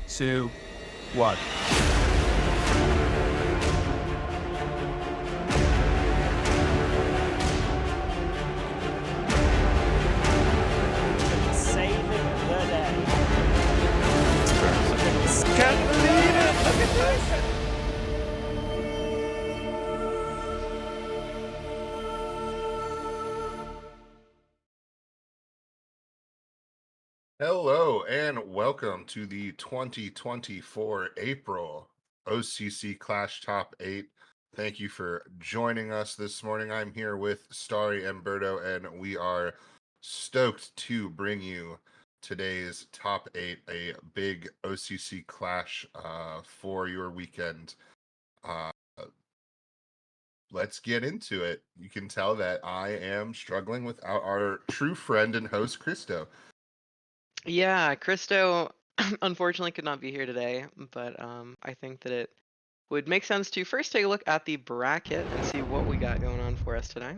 2, 1. Saving the day. Can't believe it! Look at this! Hello and welcome to the 2024 April OCC Clash Top 8. Thank you for joining us this morning. I'm here with Starry and Berto, and we are stoked to bring you today's Top 8, a big OCC Clash for your weekend. Uh, let's get into it. You can tell that I am struggling without our true friend and host, Christo. Yeah, Christo unfortunately could not be here today, but I think that it would make sense to first take a look at the bracket and see what we got going on for us today.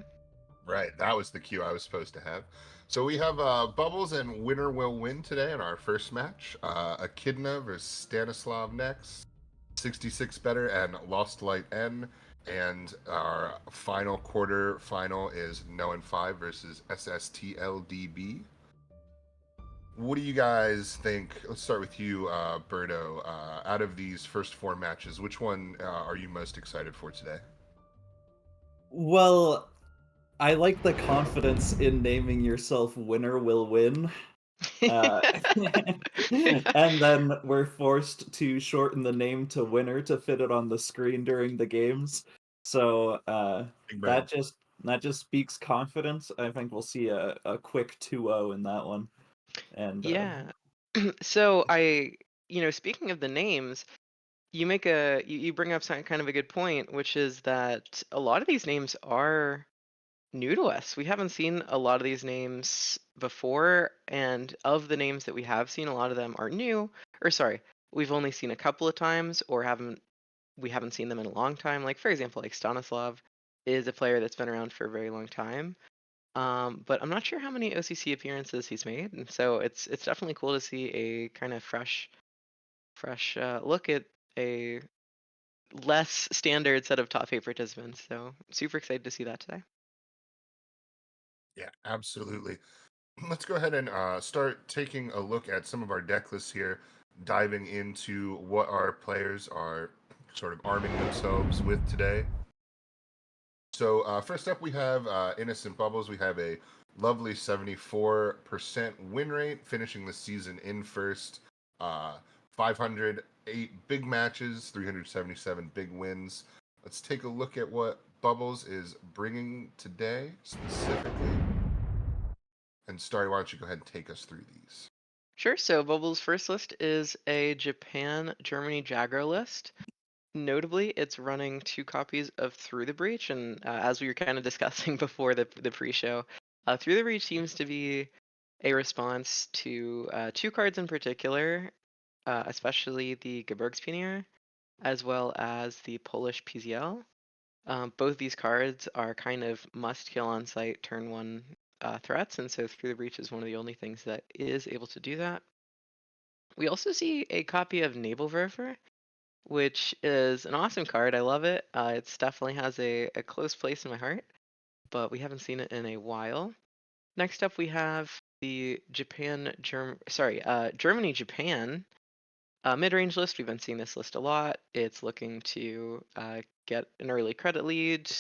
Right, that was the cue I was supposed to have. So we have Bubbles and Winner Will Win today in our first match. Echidna versus Stanislav next. 66 Better and Lost Light N. And our final quarter final is No and 5 versus SSTL DB. What do you guys think? Let's start with you, Berto. Out of these first four matches, which one are you most excited for today? Well, I like the confidence in naming yourself Winner Will Win. Uh, and then we're forced to shorten the name to Winner to fit it on the screen during the games. So Big brain. that just speaks confidence. I think we'll see a quick 2-0 in that one. And Yeah. So speaking of the names, you bring up some kind of a good point, which is that a lot of these names are new to us. We haven't seen a lot of these names before, and of the names that we have seen, a lot of them are new. Or sorry, we've only seen a couple of times, or we haven't seen them in a long time. Like for example, like Stanislav is a player that's been around for a very long time. But I'm not sure how many OCC appearances he's made, and so it's definitely cool to see a kind of fresh look at a less standard set of top 8 participants. So super excited to see that today. Yeah, absolutely. Let's go ahead and start taking a look at some of our deck lists here, diving into what our players are sort of arming themselves with today. So first up, we have Innocent Bubbles. We have a lovely 74% win rate, finishing the season in first. 508 big matches, 377 big wins. Let's take a look at what Bubbles is bringing today specifically. And Starry, why don't you go ahead and take us through these? Sure. So Bubble's first list is a Japan Germany Jaguar list. Notably, it's running 2 copies of Through the Breach, and as we were kind of discussing before the pre-show, Through the Breach seems to be a response to 2 cards in particular, especially the Gebirgspioneer, as well as the Polish PZL. Both these cards are kind of must-kill on sight turn 1 threats, and so Through the Breach is one of the only things that is able to do that. We also see a copy of Naval Verfer, which is an awesome card. I love it. It definitely has a close place in my heart, but we haven't seen it in a while. Next up, we have the Germany Japan mid-range list. We've been seeing this list a lot. It's looking to get an early credit lead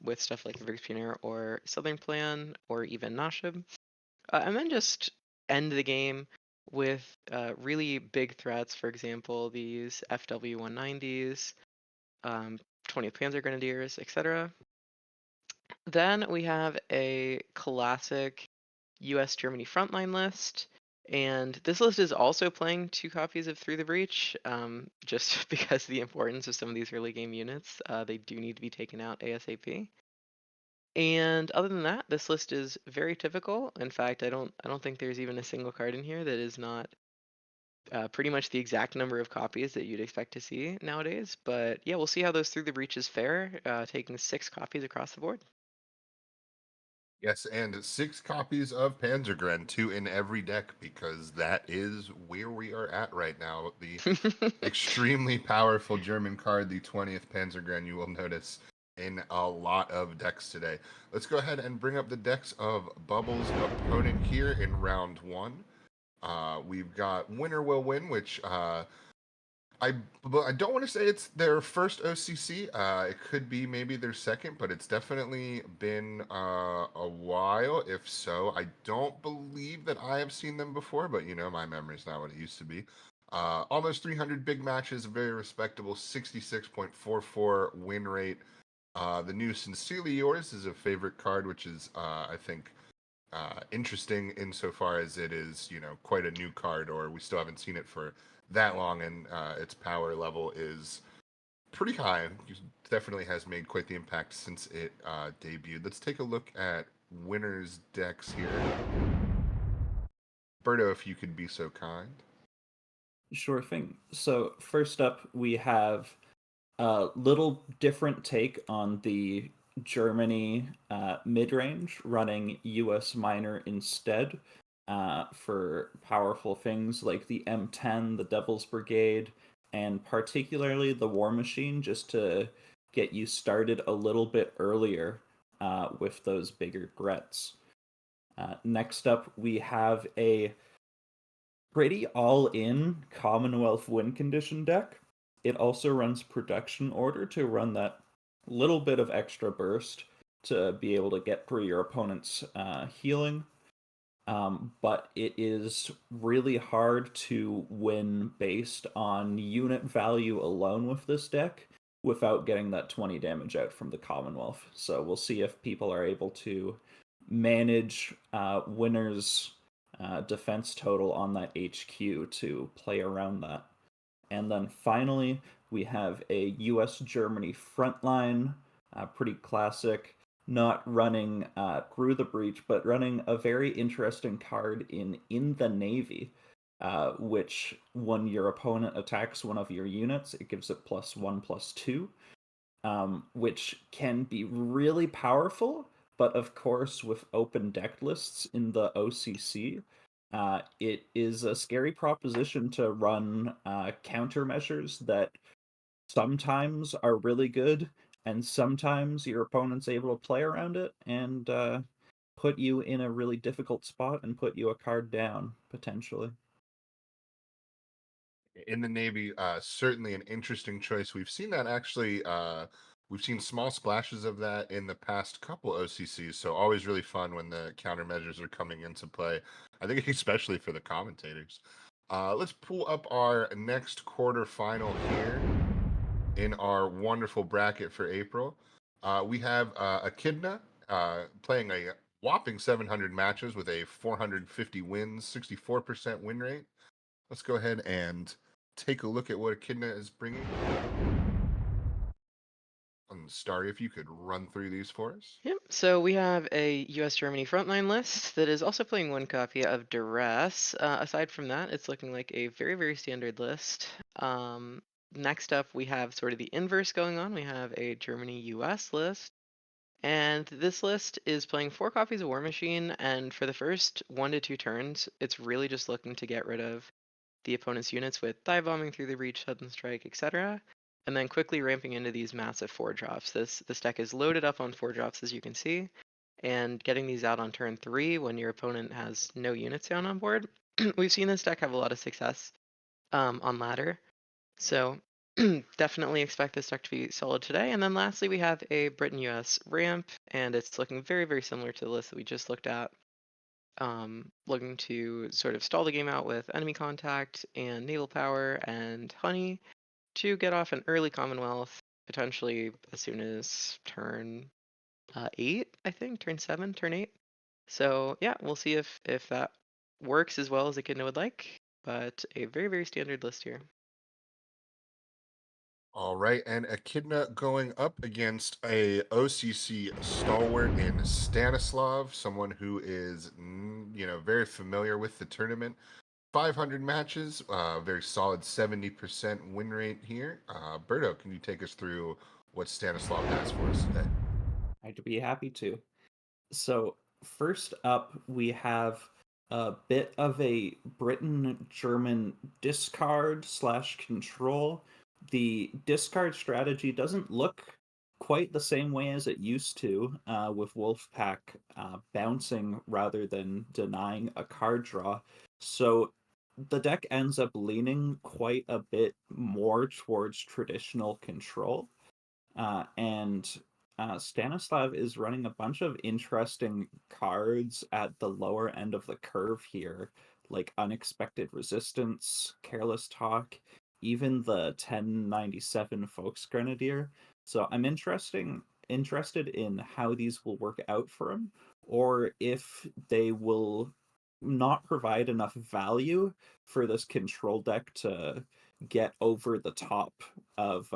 with stuff like Virgspioneer or Southern Plan or even Nashib, and then just end the game with really big threats. For example, these FW-190s, 20th Panzer Grenadiers, etc. Then we have a classic US Germany frontline list. And this list is also playing 2 copies of Through the Breach, just because of the importance of some of these early game units. They do need to be taken out ASAP. And other than that, this list is very typical. In fact, I don't think there's even a single card in here that is not pretty much the exact number of copies that you'd expect to see nowadays. But yeah, we'll see how those Through the Breaches fare, taking 6 copies across the board. Yes, and 6 copies of Panzergren, 2 in every deck, because that is where we are at right now. The extremely powerful German card, the 20th Panzergren, you will notice in a lot of decks today. Let's go ahead and bring up the decks of Bubbles' opponent here in round 1. We've got Winner Will Win, which I don't want to say it's their first OCC. It could be maybe their second, but it's definitely been a while. If so, I don't believe that I have seen them before, but my memory's not what it used to be. Almost 300 big matches, a very respectable 66.44 win rate. The new Sincerely Yours is a favorite card, which is, I think, interesting insofar as it is, quite a new card, or we still haven't seen it for that long, and its power level is pretty high. It definitely has made quite the impact since it debuted. Let's take a look at winners' decks here. Berto, if you could be so kind. Sure thing. So first up, we have a little different take on the Germany mid-range, running US minor instead for powerful things like the M10, the Devil's Brigade, and particularly the War Machine, just to get you started a little bit earlier with those bigger Grets. Next up, we have a pretty all-in Commonwealth win condition deck. It also runs production order to run that little bit of extra burst to be able to get through your opponent's healing. But it is really hard to win based on unit value alone with this deck without getting that 20 damage out from the Commonwealth. So we'll see if people are able to manage winners' defense total on that HQ to play around that. And then finally, we have a US-Germany frontline, pretty classic, not running Through the Breach, but running a very interesting card in the Navy, which when your opponent attacks one of your units, it gives it +1/+2, which can be really powerful. But of course, with open deck lists in the OCC, it is a scary proposition to run countermeasures that sometimes are really good, and sometimes your opponent's able to play around it and put you in a really difficult spot and put you a card down, potentially. In the Navy, certainly an interesting choice. We've seen that actually. We've seen small splashes of that in the past couple OCCs, so always really fun when the countermeasures are coming into play. I think especially for the commentators. Let's pull up our next quarterfinal here in our wonderful bracket for April. We have Echidna playing a whopping 700 matches with a 450 wins, 64% win rate. Let's go ahead and take a look at what Echidna is bringing. Starry, if you could run through these for us. Yep. So we have a US-Germany frontline list that is also playing one copy of Duress. Aside from that, it's looking like a very, very standard list. Next up, we have sort of the inverse going on. We have a Germany-US list. And this list is playing 4 copies of War Machine, and for the first 1 to 2 turns, it's really just looking to get rid of the opponent's units with dive bombing through the breach, sudden strike, etc. And then quickly ramping into these massive 4-drops. This deck is loaded up on 4-drops, as you can see, and getting these out on turn 3 when your opponent has no units down on board. We've seen this deck have a lot of success on ladder, so definitely expect this deck to be solid today. And then lastly, we have a Britain US ramp, and it's looking very, very similar to the list that we just looked at. Looking to sort of stall the game out with enemy contact and naval power and honey to get off an early Commonwealth, potentially as soon as turn 8, I think, turn 7, turn 8. So yeah, we'll see if that works as well as Echidna would like, but a very, very standard list here. All right, and Echidna going up against a OCC stalwart in Stanislav, someone who is, very familiar with the tournament. 500 matches, very solid 70% win rate here. Berto, can you take us through what Stanislav has for us today? I'd be happy to. So first up, we have a bit of a Britain-German discard/control. The discard strategy doesn't look quite the same way as it used to, with Wolfpack bouncing rather than denying a card draw. So the deck ends up leaning quite a bit more towards traditional control. And Stanislav is running a bunch of interesting cards at the lower end of the curve here, like Unexpected Resistance, Careless Talk, even the 1097 Volksgrenadier. So I'm interested in how these will work out for him, or if they will not provide enough value for this control deck to get over the top of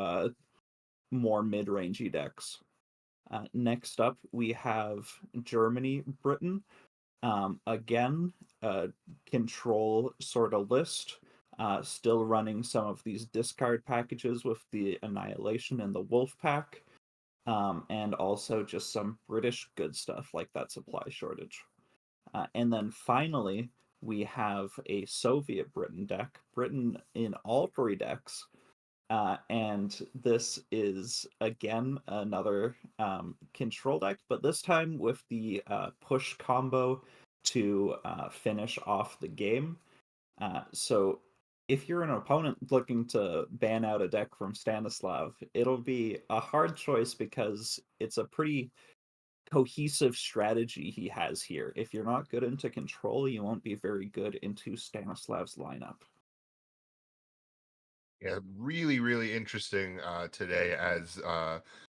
more mid-rangey decks. Next up, we have Germany, Britain. Again, control sort of list. Still running some of these discard packages with the Annihilation and the Wolf Pack. And also just some British good stuff like that supply shortage. And then finally, we have a Soviet Britain deck. Britain in all three decks. And this is again another control deck, but this time with the push combo to finish off the game. So if you're an opponent looking to ban out a deck from Stanislav, it'll be a hard choice because it's a pretty cohesive strategy he has here. If you're not good into control, you won't be very good into Stanislav's lineup. Yeah, really, really interesting today. As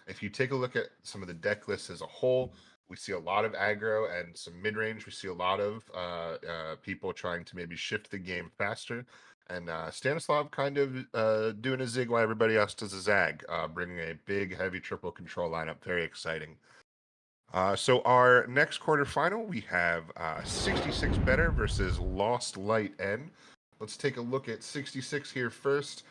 if you take a look at some of the deck lists as a whole, we see a lot of aggro and some mid range. We see a lot of people trying to maybe shift the game faster. And Stanislav kind of doing a zig while everybody else does a zag, bringing a big, heavy triple control lineup. Very exciting. So our next quarterfinal, we have 66 better versus Lost Light N. Let's take a look at 66 here first.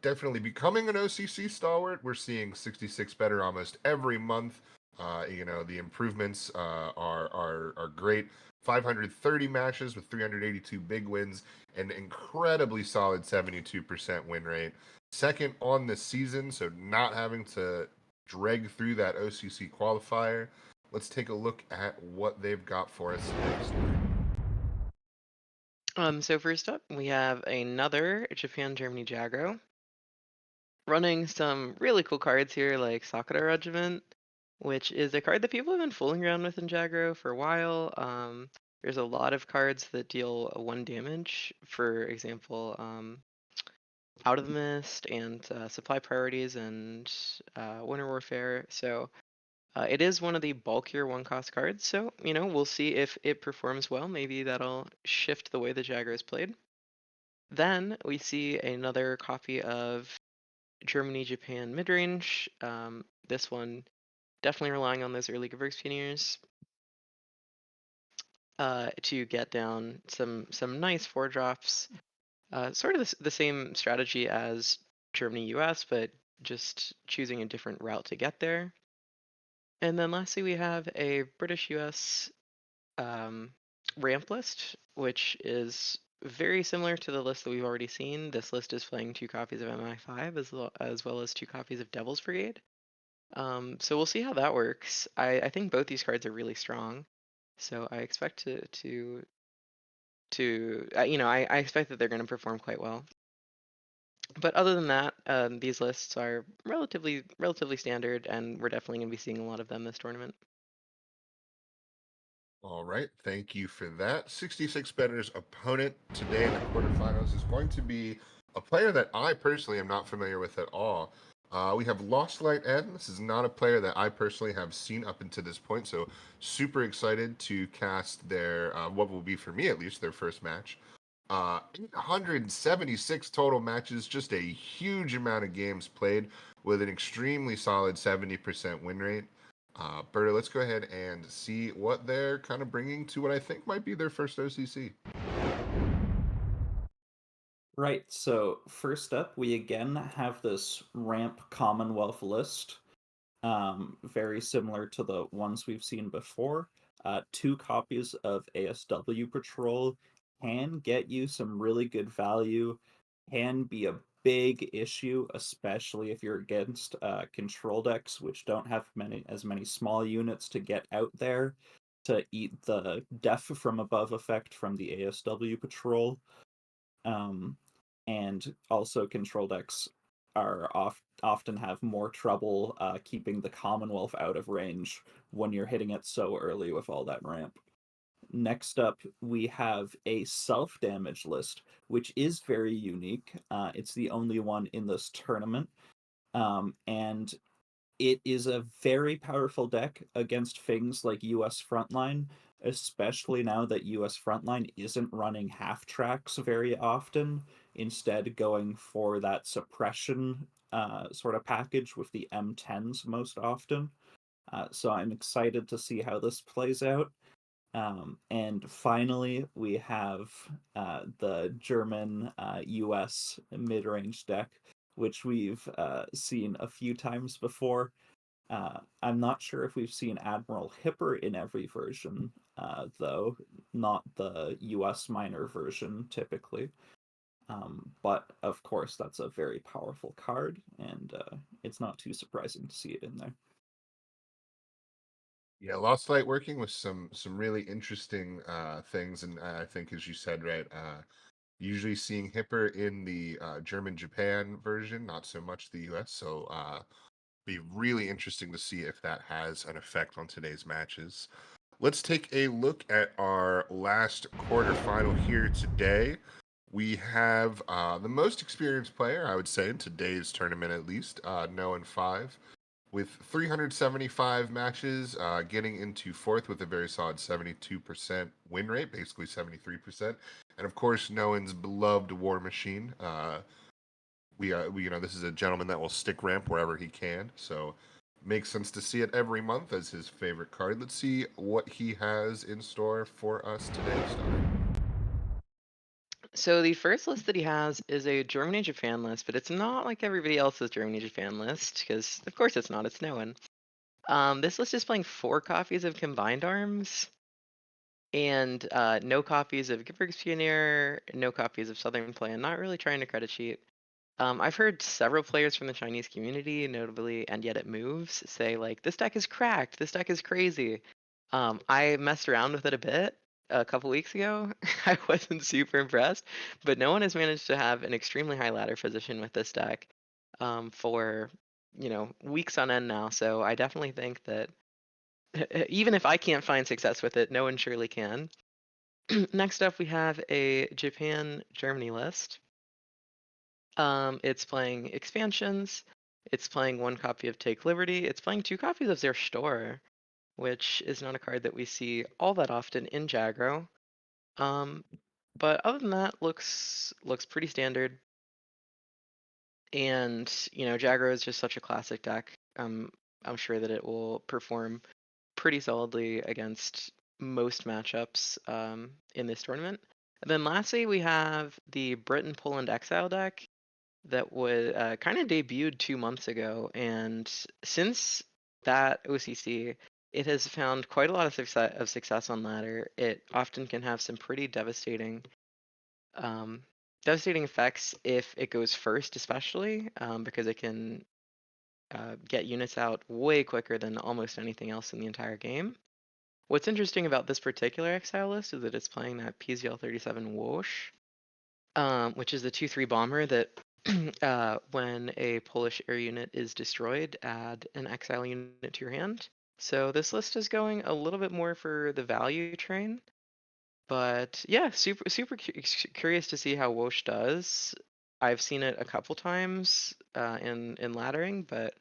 Definitely becoming an OCC stalwart. We're seeing 66 better almost every month. The improvements are great. 530 matches with 382 big wins, an incredibly solid 72% win rate. Second on the season, so not having to drag through that OCC qualifier. Let's take a look at what they've got for us next. So first up, we have another Japan-Germany Jagro. Running some really cool cards here, like Sakura Regiment, which is a card that people have been fooling around with in Jagro for a while. There's a lot of cards that deal 1 damage, for example, Out of the Mist and Supply Priorities and Winter Warfare. So it is one of the bulkier 1-cost cards, so, we'll see if it performs well. Maybe that'll shift the way the Jagger is played. Then we see another copy of Germany-Japan midrange. This one definitely relying on those early Gewürz Pioneers to get down some nice 4-drops. Sort of the same strategy as Germany-US, but just choosing a different route to get there. And then lastly, we have a British-US ramp list, which is very similar to the list that we've already seen. This list is playing 2 copies of MI5 as well as 2 copies of Devil's Brigade. So we'll see how that works. I think both these cards are really strong, so I expect I expect that they're going to perform quite well. But other than that, these lists are relatively standard, and we're definitely going to be seeing a lot of them this tournament. All right, thank you for that. 66 Better's opponent today in the quarterfinals is going to be a player that I personally am not familiar with at all. We have Lost Light N. This is not a player that I personally have seen up until this point, so super excited to cast their, what will be for me at least, their first match. 876 total matches, just a huge amount of games played with an extremely solid 70% win rate. Berto, let's go ahead and see what they're kind of bringing to what I think might be their first OCC. Right, so first up, we again have this ramp Commonwealth list, very similar to the ones we've seen before. 2 copies of ASW Patrol can get you some really good value, can be a big issue, especially if you're against control decks, which don't have as many small units to get out there to eat the death from above effect from the ASW Patrol. And also control decks are often have more trouble keeping the Commonwealth out of range when you're hitting it so early with all that ramp. Next up, we have a self-damage list, which is very unique. It's the only one in this tournament, and it is a very powerful deck against things like US Frontline, especially now that US Frontline isn't running half tracks very often, instead going for that suppression sort of package with the M10s most often. So I'm excited to see how this plays out. And finally, we have the German US mid range deck, which we've seen a few times before. I'm not sure if we've seen Admiral Hipper in every version, though, not the US minor version typically. But of course, that's a very powerful card, and it's not too surprising to see it in there. Yeah, Lost Light working with some really interesting things, and I think, as you said, right, usually seeing Hipper in the German Japan version, not so much the US. So be really interesting to see if that has an effect on today's matches. Let's take a look at our last quarterfinal here today. We have the most experienced player, I would say, in today's tournament at least, Noah 5, with 375 matches, getting into fourth with a very solid 72% win rate, basically 73%. And of course, Noah's beloved War Machine. This is a gentleman that will stick ramp wherever he can, so makes sense to see it every month as his favorite card. Let's see what he has in store for us today, Starry. So the first list that he has is a Germany Japan list, but it's not like everybody else's Germany Japan list, because of course it's not. It's no one. This list is playing 4 copies of Combined Arms, and no copies of Givers Pioneer, no copies of Southern Plan. Not really trying to credit sheet. I've heard several players from the Chinese community, notably, and yet it moves, say like, this deck is cracked, this deck is crazy. I messed around with it a bit a couple weeks ago. I wasn't super impressed, but no one has managed to have an extremely high ladder position with this deck for weeks on end now. So I definitely think that even if I can't find success with it, no one surely can. Next up, we have a Japan Germany list. It's playing expansions. It's playing 1 copy of Take Liberty. It's playing 2 copies of their store, which is not a card that we see all that often in Jagro. But other than that, looks pretty standard. And Jagro is just such a classic deck. I'm sure that it will perform pretty solidly against most matchups in this tournament. And then lastly, we have the Britain-Poland Exile deck that was kind of debuted 2 months ago, and since that OCC, it has found quite a lot of success on ladder. It often can have some pretty devastating effects if it goes first, especially because it can get units out way quicker than almost anything else in the entire game. What's interesting about this particular exile list is that it's playing that PZL-37 Whoosh, which is the 2/3 bomber that when a Polish air unit is destroyed, add an exile unit to your hand. So this list is going a little bit more for the value train. But yeah, super curious to see how Whoosh does. I've seen it a couple times in laddering, but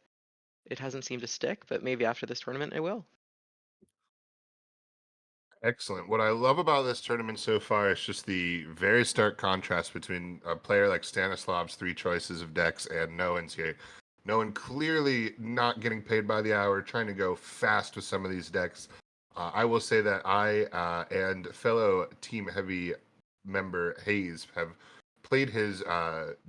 it hasn't seemed to stick. But maybe after this tournament, it will. Excellent. What I love about this tournament so far is just the very stark contrast between a player like Stanislav's 3 choices of decks and Noan's here. Noan clearly not getting paid by the hour, trying to go fast with some of these decks. I will say that I and fellow Team Heavy member Hayes have played his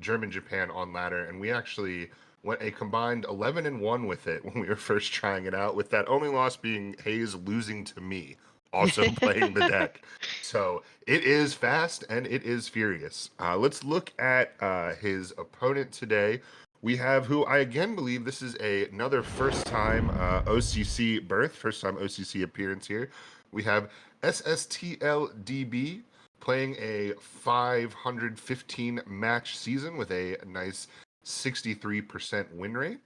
German Japan on ladder, and we actually went a combined 11-1 with it when we were first trying it out, with that only loss being Hayes losing to me also playing the deck. So it is fast and it is furious. Let's look at his opponent today. We have who I again believe this is another first time OCC berth, first time OCC appearance here. We have SSTL DB playing a 515 match season with a nice 63% win rate.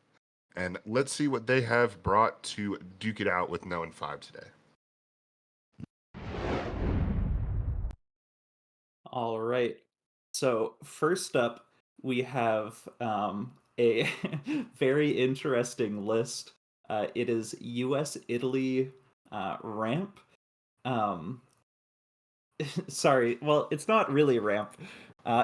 And let's see what they have brought to duke it out with No and 5 today. All right. So first up, we have a very interesting list. It is U.S. Italy ramp. Um, sorry, well, it's not really ramp.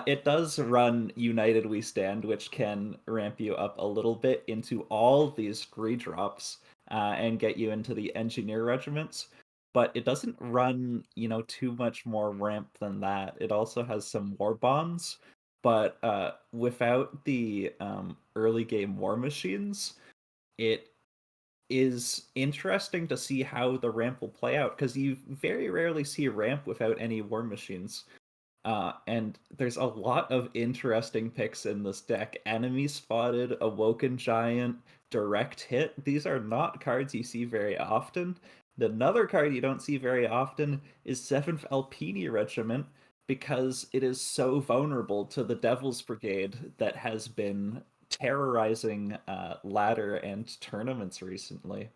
It does run United We Stand, which can ramp you up a little bit into all these redrops and get you into the engineer regiments. But it doesn't run, too much more ramp than that. It also has some war bonds, but without the early game war machines, it is interesting to see how the ramp will play out because you very rarely see ramp without any war machines. And there's a lot of interesting picks in this deck. Enemy Spotted, Awoken Giant, Direct Hit. These are not cards you see very often. Another card you don't see very often is 7th Alpini Regiment because it is so vulnerable to the Devil's Brigade that has been terrorizing ladder and tournaments recently.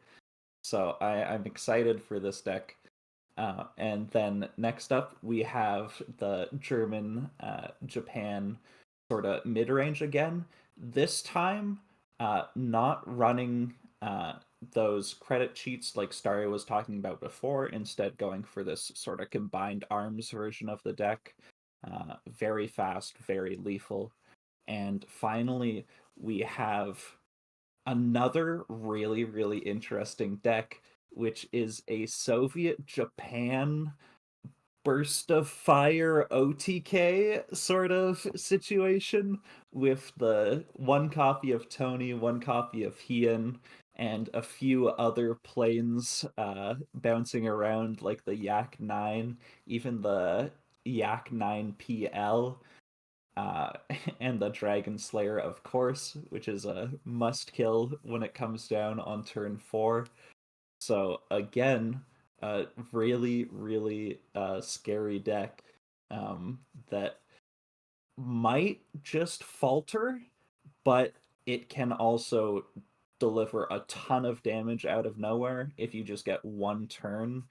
So I'm excited for this deck. And then next up, we have the German Japan sort of mid range again. This time, not running those credit cheats like Starry was talking about before, instead, going for this sort of combined arms version of the deck. Very fast, very lethal. And finally, we have another really, really interesting deck, which is a Soviet Japan burst of fire OTK sort of situation with the one copy of Tony, one copy of Heian, and a few other planes bouncing around like the Yak 9, even the Yak 9 PL. Uh, and the Dragon Slayer, of course, which is a must kill when it comes down on turn 4. So again, a really, really scary deck that might just falter, but it can also deliver a ton of damage out of nowhere if you just get one turn.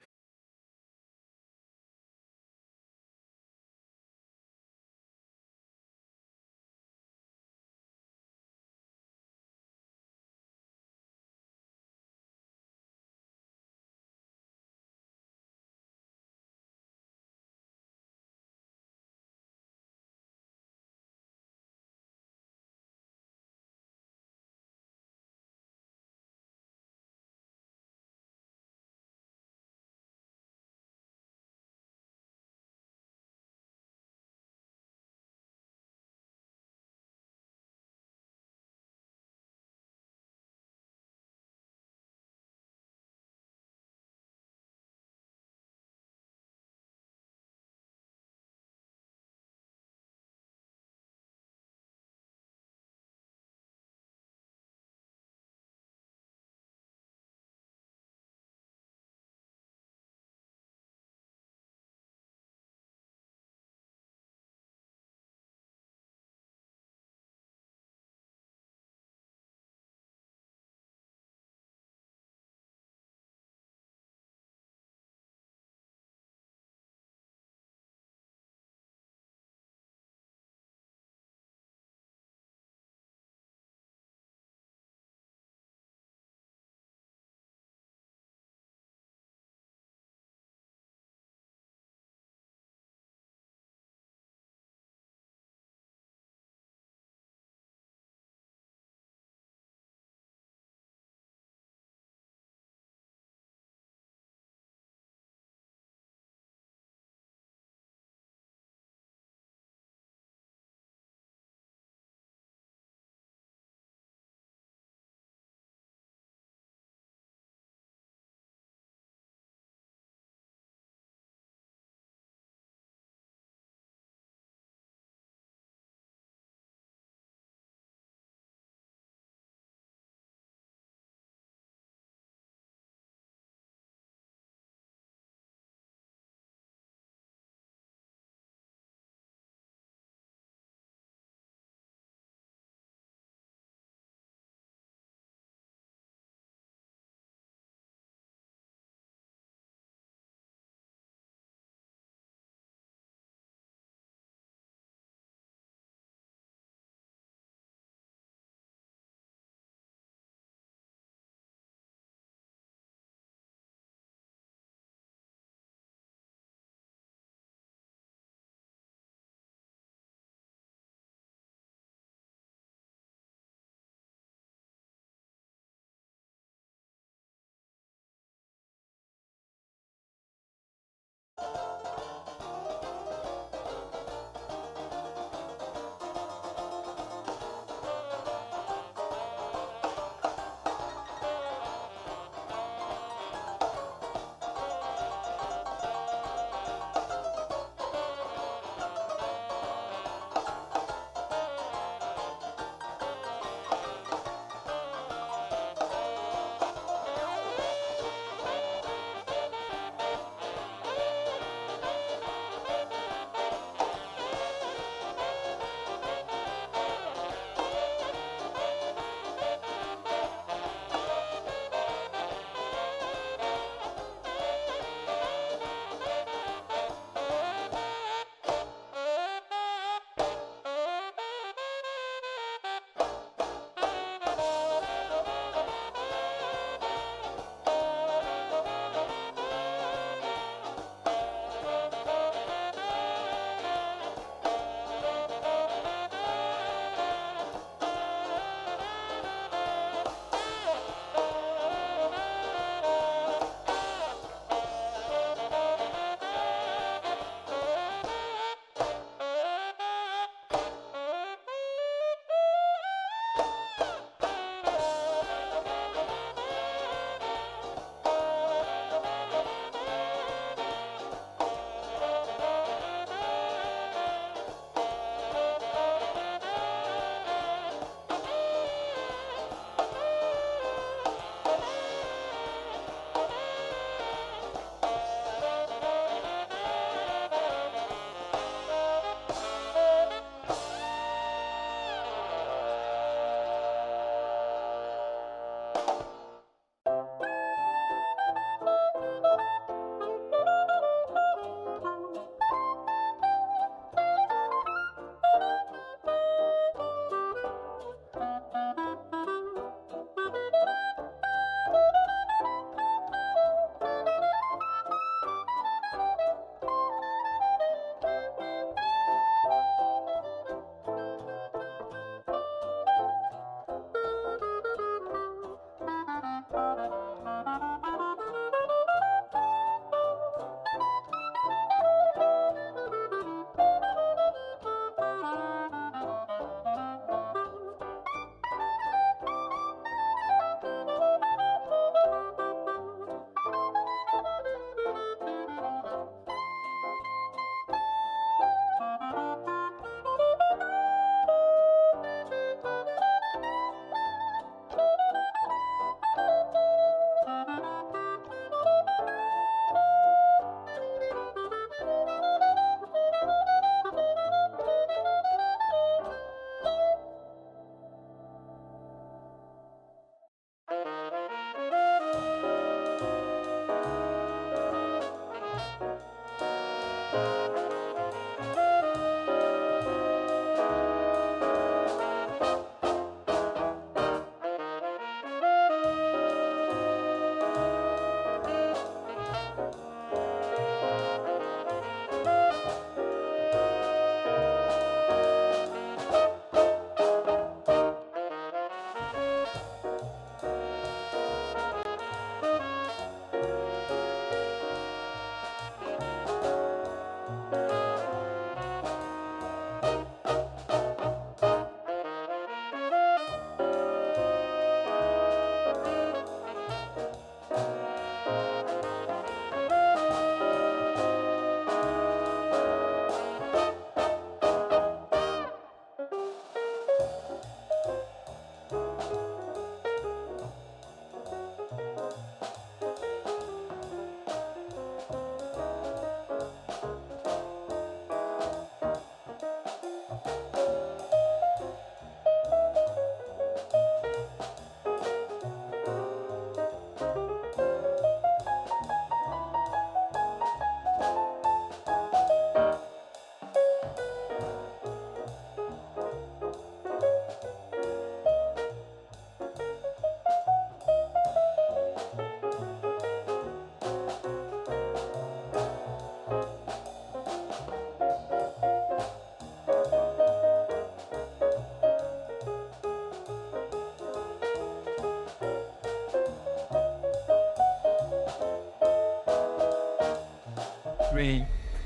3,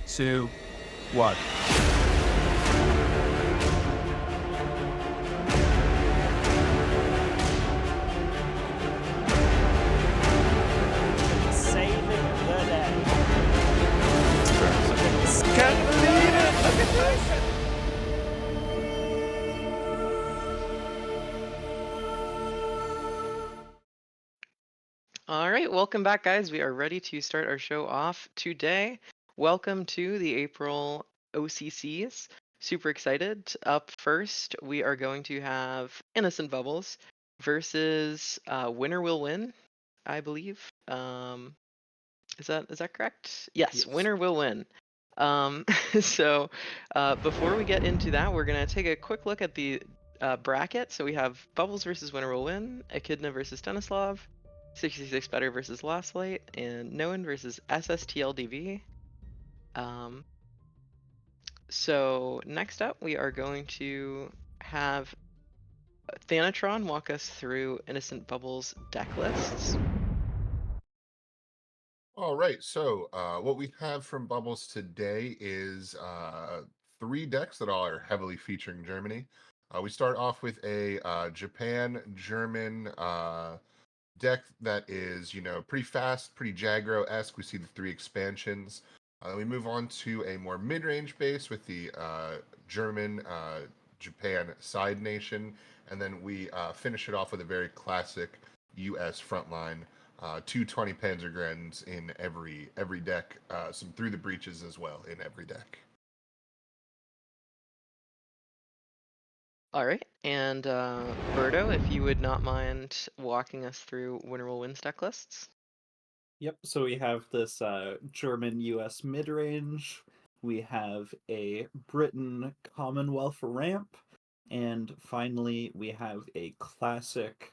2, 1. Saving the day. Can't believe it! Look at this! All right, welcome back, guys. We are ready to start our show off today. Welcome to the April OCCs. Super excited. Up first, we are going to have Innocent Bubbles versus Winner Will Win, I believe. Is that correct? Yes, Yes. Winner will win. So before we get into that, we're gonna take a quick look at the bracket. So we have Bubbles versus Winner will win, Echidna versus Stanislav, 66 Better versus Last Light, and Noan versus SSTL DB. So next up, we are going to have Thanatron walk us through Innocent Bubbles deck lists. All right, so what we have from Bubbles today is 3 decks that all are heavily featuring Germany. We start off with a Japan-German deck that is, pretty fast, pretty Jaggro-esque. We see the 3 expansions. We move on to a more mid-range base with the German Japan side nation, and then we finish it off with a very classic U.S. frontline. 220 Panzergrens in every deck, some through the breaches as well in every deck. All right, and Berto, if you would not mind walking us through Winner Will Win deck lists. Yep, so we have this German-US mid-range, we have a Britain Commonwealth ramp, and finally we have a classic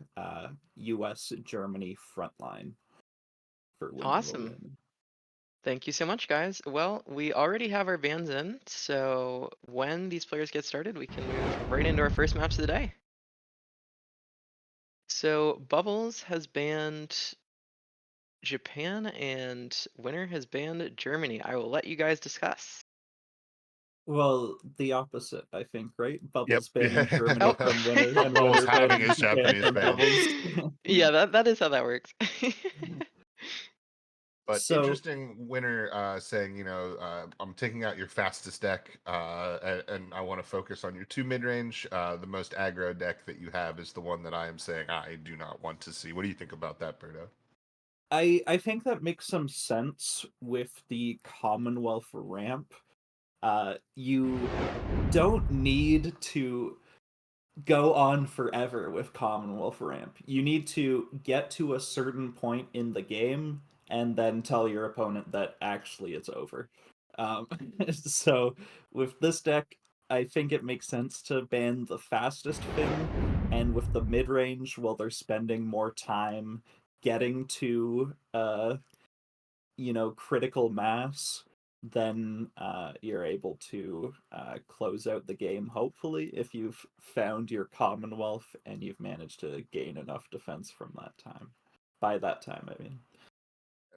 US-Germany frontline for Winner Will Awesome. Win. Thank you so much, guys. Well, we already have our bans in, so when these players get started, we can move right into our first match of the day. So Bubbles has banned Japan and Winner has banned Germany. I will let you guys discuss. Well, the opposite, I think, right? Bubbles Yep. banning Germany Oh. from Winner, and Bubbles Winner having banning his Japan Japanese from ban. Bubbles. Yeah, that is how that works. But So, interesting Winner saying, I'm taking out your fastest deck, and I want to focus on your 2 mid-range. The most aggro deck that you have is the one that I am saying I do not want to see. What do you think about that, Berto? I think that makes some sense with the Commonwealth ramp. You don't need to go on forever with Commonwealth ramp. You need to get to a certain point in the game and then tell your opponent that actually it's over. So with this deck, I think it makes sense to ban the fastest thing, and with the mid-range, while they're spending more time getting to critical mass, then you're able to close out the game, hopefully, if you've found your Commonwealth and you've managed to gain enough defense from that time. By that time, I mean.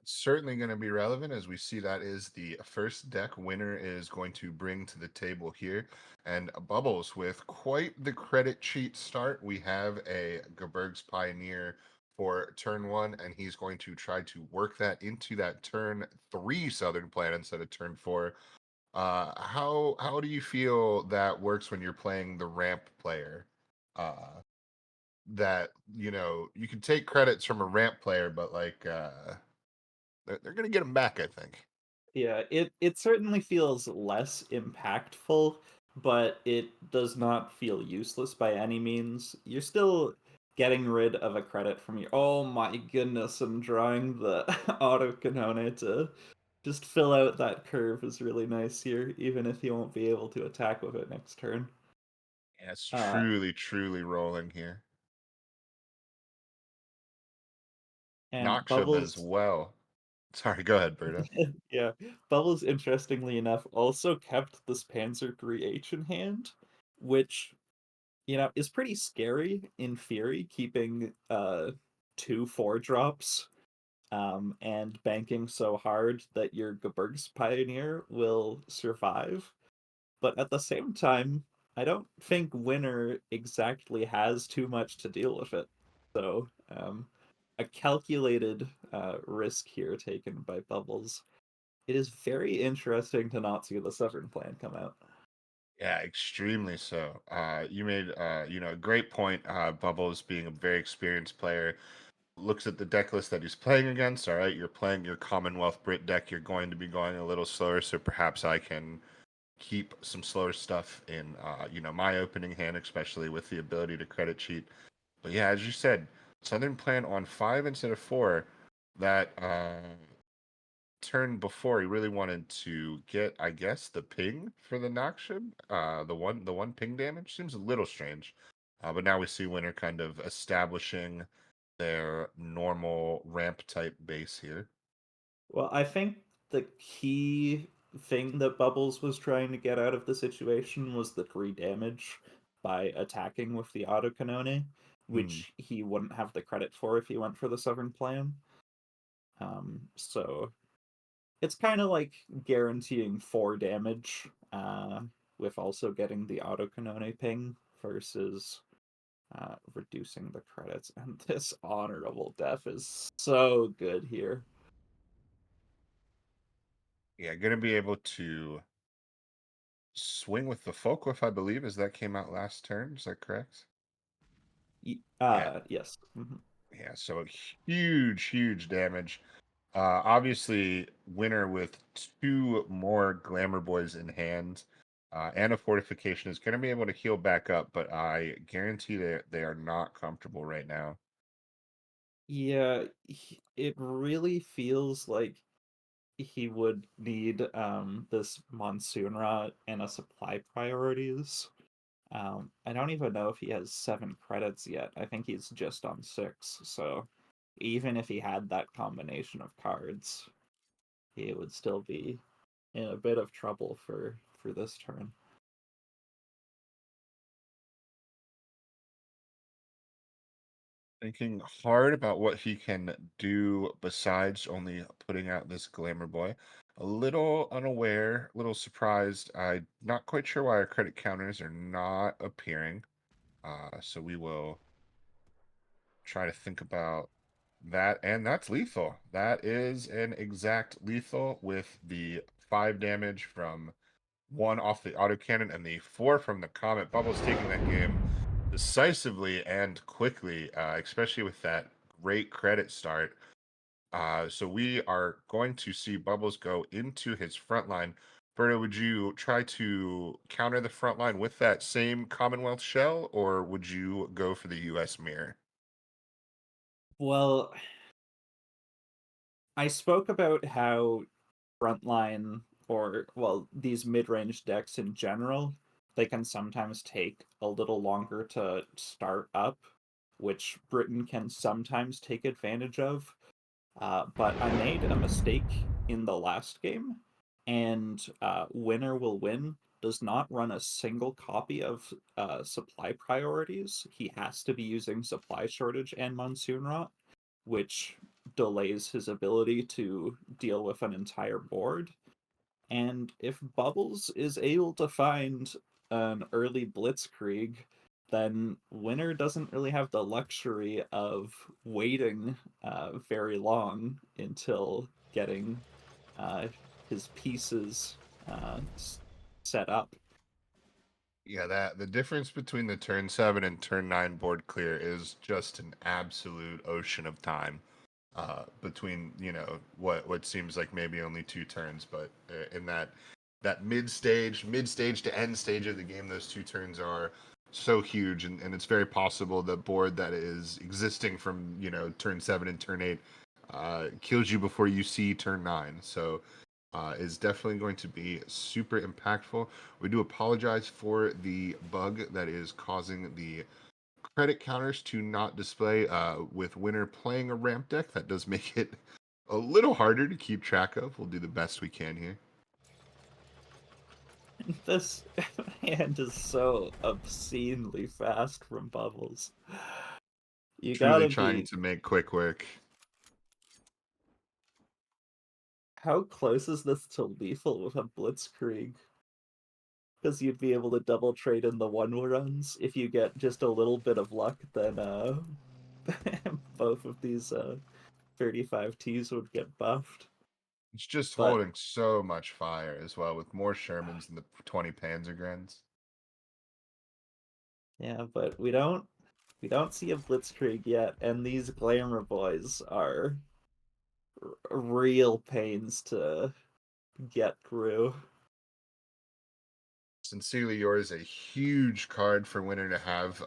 It's certainly going to be relevant, as we see that is the first deck Winner is going to bring to the table here. And Bubbles, with quite the credit cheat start, we have a Geberg's Pioneer for turn 1, and he's going to try to work that into that turn 3 Southern plan instead of turn 4. How do you feel that works when you're playing the ramp player? That you can take credits from a ramp player, but they're going to get them back, I think. Yeah, it certainly feels less impactful, but it does not feel useless by any means. You're still getting rid of a credit from your. Oh my goodness, I'm drawing the auto canone to just fill out that curve is really nice here, even if you won't be able to attack with it next turn. Yeah, it's Uh, truly rolling here. and Noxium as Bubbles, well. Sorry, go ahead, Berta. yeah, Bubbles, interestingly enough, also kept this Panzer III-H in hand, which, is pretty scary in theory, keeping 2 4-drops and banking so hard that your Gebirgs Pioneer will survive. But at the same time, I don't think Winner exactly has too much to deal with it. So, a calculated risk here taken by Bubbles. It is very interesting to not see the Southern Plan come out. Yeah, extremely so. You made a great point. Bubbles being a very experienced player looks at the deck list that he's playing against. All right, you're playing your Commonwealth Brit deck. You're going to be going a little slower, so perhaps I can keep some slower stuff in my opening hand, especially with the ability to credit cheat. But yeah, as you said, Southern Plan on 5 instead of 4. That turn before he really wanted to get, I guess, the ping for the Noxian. The one ping damage seems a little strange. But now we see Winter kind of establishing their normal ramp type base here. Well, I think the key thing that Bubbles was trying to get out of the situation was the 3 damage by attacking with the autocanone, Hmm. which he wouldn't have the credit for if he went for the Southern Plan. So it's kind of like guaranteeing 4 damage with also getting the autocanone ping versus reducing the credits. And this honorable death is so good here. Yeah, gonna be able to swing with the Folkwolf, I believe, as that came out last turn. Is that correct? Yeah, Yes. Mhm. yeah. So huge, huge damage. Obviously, Winner with 2 more Glamour Boys in hand and a fortification is going to be able to heal back up, but I guarantee that they are not comfortable right now. Yeah, it really feels like he would need this monsoon rot and a supply priorities. I don't even know if he has 7 credits yet. I think he's just on 6. So even if he had that combination of cards, he would still be in a bit of trouble for this turn. Thinking hard about what he can do besides only putting out this Glamour Boy. A little unaware, a little surprised. I'm not quite sure why our credit counters are not appearing. So we will try to think about that, and that's lethal. That is an exact lethal with the 5 damage from 1 off the autocannon and the 4 from the Comet. Bubbles taking that game decisively and quickly, especially with that great credit start. So we are going to see Bubbles go into his front line. Berto, would you try to counter the front line with that same Commonwealth shell, or would you go for the US mirror? Well, I spoke about how frontline or well these mid-range decks in general, they can sometimes take a little longer to start up, which Britain can sometimes take advantage of. But I made a mistake in the last game, and Winner Will Win does not run a single copy of supply priorities. He has to be using supply shortage and monsoon rot, which delays his ability to deal with an entire board. And if Bubbles is able to find an early blitzkrieg, then Winner doesn't really have the luxury of waiting very long until getting uh, his pieces set up. Yeah, that the difference between the turn 7 and turn 9 board clear is just an absolute ocean of time. Between what seems like maybe only 2 turns, but in that mid stage to end stage of the game, those 2 turns are so huge, and it's very possible the board that is existing from turn 7 and turn 8 kills you before you see turn 9. So is definitely going to be super impactful. We do apologize for the bug that is causing the credit counters to not display with Winner playing a ramp deck. That does make it a little harder to keep track of. We'll do the best we can here. This hand is so obscenely fast from Bubbles. You Truly gotta trying be to make quick work. How close is this to lethal with a blitzkrieg? Because you'd be able to double trade in the one runs. If you get just a little bit of luck, then both of these 35 Ts would get buffed. It's just But holding so much fire as well, with more Shermans than the 20 Panzergrens. yeah, but we don't see a blitzkrieg yet, and these glamour boys are real pains to get through. Sincerely Yours, a huge card for Winner to have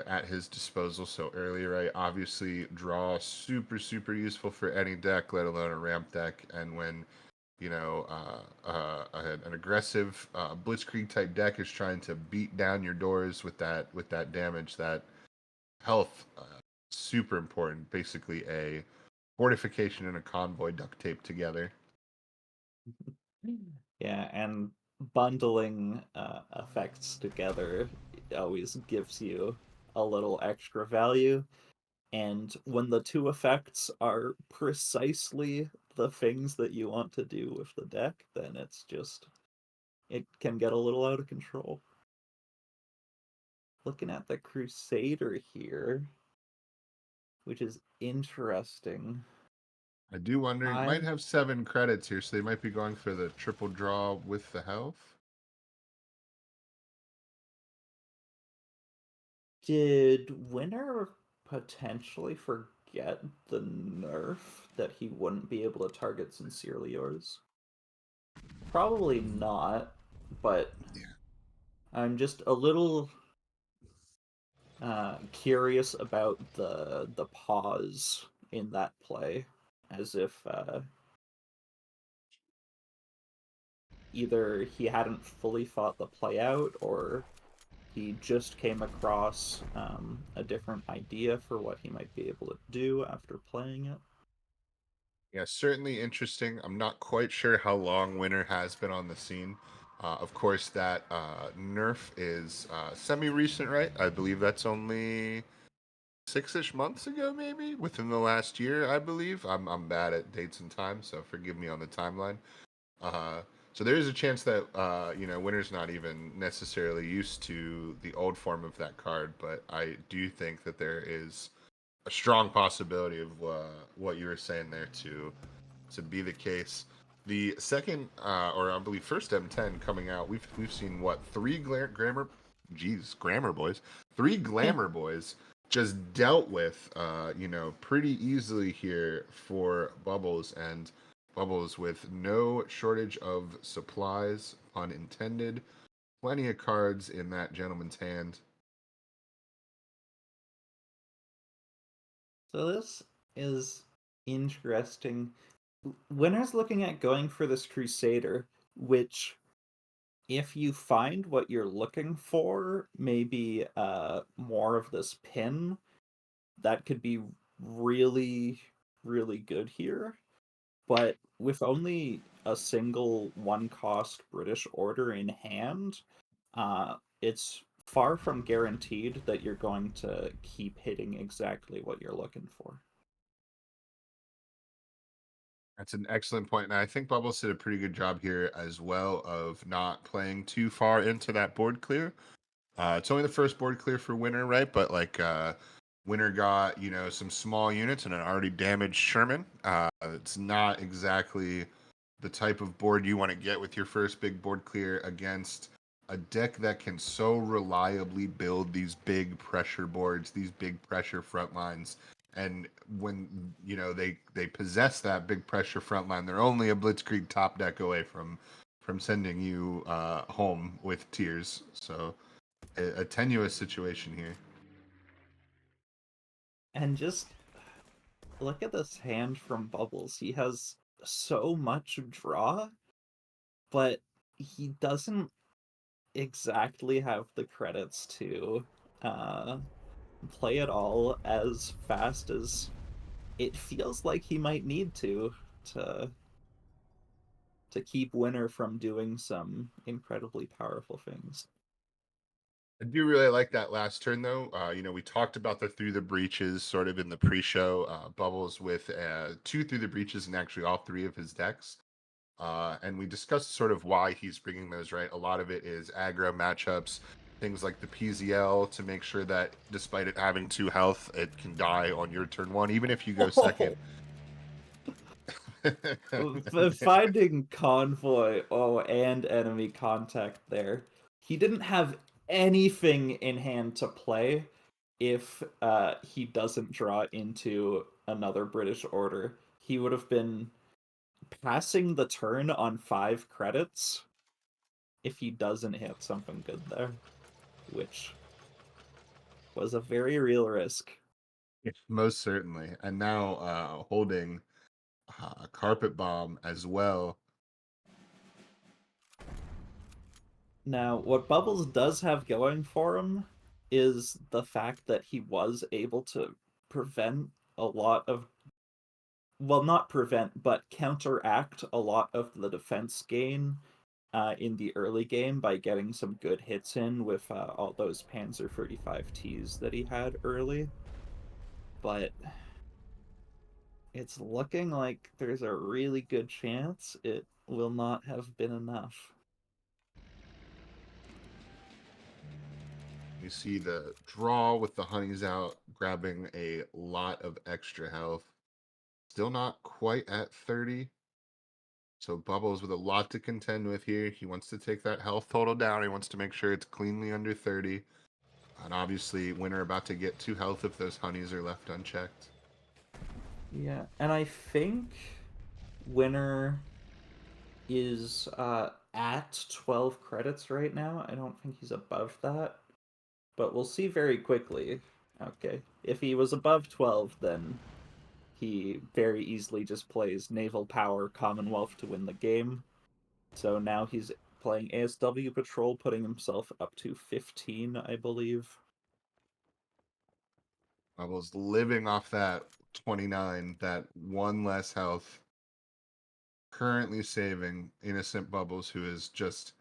at his disposal so early, right? Obviously, draw super, super useful for any deck, let alone a ramp deck. And when, you know, an aggressive Blitzkrieg type deck is trying to beat down your doors with that damage, that health, super important. Basically, a fortification and a convoy duct tape together. Yeah, and bundling effects together always gives you a little extra value. And when the two effects are precisely the things that you want to do with the deck, then it can get a little out of control. Looking at the Crusader here, which is interesting. I do wonder, he might have 7 credits here, so they might be going for the triple draw with the health. Did Winner potentially forget the nerf that he wouldn't be able to target Sincerely Yours? Probably not, but yeah. I'm just a little curious about the pause in that play, as if either he hadn't fully thought the play out, or he just came across a different idea for what he might be able to do after playing it. Yeah, certainly interesting. I'm not quite sure how long Winner has been on the scene. Of course, that nerf is semi-recent, right? I believe that's only 6-ish months ago, maybe within the last year. I believe I'm bad at dates and times, so forgive me on the timeline. Uh, so there is a chance that Winner's not even necessarily used to the old form of that card, but I do think that there is a strong possibility of what you were saying there to be the case. The second, or I believe first M10 coming out, we've seen what, grammar boys, 3 glamour boys just dealt with, pretty easily here for Bubbles, and Bubbles with no shortage of supplies, pun intended, plenty of cards in that gentleman's hand. So this is interesting. Winner's looking at going for this Crusader, which, if you find what you're looking for, maybe more of this pin, that could be really, really good here. But with only a single one-cost British order in hand, it's far from guaranteed that you're going to keep hitting exactly what you're looking for. That's an excellent point, and I think Bubbles did a pretty good job here as well of not playing too far into that board clear. It's only the first board clear for Winner, right? But like Winner got some small units and an already damaged Sherman. It's not exactly the type of board you want to get with your first big board clear against a deck that can so reliably build these big pressure boards, these big pressure front lines. And when they possess that big pressure front line, they're only a Blitzkrieg top deck away from sending you home with tears. So a tenuous situation here. And just look at this hand from Bubbles. He has so much draw, but he doesn't exactly have the credits to uh, play it all as fast as it feels like he might need to keep Winner from doing some incredibly powerful things. I do really like that last turn, though. We talked about the Through the Breaches sort of in the pre-show. Bubbles with 2 Through the Breaches and actually all 3 of his decks. And we discussed sort of why he's bringing those, right? A lot of it is aggro matchups, things like the PZL to make sure that despite it having 2 health, it can die on your turn 1, even if you go second. Finding convoy, and enemy contact there. He didn't have anything in hand to play if he doesn't draw into another British order. He would have been passing the turn on 5 credits if he doesn't hit something good there, which was a very real risk. Most certainly. And now holding Carpet Bomb as well. Now, what Bubbles does have going for him is the fact that he was able to prevent a lot of, well, not prevent, but counteract a lot of the defense gain in the early game by getting some good hits in with all those Panzer 35Ts that he had early. But it's looking like there's a really good chance it will not have been enough. You see the draw with the honeys out, grabbing a lot of extra health. Still not quite at 30. So Bubbles with a lot to contend with here. He wants to take that health total down. He wants to make sure it's cleanly under 30. And obviously, Winner about to get 2 health if those honeys are left unchecked. Yeah, and I think Winner is at 12 credits right now. I don't think he's above that, but we'll see very quickly. Okay, if he was above 12, then he very easily just plays Naval Power Commonwealth to win the game. So now he's playing ASW Patrol, putting himself up to 15, I believe. Bubbles living off that 29, that 1 less health. Currently saving innocent Bubbles, who is just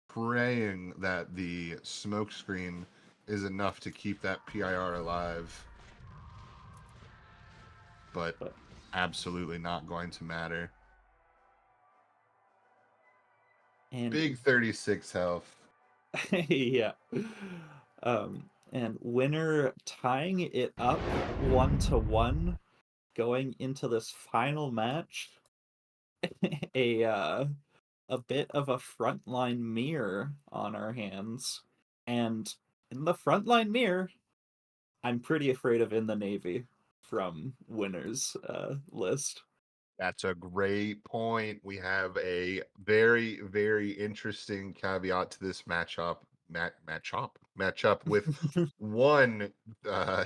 praying that the smoke screen is enough to keep that PIR alive. But absolutely not going to matter. And Big 36 health. yeah. And Winner tying it up 1-1 going into this final match. a bit of a frontline mirror on our hands. And in the frontline mirror, I'm pretty afraid of In the Navy from Winner's list. That's a great point. We have a very, very interesting caveat to this matchup with one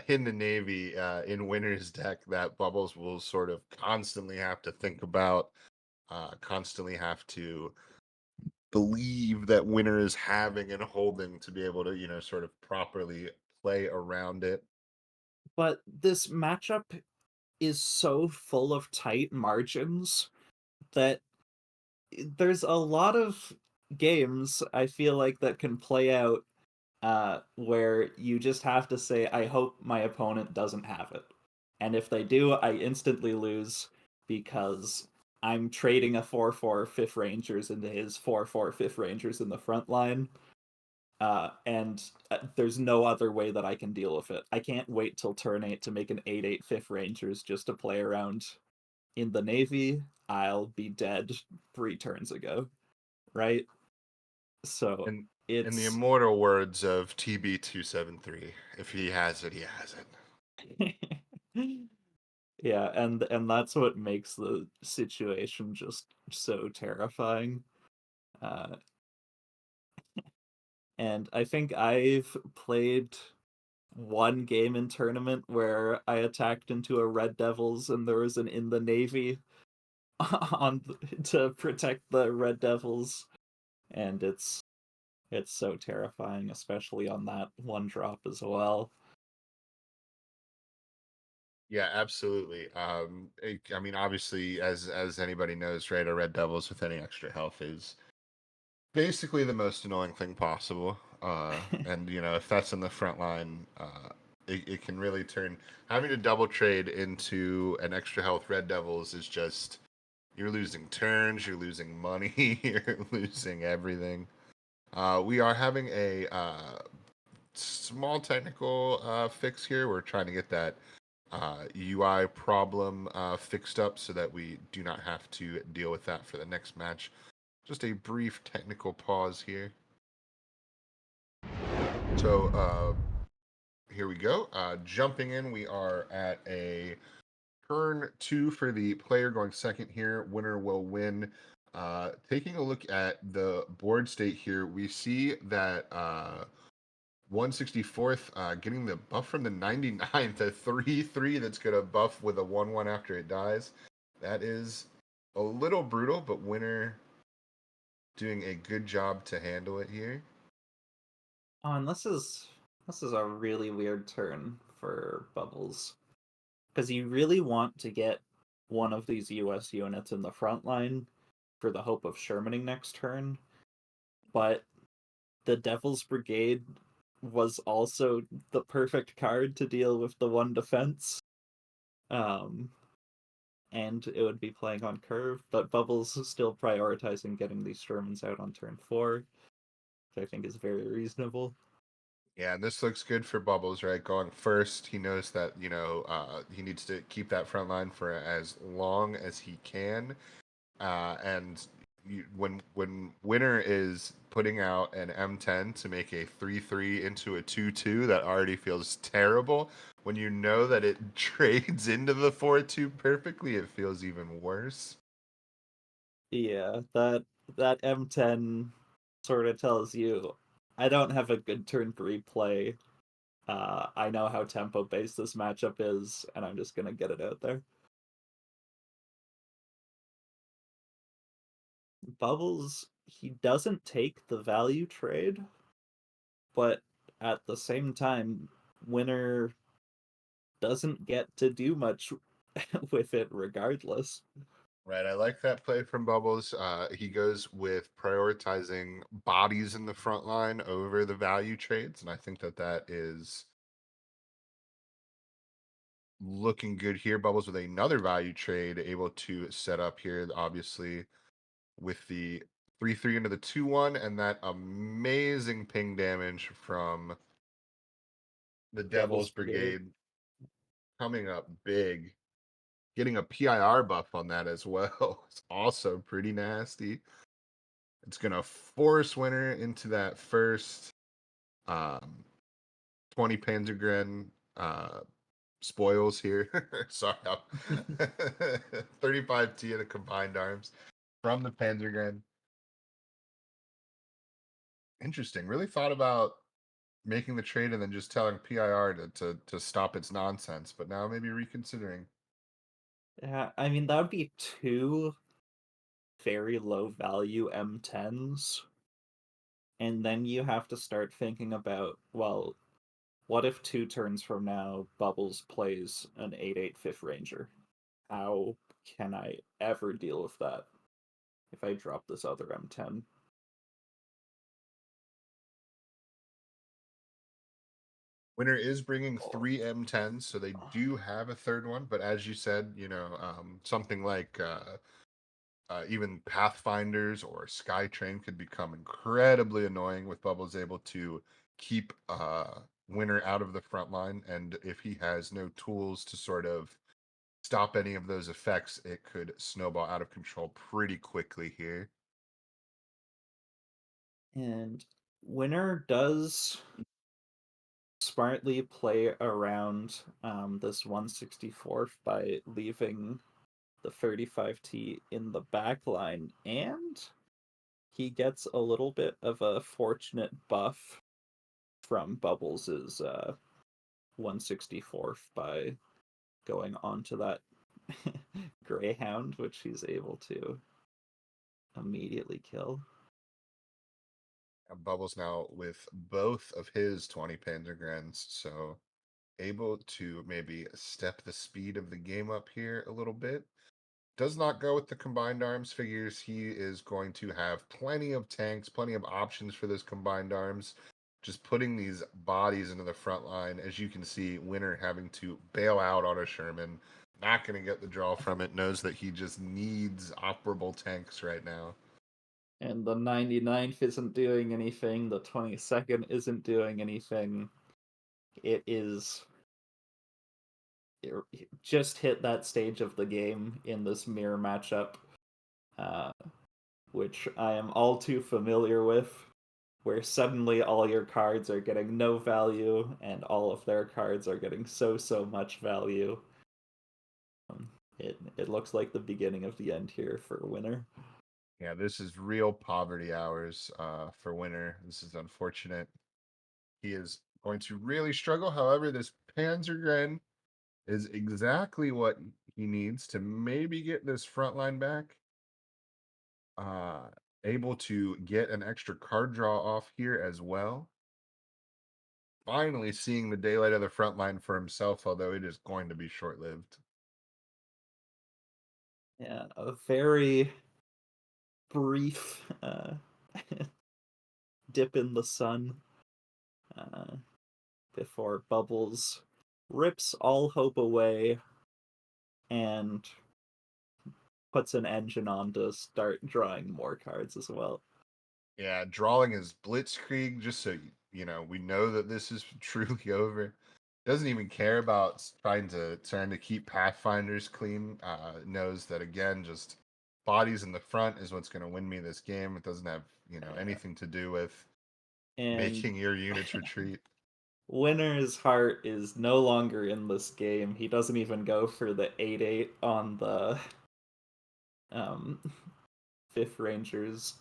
in the Navy in Winner's deck that Bubbles will sort of constantly have to think about, constantly have to believe that Winner is having and holding to be able to, sort of properly play around it. But this matchup is so full of tight margins that there's a lot of games I feel like that can play out where you just have to say, I hope my opponent doesn't have it. And if they do, I instantly lose because I'm trading a 4/4 Fifth Rangers into his 4/4 Fifth Rangers in the front line. And there's no other way that I can deal with it. I can't wait till turn 8 to make an 8/8 Fifth Rangers just to play around in the Navy. I'll be dead 3 turns ago, right? So And in the it's immortal words of TB273, if he has it, he has it. yeah, and that's what makes the situation just so terrifying. Uh, and I think I've played one game in tournament where I attacked into a Red Devils and there was an In the Navy to protect the Red Devils, and it's so terrifying, especially on that one drop as well. Yeah, absolutely. I mean, obviously, as anybody knows, right, a Red Devils with any extra health is basically the most annoying thing possible. And if that's in the front line, it can really turn having to double trade into an extra health Red Devils is just You're losing turns, you're losing money, you're losing everything. We are having a small technical fix here. We're trying to get that UI problem fixed up so that we do not have to deal with that for the next match. Just a brief technical pause here. So here we go. Jumping in, we are at a turn 2 for the player going second here. Winner will win. Taking a look at the board state here, we see that 164th getting the buff from the 99th, a 3/3 that's going to buff with a 1/1 after it dies. That is a little brutal, but Winner doing a good job to handle it here. Oh, and this is a really weird turn for Bubbles. Because you really want to get one of these US units in the front line for the hope of Shermaning next turn. But the Devil's Brigade was also the perfect card to deal with the 1 defense. And it would be playing on curve, but Bubbles is still prioritizing getting these Shermans out on turn 4, which I think is very reasonable. Yeah, and this looks good for Bubbles, right? Going first, he knows that, he needs to keep that front line for as long as he can. And when Winner is putting out an M10 to make a 3/3 into a 2/2, that already feels terrible. When you know that it trades into the 4/2 perfectly, it feels even worse. Yeah, that M10 sort of tells you, I don't have a good turn 3 play. I know how tempo based this matchup is, and I'm just gonna get it out there. Bubbles, he doesn't take the value trade, but at the same time, Winner doesn't get to do much with it regardless. Right, I like that play from Bubbles. He goes with prioritizing bodies in the front line over the value trades, and I think that is looking good here. Bubbles with another value trade, able to set up here, obviously, with the 3/3 into the 2/1, and that amazing ping damage from the Devil's Brigade coming up big. Getting a PIR buff on that as well. It's also pretty nasty. It's gonna force Winner into that first 20 Panzergren spoils here. Sorry, 35T of the combined arms from the Panzergren. Interesting. Really thought about making the trade and then just telling PIR to stop its nonsense, but now maybe reconsidering. Yeah, I mean, that would be 2 very low value M10s. And then you have to start thinking about, well, what if 2 turns from now Bubbles plays an 8/8 Fifth Ranger? How can I ever deal with that if I drop this other M10? Winner is bringing 3 M10s, so they do have a third one. But as you said, something like even Pathfinders or Skytrain could become incredibly annoying with Bubbles able to keep Winner out of the front line. And if he has no tools to sort of stop any of those effects, it could snowball out of control pretty quickly here. And Winner does smartly play around this 164th by leaving the 35T in the back line, and he gets a little bit of a fortunate buff from Bubbles' 164th by going onto that Greyhound, which he's able to immediately kill. Bubbles now with both of his 20 Panzergrens, so able to maybe step the speed of the game up here a little bit. Does not go with the combined arms. Figures he is going to have plenty of tanks, plenty of options for those combined arms. Just putting these bodies into the front line. As you can see, Winner having to bail out on a Sherman. not going to get the draw from it, knows that he just needs operable tanks right now. And the 99th isn't doing anything, the 22nd isn't doing anything. It is just hit that stage of the game in this mirror matchup, which I am all too familiar with, where suddenly all your cards are getting no value and all of their cards are getting so much value. It looks like the beginning of the end here for Winner. Yeah, this is real poverty hours for Winner. This is unfortunate. He is going to really struggle. However, this Panzergren is exactly what he needs to maybe get this front line back. Able to get an extra card draw off here as well. Finally seeing the daylight of the front line for himself, although it is going to be short-lived. Yeah, a very brief dip in the sun before Bubbles rips all hope away and puts an engine on to start drawing more cards as well. Yeah, drawing his blitzkrieg just so we know that this is truly over. Doesn't even care about trying to keep pathfinders clean. Knows that again, just bodies in the front is what's going to win me this game. It doesn't have anything to do with making your units retreat. Winner's heart is no longer in this game. He doesn't even go for the 8/8 on the Fifth Rangers.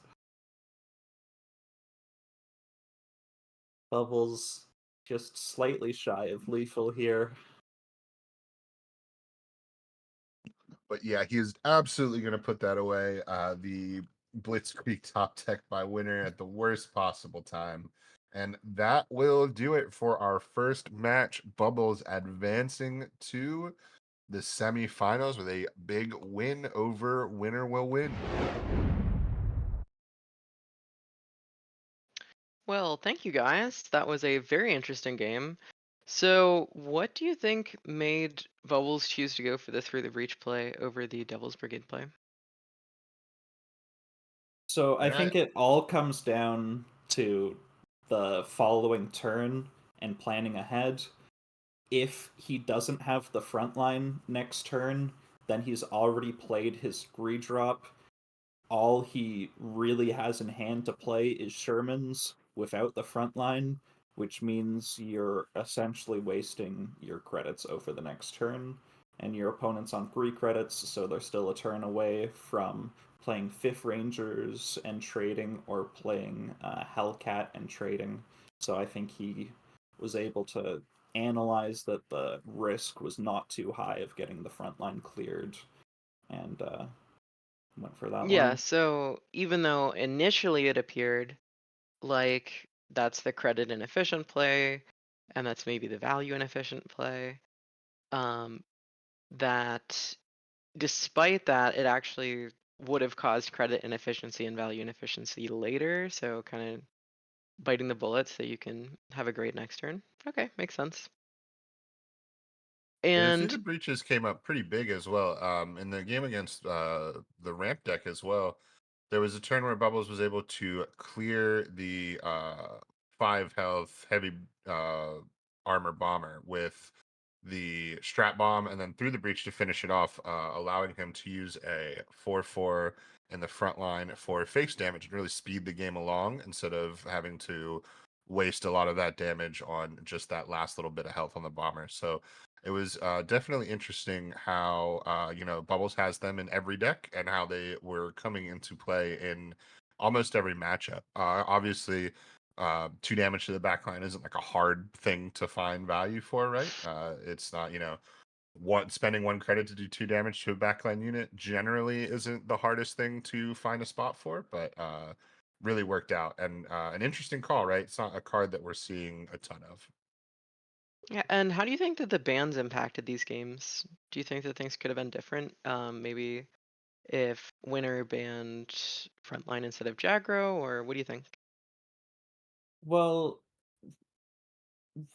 Bubbles just slightly shy of lethal here. But yeah, he is absolutely going to put that away. The Blitzkrieg top deck by Winner at the worst possible time. And that will do it for our first match. Bubbles advancing to the semifinals with a big win over Winner Will Win. Well, thank you guys. That was a very interesting game. So, what do you think made Bubbles choose to go for the Through the Breach play over the Devil's Brigade play? So I Yeah, think it all comes down to the following turn and planning ahead. If he doesn't have the front line next turn, then he's already played his scree drop. All he really has in hand to play is Sherman's without the front line, which means you're essentially wasting your credits over the next turn, and your opponent's on 3 credits, so they're still a turn away from playing Fifth Rangers and trading or playing Hellcat and trading. So I think he was able to analyze that the risk was not too high of getting the front line cleared and went for that Yeah, one. so even though initially it appeared like that's the credit inefficient play, and that's maybe the value inefficient play, um, that despite that, it actually would have caused credit inefficiency and value inefficiency later. So kind of biting the bullet so you can have a great next turn. Okay, makes sense. yeah, the Through And the Breaches came up pretty big as well. In the game against the ramp deck as well, there was a turn where Bubbles was able to clear the 5 health heavy armor bomber with the strap bomb and then through the breach to finish it off, allowing him to use a 4/4 in the front line for face damage and really speed the game along instead of having to waste a lot of that damage on just that last little bit of health on the bomber. So it was definitely interesting how Bubbles has them in every deck and how they were coming into play in almost every matchup. Obviously, 2 damage to the backline isn't like a hard thing to find value for, right? It's not spending 1 credit to do 2 damage to a backline unit generally isn't the hardest thing to find a spot for, but really worked out and an interesting call, right? It's not a card that we're seeing a ton of. yeah, and how do you think that the bans impacted these games? Do you think that things could have been different? Maybe if Winner banned Frontline instead of Jagro, or what do you think? Well,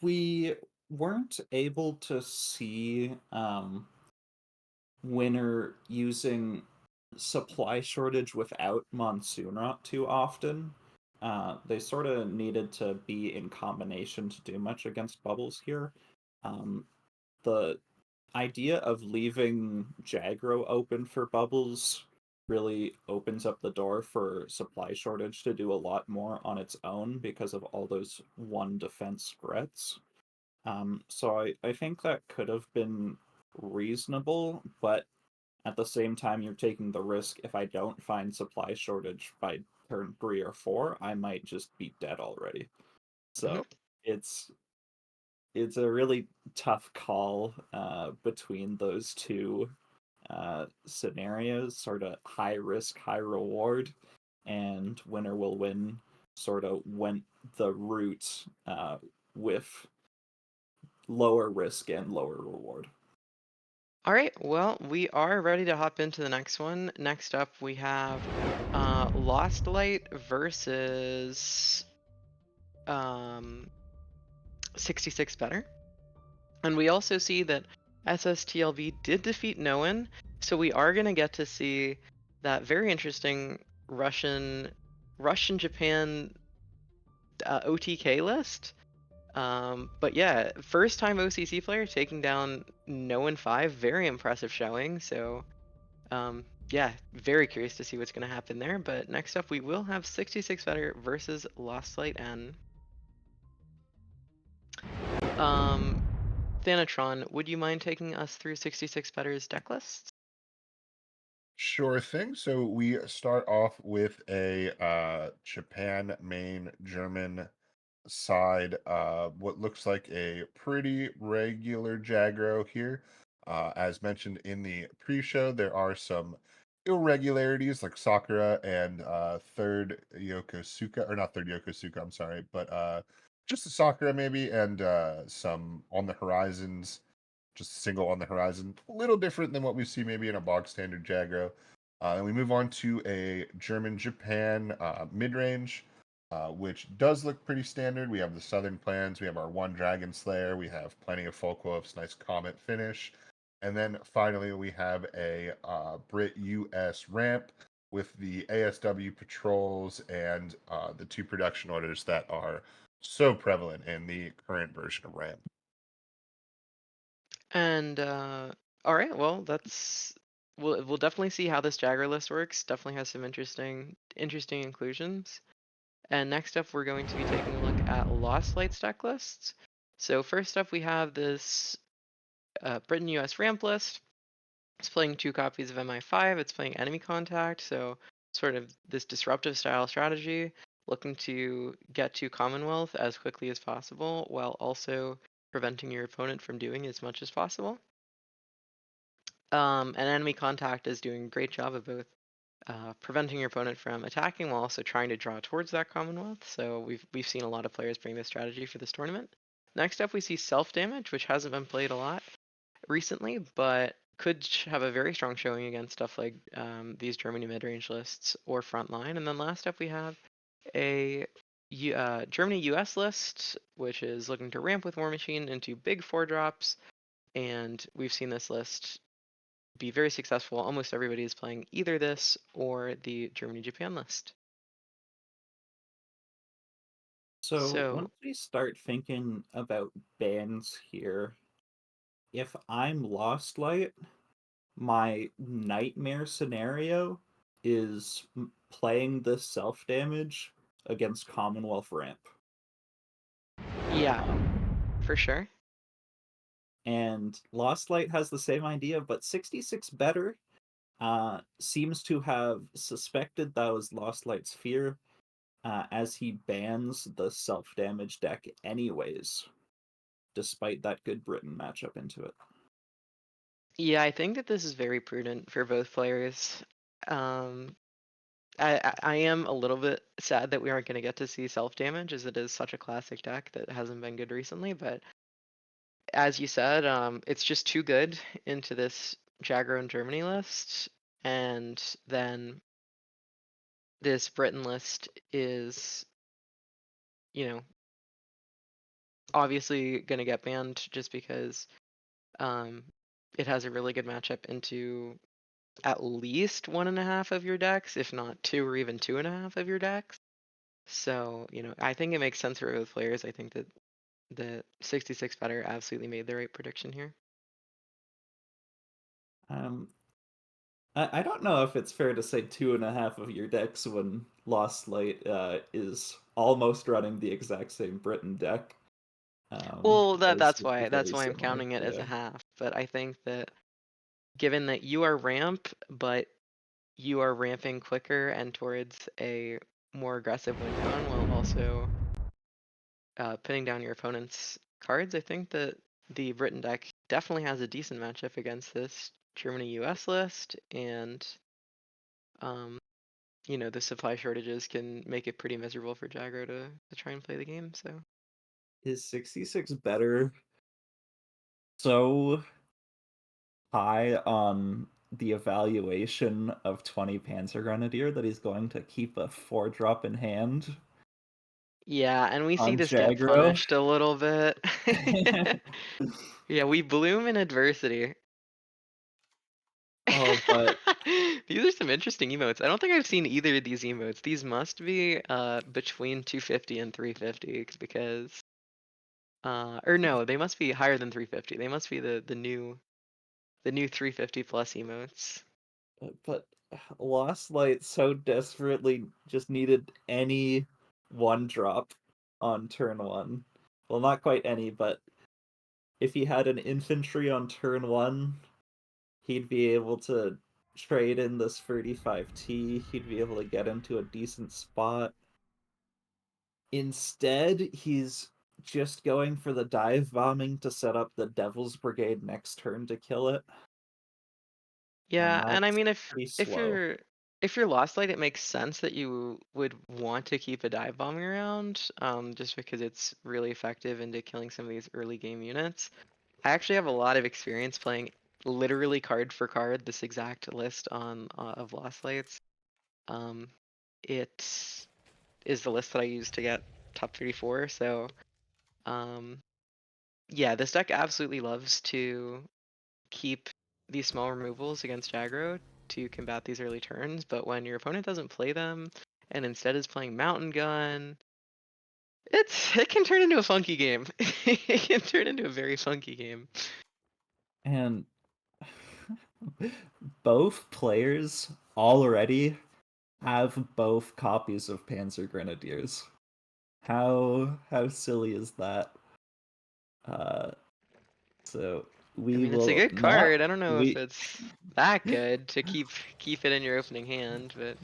we weren't able to see Winner using supply shortage without Monsoon Rot too often. They sort of needed to be in combination to do much against Bubbles here. The idea of leaving Jagro open for Bubbles really opens up the door for supply shortage to do a lot more on its own because of all those one defense threats. So I think that could have been reasonable, but at the same time, you're taking the risk if I don't find supply shortage by turn 3 or 4, I might just be dead already. So it's a really tough call between those two scenarios, sort of high risk, high reward, and winner will win sort of went the route with lower risk and lower reward. All right, well, we are ready to hop into the next one. Next up, we have Lost Light versus 66 Better. And we also see that SSTL DB did defeat no one, so we are going to get to see that very interesting Russian Japan OTK list. But yeah, first time OCC player taking down no one 5, very impressive showing. So yeah, very curious to see what's going to happen there. But next up, we will have 66 Better versus Lost Light N. Thanatron, would you mind taking us through 66 Better's deck lists? Sure thing. So we start off with a Japan main German side, what looks like a pretty regular Jagro here. As mentioned in the pre-show, there are some irregularities like Sakura and third Yokosuka, or not third Yokosuka, I'm sorry, but just a Sakura maybe, and some on the horizons, just a single on the horizon. A little different than what we see maybe in a bog standard Jagro. And we move on to a German Japan mid-range, which does look pretty standard. We have the Southern Plans, we have our one Dragon Slayer, we have plenty of folk wolves, nice Comet finish. And then finally, we have a Brit US ramp with the ASW patrols and the two production orders that are so prevalent in the current version of ramp. And all right, well, we'll definitely see how this Jagger list works. Definitely has some interesting inclusions. And next up, we're going to be taking a look at Lost Lights deck lists. So first up, we have this Britain US ramp list. It's playing 2 copies of MI5. It's playing Enemy Contact, so sort of this disruptive style strategy, looking to get to Commonwealth as quickly as possible while also preventing your opponent from doing as much as possible. And Enemy Contact is doing a great job of both preventing your opponent from attacking while also trying to draw towards that Commonwealth. So we've seen a lot of players bring this strategy for this tournament. Next up, we see Self Damage, which hasn't been played a lot recently, but could have a very strong showing against stuff like these Germany mid-range lists or Frontline. And then last up, we have a Germany US list, which is looking to ramp with War Machine into big 4-drops. And we've seen this list be very successful. Almost everybody is playing either this or the Germany-Japan list. So once we start thinking about bans here, if I'm Lost Light, my nightmare scenario is playing this self-damage against Commonwealth ramp. Yeah, for sure. And Lost Light has the same idea, but 66 Better seems to have suspected that was Lost Light's fear, as he bans the self-damage deck anyways, despite that good Britain matchup into it. Yeah, I think that this is very prudent for both players. I am a little bit sad that we aren't going to get to see self-damage, as it is such a classic deck that hasn't been good recently, but as you said, it's just too good into this Jagro and Germany list, and then this Britain list is, you know, obviously going to get banned just because it has a really good matchup into at least 1.5 of your decks, if not 2 or even 2.5 of your decks. So, I think it makes sense for both players. I think that the 66 better absolutely made the right prediction here. I don't know if it's fair to say 2.5 of your decks when Lost Light is almost running the exact same Britain deck. Well, As that's with the why very I'm similar. counting it as a Yeah. half. But I think that given that you are ramp, but you are ramping quicker and towards a more aggressive win con while also pinning down your opponent's cards, I think that the Britain deck definitely has a decent matchup against this Germany-US list, and the supply shortages can make it pretty miserable for Jagro to try and play the game. So Is 66 better so high on the evaluation of 20 Panzer Grenadier that he's going to keep a 4-drop in hand yeah, and we see on this get Jagro? punished a little bit. Yeah, we bloom in adversity. Oh, but These are some interesting emotes. I don't think I've seen either of these emotes. These must be between 250 and 350 because or no, they must be higher than 350. They must be the new 350 plus emotes. but Lost Light so desperately just needed any 1-drop on turn 1. Well, not quite any, but if he had an infantry on turn 1, he'd be able to trade in this 35T, he'd be able to get into a decent spot. Instead, he's just going for the dive bombing to set up the Devil's Brigade next turn to kill it. And Yeah, and I that's mean pretty if slow. you're Lost Light, it makes sense that you would want to keep a dive bombing around, just because it's really effective into killing some of these early game units. I actually have a lot of experience playing literally card for card this exact list on of Lost Lights. Um, it is the list that I use to get top 34. So, yeah, this deck absolutely loves to keep these small removals against aggro to combat these early turns, but when your opponent doesn't play them and instead is playing Mountain Gun, it can turn into a funky game. It can turn into a very funky game. And both players already have both copies of Panzer Grenadiers. How silly is that? Uh, so I we mean, it's a will good not card. I don't know if we it's that good to keep it in your opening hand, but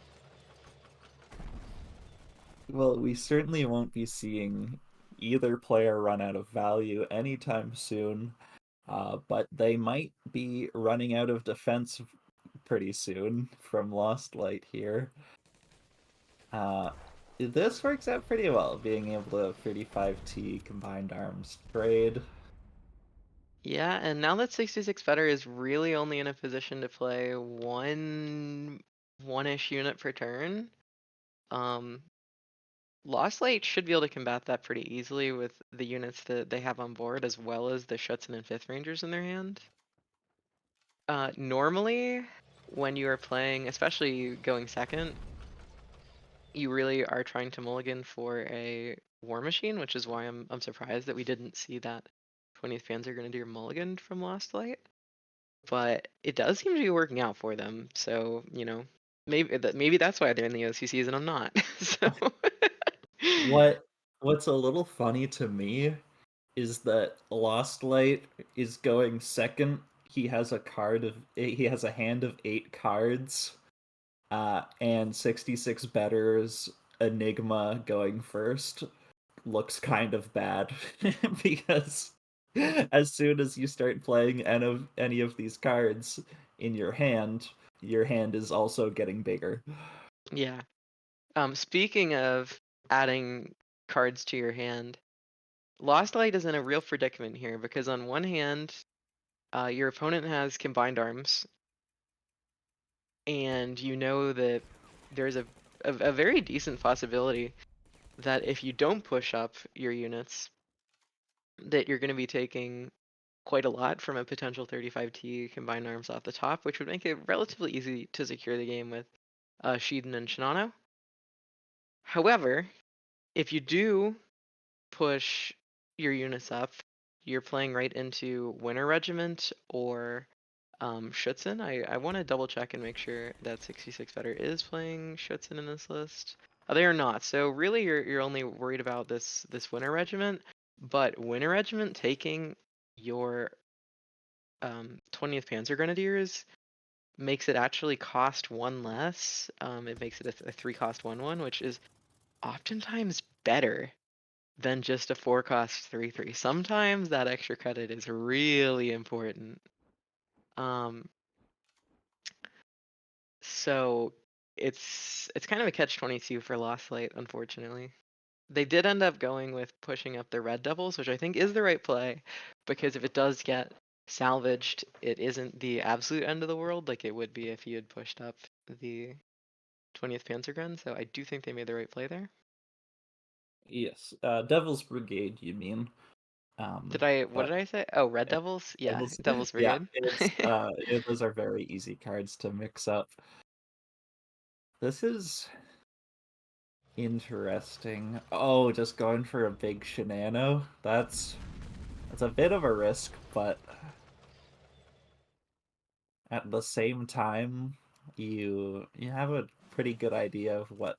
well, we certainly won't be seeing either player run out of value anytime soon. But they might be running out of defense pretty soon from Lost Light here. This works out pretty well, being able to 35T combined arms trade. yeah. And now that 66 better is really only in a position to play one-ish unit per turn, um, Lost Light should be able to combat that pretty easily with the units that they have on board, as well as the Schutzen and Fifth Rangers in their hand. Normally, when you are playing, especially going second, you really are trying to mulligan for a War Machine, which is why I'm surprised that we didn't see that 20th Panzer Grenadier mulligan from Lost Light. But it does seem to be working out for them, so maybe that's why they're in the OCCs and I'm not. So. What's a little funny to me is that Lost Light is going second. He has a hand of 8 cards, and 66 Better's Enigma going first looks kind of bad because as soon as you start playing any of these cards in your hand is also getting bigger. Yeah. Speaking of adding cards to your hand, Lost Light is in a real predicament here because on one hand, your opponent has combined arms, and you know that there's a very decent possibility that if you don't push up your units, that you're going to be taking quite a lot from a potential 35T combined arms off the top, which would make it relatively easy to secure the game with Shiden and Shinano. However, if you do push your units up, you're playing right into Winter Regiment or Schutzen. I want to double check and make sure that 66 Better is playing Schutzen in this list. They are not. So really, you're only worried about this Winter Regiment, but Winter Regiment taking your 20th Panzer Grenadiers makes it actually cost 1 less. It makes it a 3 cost 1/1, which is oftentimes better than just a 4 cost 3/3. Sometimes that extra credit is really important. So it's kind of a catch-22 for Lost Light, unfortunately. They did end up going with pushing up the Red Devils, which I think is the right play, because if it does get salvaged, it isn't the absolute end of the world like it would be if you had pushed up the 20th Panzergren. So I do think they made the right play there. Yes, Devil's Brigade, you mean? What But did I say? Oh, Red Devils? Yeah, Devil's, Devil's yeah, Brigade. those are very easy cards to mix up. This is interesting. Oh, just going for a big shenano. That's a bit of a risk, but at the same time, you have a pretty good idea of what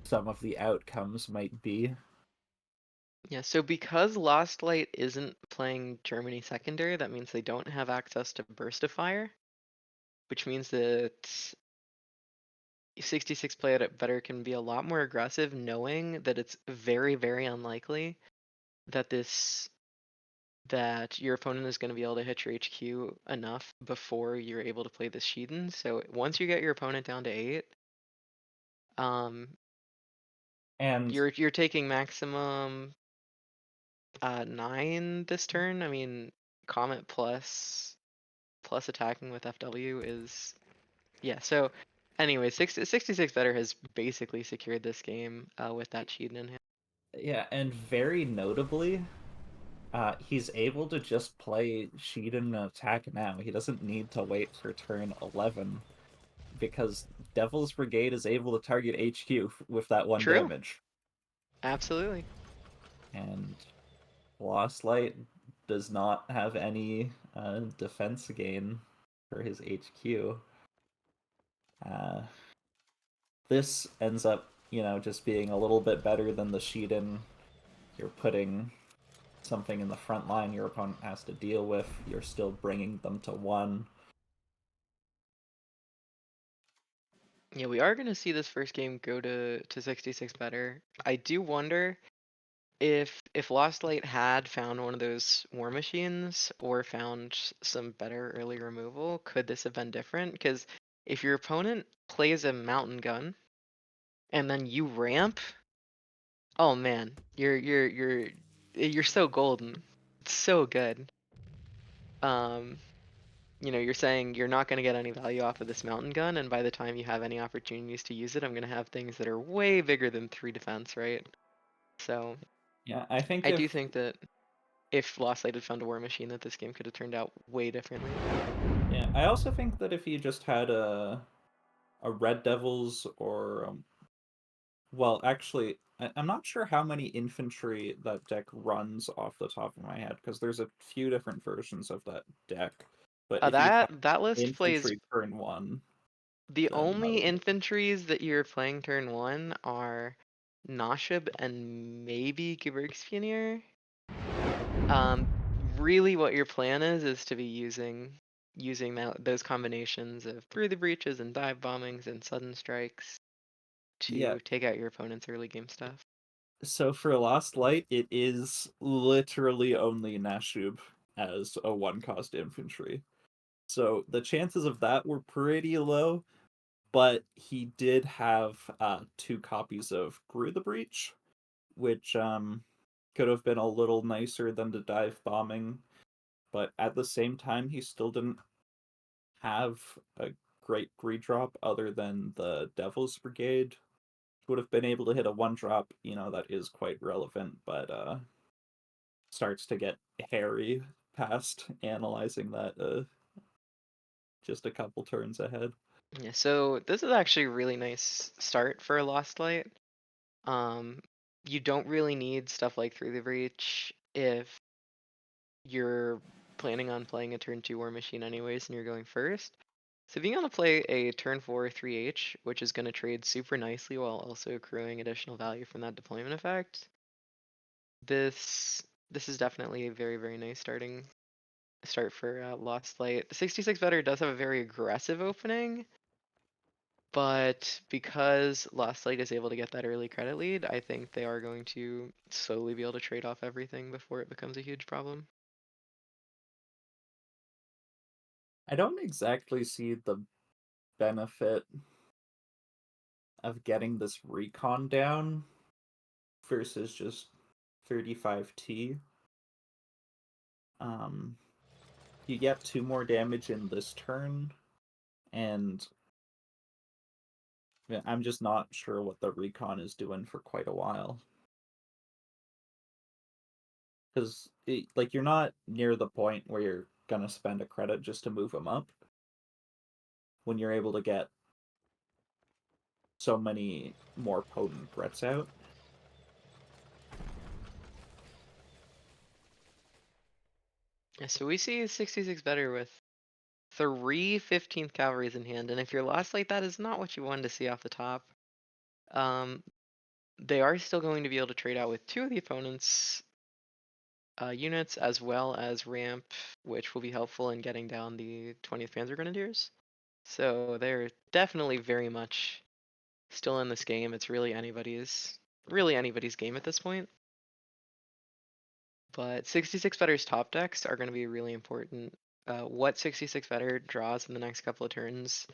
some of the outcomes might be. Yeah, so because Lost Light isn't playing Germany secondary, that means they don't have access to Burst of Fire, which means that 66 play it better can be a lot more aggressive, knowing that it's very, very unlikely that that your opponent is going to be able to hit your HQ enough before you're able to play this Shiden. So once you get your opponent down to 8, And you're taking maximum 9 this turn. I mean, Comet plus attacking with FW is, yeah. So anyway, 66 Better has basically secured this game with that Shiden in hand. yeah, and very notably, he's able to just play Shiden and attack now. He doesn't need to wait for turn 11 because Devil's Brigade is able to target HQ with that 1 True. damage. Absolutely. And Lost Light does not have any defense gain for his HQ. This ends up, just being a little bit better than the Shiden. You're putting something in the front line your opponent has to deal with. You're still bringing them to 1. Yeah, we are going to see this first game go to 66 Better. I do wonder if Lost Light had found one of those war machines or found some better early removal, could this have been different? Because if your opponent plays a mountain gun and then you ramp, oh man, you're so golden. It's so good. You're saying you're not going to get any value off of this mountain gun, and by the time you have any opportunities to use it, I'm going to have things that are way bigger than 3 defense, right? So Yeah, I think I do think that if Lost Light had found a war machine, that this game could have turned out way differently. Yeah, I also think that if you just had a Red Devils or well, actually, I'm not sure how many infantry that deck runs off the top of my head because there's a few different versions of that deck. But if you have That list plays, infantry turn 1, the then only infantries that you're playing turn 1 are Noshib and maybe Gebirgspioneer. Really what your plan is to be using those combinations of through the breaches and dive bombings and sudden strikes yeah. to take out your opponent's early game stuff. So for Lost Light, it is literally only Nashub as a 1-cost infantry. So the chances of that were pretty low, but he did have 2 copies of Grew the Breach, which could have been a little nicer than the dive bombing, but at the same time, he still didn't have a great Gree drop other than the Devil's Brigade. Would have been able to hit a 1-drop, that is quite relevant, but starts to get hairy past analyzing that just a couple turns ahead. Yeah, so this is actually a really nice start for a Lost Light. You don't really need stuff like Through the Breach if you're planning on playing a turn 2 War Machine anyways and you're going first. So being able to play a turn 4 3H, which is going to trade super nicely while also accruing additional value from that deployment effect, this is definitely a very, very nice start for Lost Light. 66 Better does have a very aggressive opening, but because Lost Light is able to get that early credit lead, I think they are going to slowly be able to trade off everything before it becomes a huge problem. I don't exactly see the benefit of getting this recon down versus just 35T. You get 2 more damage in this turn, and I'm just not sure what the recon is doing for quite a while. Because, like, you're not near the point where you're gonna spend a credit just to move them up. When you're able to get so many more potent threats out. Yeah, so we see 66 Better with 3 15th Cavalries in hand, and if you're Lost Light, that is not what you wanted to see off the top. They are still going to be able to trade out with 2 of the opponent's units, as well as ramp, which will be helpful in getting down the 20th Panzer Grenadiers. So they're definitely very much still in this game. It's really anybody's game at this point. But 66 Better's top decks are going to be really important. What 66 Better draws in the next couple of turns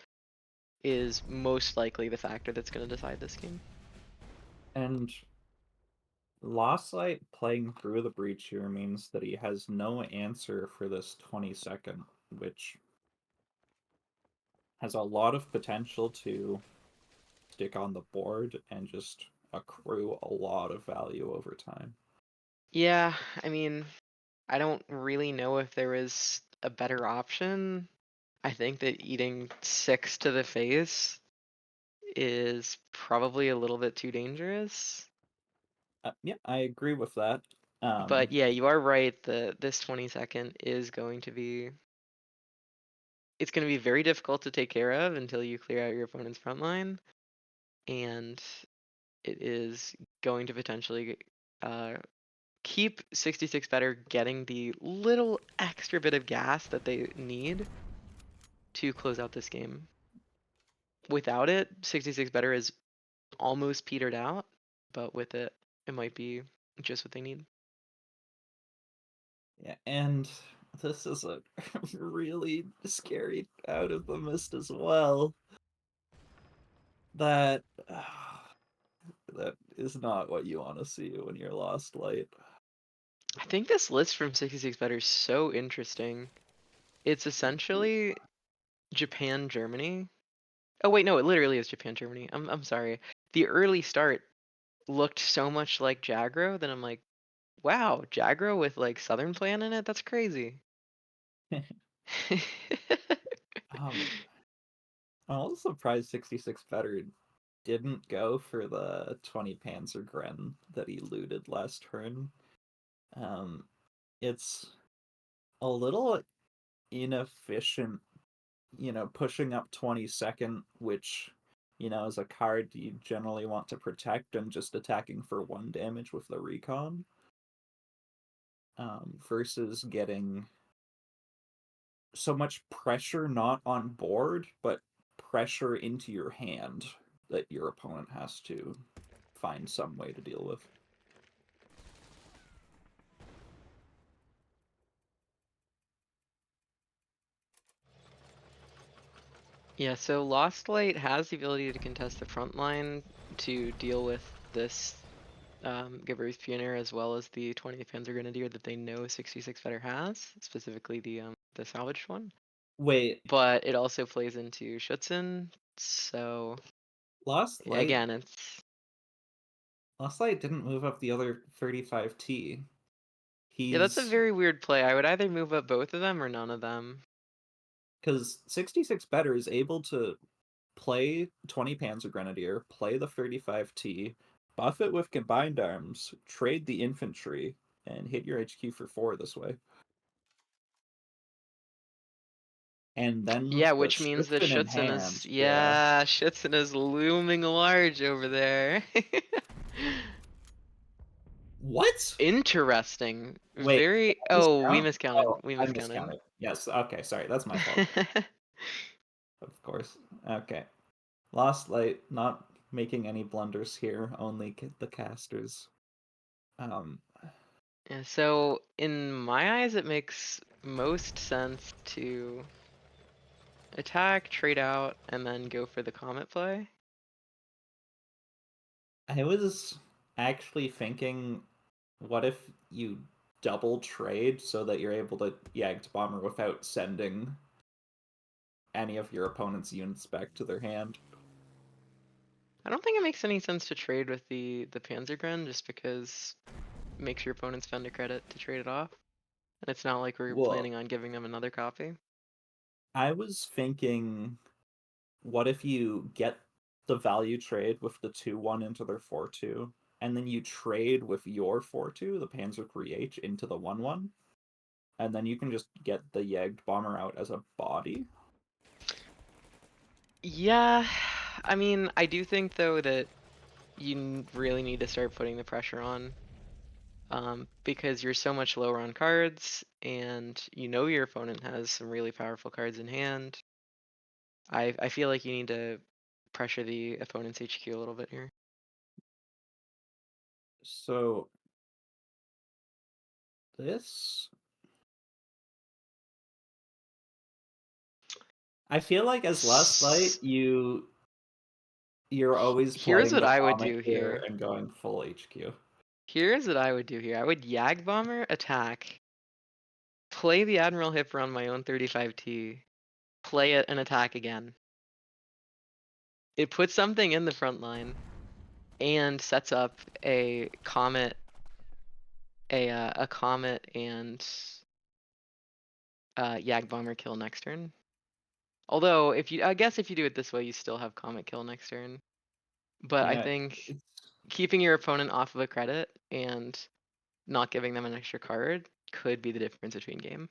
is most likely the factor that's going to decide this game. And Lost Light playing Through the Breach here means that he has no answer for this 22nd, which has a lot of potential to stick on the board and just accrue a lot of value over time. Yeah, I mean, I don't really know if there is a better option. I think that eating 6 to the face is probably a little bit too dangerous. Yeah, I agree with that. But yeah, you are right. This 22nd is going to be very difficult to take care of until you clear out your opponent's front line, and it is going to potentially keep 66 Better getting the little extra bit of gas that they need to close out this game. Without it, 66 Better is almost petered out, but with it, it might be just what they need. Yeah, and this is a really scary out of the mist as well. That that is not what you want to see when you're Lost Light. I think this list from 66 Better is so interesting. It's essentially Japan, Germany. Oh wait, no, it literally is Japan, Germany. I'm sorry. The early start looked so much like Jagro that I'm like, wow, Jagro with like Southern Plan in it? That's crazy. I'm also surprised 66 Better didn't go for the 20 Panzergren that he looted last turn. It's a little inefficient, pushing up 22nd, which, is a card you generally want to protect, and just attacking for 1 damage with the recon, versus getting so much pressure not on board, but pressure into your hand that your opponent has to find some way to deal with. Yeah, so Lost Light has the ability to contest the front line to deal with this Giver's Pioneer as well as the 20th Panzer Grenadier that they know 66 Better has, specifically the salvaged one. Wait, But it also plays into Schutzen, so Lost Light again, Lost Light didn't move up the other 35T. Yeah, that's a He's very weird play. I would either move up both of them or none of them. because 66 better is able to play 20 Panzer Grenadier, play the 35T, buff it with combined arms, trade the infantry, and hit your HQ for 4 this way. And then Yeah, with the which means that Schützen in Schutzen hand, is, yeah, Schutzen is looming large over there. What? Interesting. Wait, Very, did I oh, we miscount? miscounted. Oh, We I miscounted. miscounted. Yes, okay, sorry, that's my fault. Of course. Okay. Lost Light, not making any blunders here, only the casters. Yeah, so in my eyes, it makes most sense to attack, trade out, and then go for the comet play. I was actually thinking, what if you double trade so that you're able to Jagd Bomber without sending any of your opponent's units back to their hand? I don't think it makes any sense to trade with the Panzergren just because it makes your opponent spend a credit to trade it off. And it's not like we're Well, planning on giving them another copy. I was thinking, what if you get the value trade with the 2-1 into their 4-2, and then you trade with your 4-2, the Panzer H, into the 1-1, and then you can just get the Jagd Bomber out as a body? Yeah, I mean, I do think though that you really need to start putting the pressure on, because you're so much lower on cards, and you know your opponent has some really powerful cards in hand. I feel like you need to pressure the opponent's HQ a little bit here. So this, I feel like as Last Light, you're always Here's playing what the I would Comet do here here. and going full HQ. Here's what I would do here. I would Yag Bomber, attack, play the Admiral Hipper on my own 35T, play it and attack again. It puts something in the front line and sets up a comet, a comet and Yag Bomber kill next turn. Although I guess if you do it this way, you still have comet kill next turn. But I Yeah, think it's, keeping your opponent off of a credit and not giving them an extra card could be the difference between game.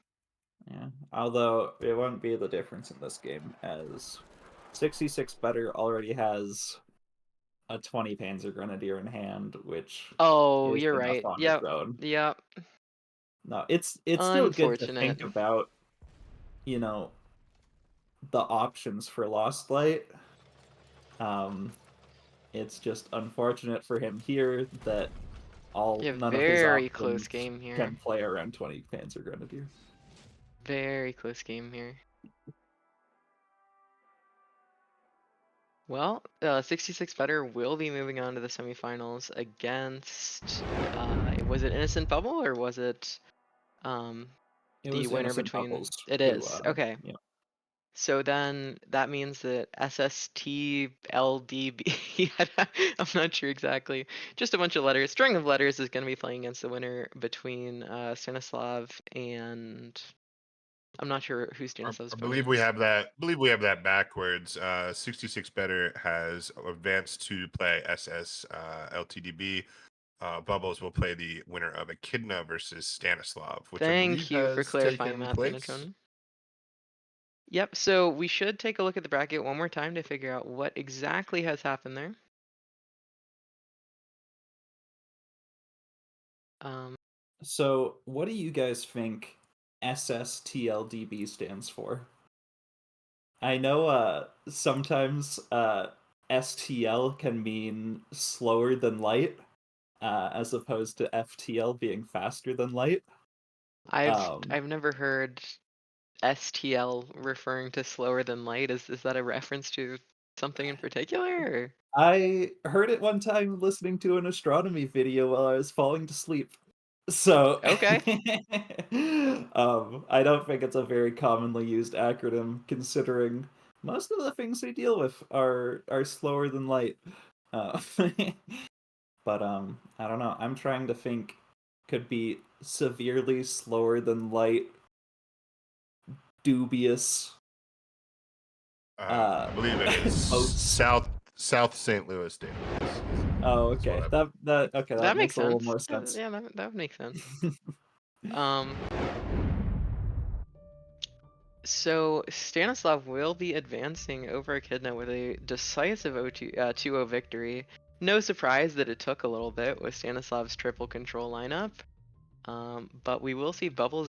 yeah. Although it won't be the difference in this game, as 66 better already has a 20 Panzer Grenadier in hand, which Oh, is you're enough right. on its Yep. own. Yep. No, it's still good to Unfortunate. think about, you know, the options for Lost Light. It's just unfortunate for him here that Yeah, none of his very close options game here. can play around 20 Panzer Grenadiers. Very close game here. Well, 66 better will be moving on to the semifinals against, was it Innocent Bubble or was it It the was winner Innocent between? Bubbles It who, is. Okay. yeah. So then that means that SSTL DB, I'm not sure exactly, just a bunch of letters, string of letters is going to be playing against the winner between Stanislav and I'm not sure who Stanislav's I opponent believe we is. have that. Believe we have that backwards. 66 better has advanced to play SS LTDB. Bubbles will play the winner of Echidna versus Stanislav, which I believe Thank you for has clarifying taken that, place. Thanatron. Yep, so we should take a look at the bracket one more time to figure out what exactly has happened there. So, what do you guys think SSTL DB stands for? I know sometimes STL can mean slower than light, as opposed to FTL being faster than light. I've never heard STL referring to slower than light. Is that a reference to something in particular? Or? I heard it one time listening to an astronomy video while I was falling to sleep. So, Okay. I don't think it's a very commonly used acronym, considering most of the things they deal with are slower than light. Uh, but I don't know. I'm trying to think. Could be severely slower than light, dubious. I believe it is Boats. South St. Louis database. Oh, Is what okay. I- That makes makes a little sense. more sense. Yeah, that would make sense. So Stanislav will be advancing over Echidna with a decisive 2-0 victory. No surprise that it took a little bit with Stanislav's triple control lineup. But we will see Bubbles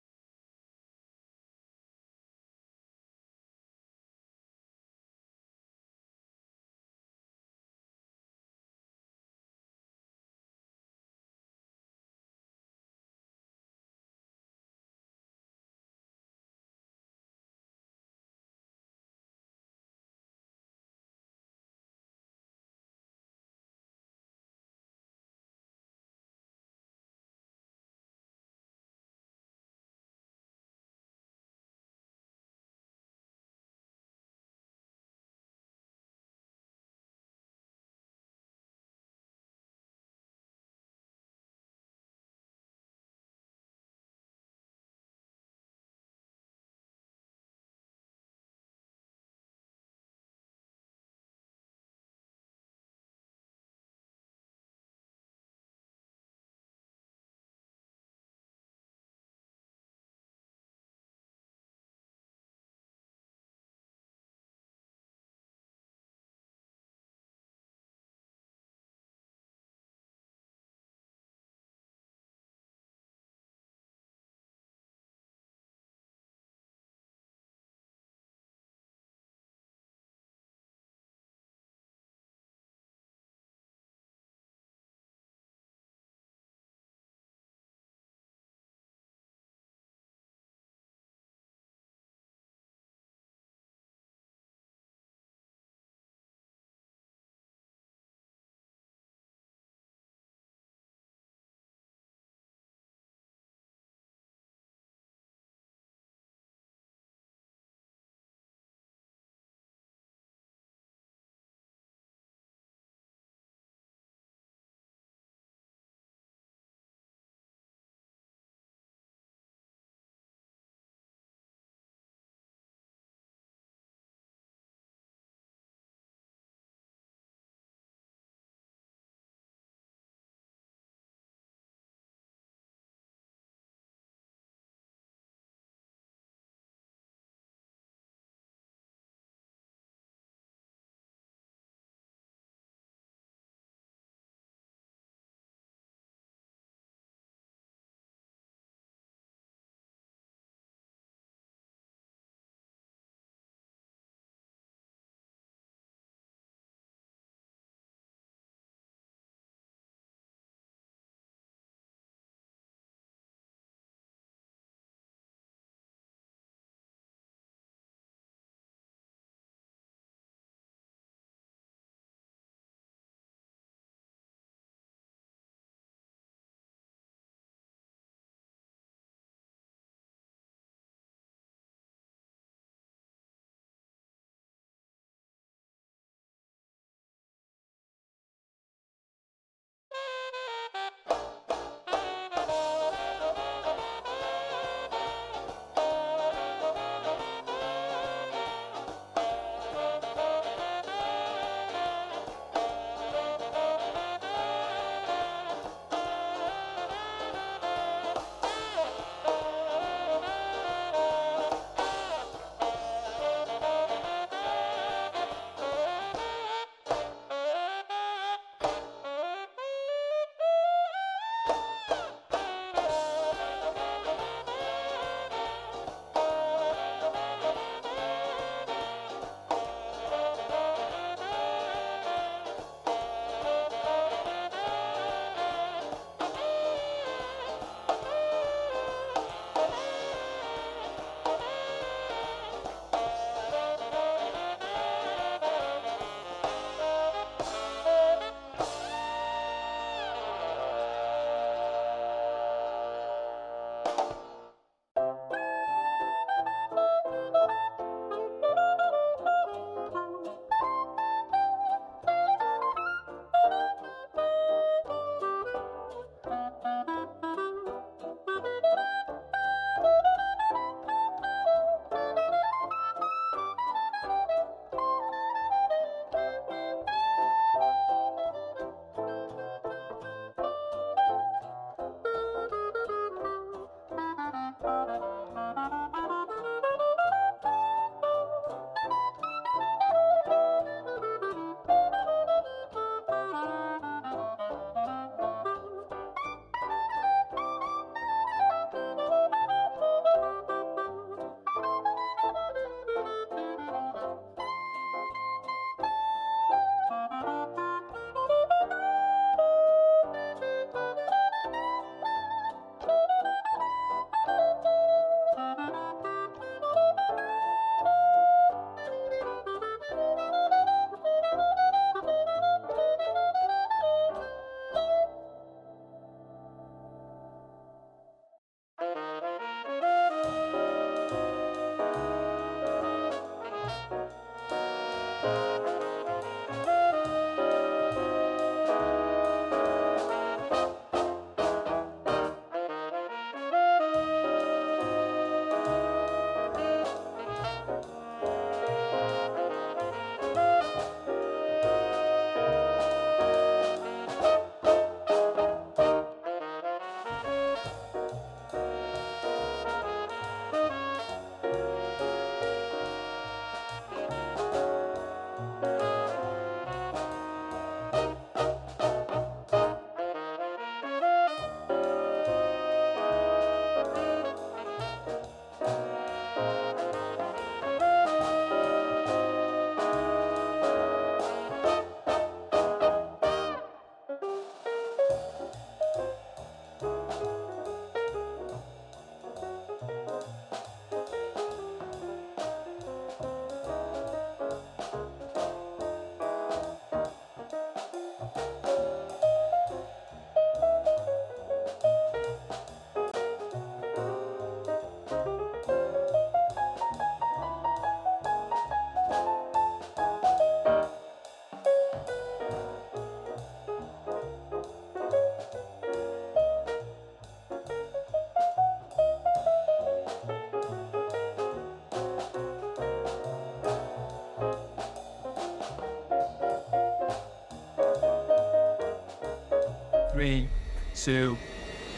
3, 2,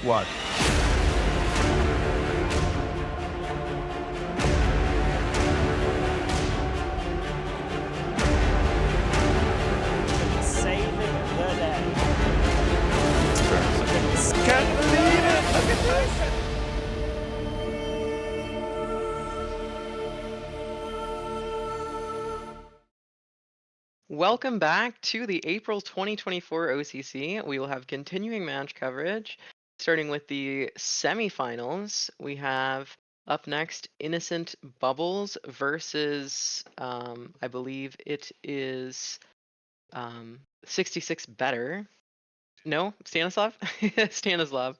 1. Saving the day. Can't believe it! Look at this! Welcome back to the April 2024 OCC. We will have continuing match coverage, starting with the semifinals. We have up next Innocent Bubbles versus, I believe it is 66 Better. No, Stanislav? Stanislav.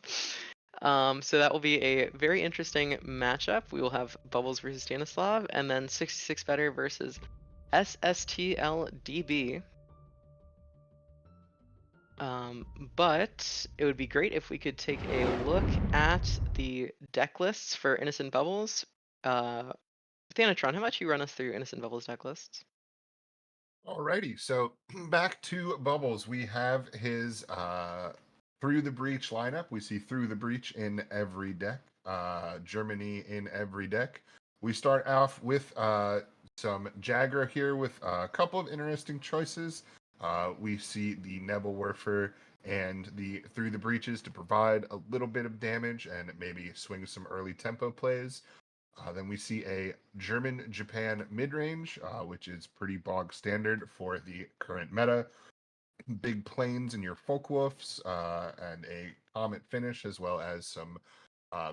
So that will be a very interesting matchup. We will have Bubbles versus Stanislav, and then 66 Better versus SSTL DB. But it would be great if we could take a look at the deck lists for Innocent Bubbles. Thanatron, how about you run us through Innocent Bubbles deck lists? Alrighty, so back to Bubbles. We have his Through the Breach lineup. We see Through the Breach in every deck, Germany in every deck. We start off with some Jagger here with a couple of interesting choices. We see the Nebelwerfer and the Through the Breaches to provide a little bit of damage and maybe swing some early tempo plays. Then we see a German-Japan mid-range, which is pretty bog standard for the current meta. Big planes in your Folkwolves, and a Comet finish, as well as some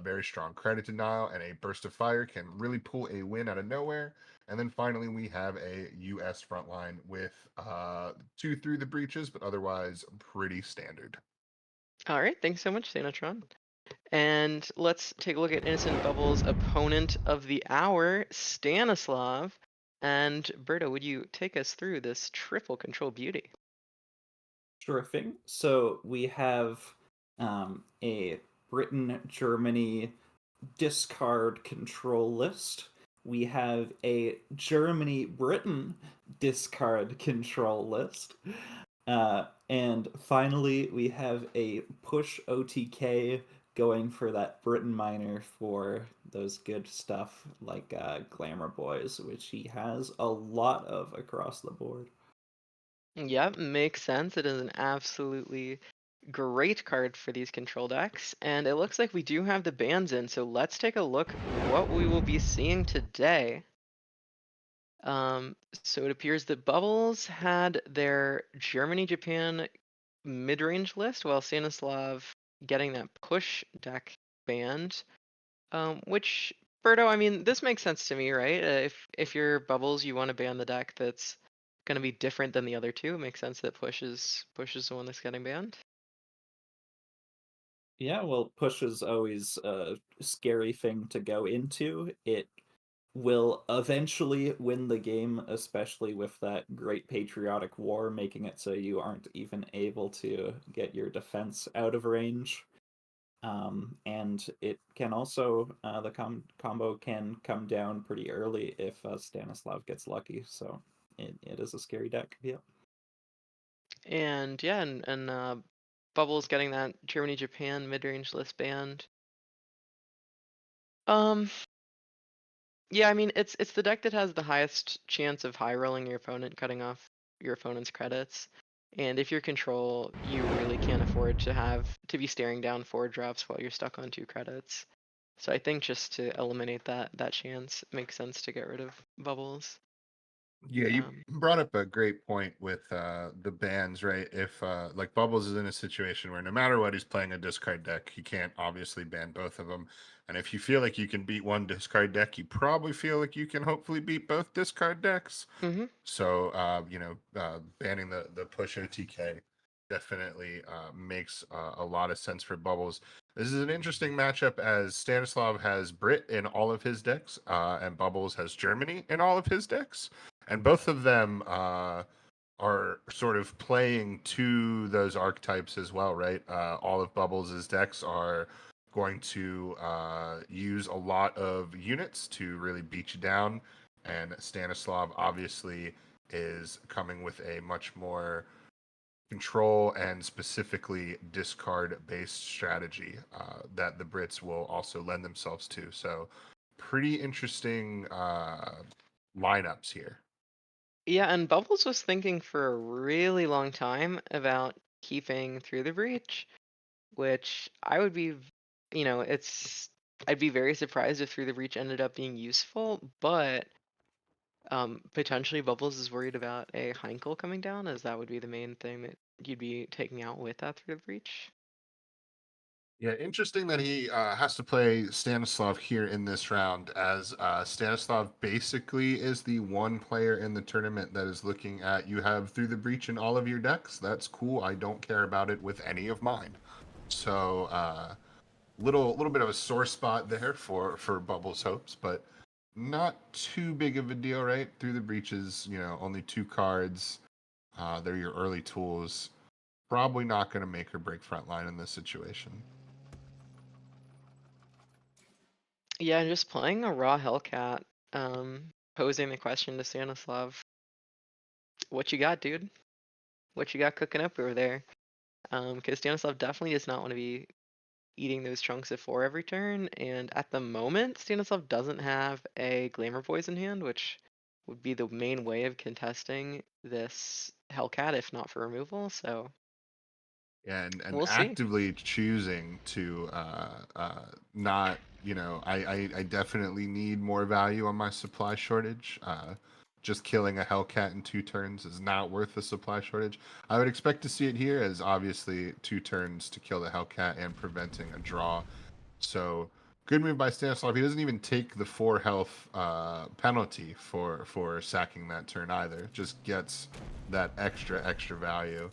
very strong credit denial, and a Burst of Fire can really pull a win out of nowhere. And then finally, we have a US frontline with 2 Through the Breaches, but otherwise pretty standard. All right, thanks so much, Thanatron. And let's take a look at Innocent Bubbles' opponent of the hour, Stanislav. And Berto, would you take us through this triple control beauty? Sure thing. So we have a Britain-Germany discard control list. We have a Germany-Britain discard control list. And finally, we have a push OTK going for that Britain minor for those good stuff like Glamour Boys, which he has a lot of across the board. Yep, makes sense. It is an absolutely great card for these control decks. And it looks like we do have the bans in, so let's take a look what we will be seeing today. So it appears that Bubbles had their Germany-Japan mid-range list, while Stanislav getting that push deck banned. Which, Berto, I mean, this makes sense to me, right? If you're Bubbles, you want to ban the deck that's going to be different than the other two. It makes sense that push is the one that's getting banned. Yeah, well, push is always a scary thing to go into. It will eventually win the game, especially with that Great Patriotic War making it so you aren't even able to get your defense out of range. And it can also, the combo can come down pretty early if Stanislav gets lucky, so it is a scary deck. Yeah. And yeah, and Bubbles getting that Germany-Japan mid-range list banned. Yeah, I mean, it's the deck that has the highest chance of high rolling your opponent, cutting off your opponent's credits. And if you're control, you really can't afford to be staring down 4 drops while you're stuck on 2 credits. So I think just to eliminate that chance, it makes sense to get rid of Bubbles. Yeah, you brought up a great point with the bans, right? If like Bubbles is in a situation where no matter what, he's playing a discard deck, he can't obviously ban both of them. And if you feel like you can beat one discard deck, you probably feel like you can hopefully beat both discard decks. Mm-hmm. So banning the push OTK definitely makes a lot of sense for Bubbles. This is an interesting matchup as Stanislav has Brit in all of his decks, and Bubbles has Germany in all of his decks. And both of them are sort of playing to those archetypes as well, right? All of Bubbles' decks are going to use a lot of units to really beat you down. And Stanislav obviously is coming with a much more control and specifically discard based strategy that the Brits will also lend themselves to. So pretty interesting lineups here. Yeah, and Bubbles was thinking for a really long time about keeping Through the Breach, which I would be, I'd be very surprised if Through the Breach ended up being useful, but potentially Bubbles is worried about a Heinkel coming down, as that would be the main thing that you'd be taking out with that Through the Breach. Yeah, interesting that he has to play Stanislav here in this round, as Stanislav basically is the one player in the tournament that is looking at, you have Through the Breach in all of your decks. That's cool. I don't care about it with any of mine. So little bit of a sore spot there for Bubbles' hopes, but not too big of a deal, right? Through the Breaches, only 2 cards. They're your early tools. Probably not going to make or break frontline in this situation. Yeah, and just playing a raw Hellcat, posing the question to Stanislav, what you got, dude? What you got cooking up over there? Because Stanislav definitely does not want to be eating those chunks of 4 every turn, and at the moment, Stanislav doesn't have a Glamour Poison hand, which would be the main way of contesting this Hellcat, if not for removal, so Yeah, and we'll see. actively choosing to not, I definitely need more value on my supply shortage. Just killing a Hellcat in 2 turns is not worth the supply shortage. I would expect to see it here, as obviously 2 turns to kill the Hellcat and preventing a draw. So good move by Stanislav. He doesn't even take the 4 health penalty for sacking that turn either. Just gets that extra value.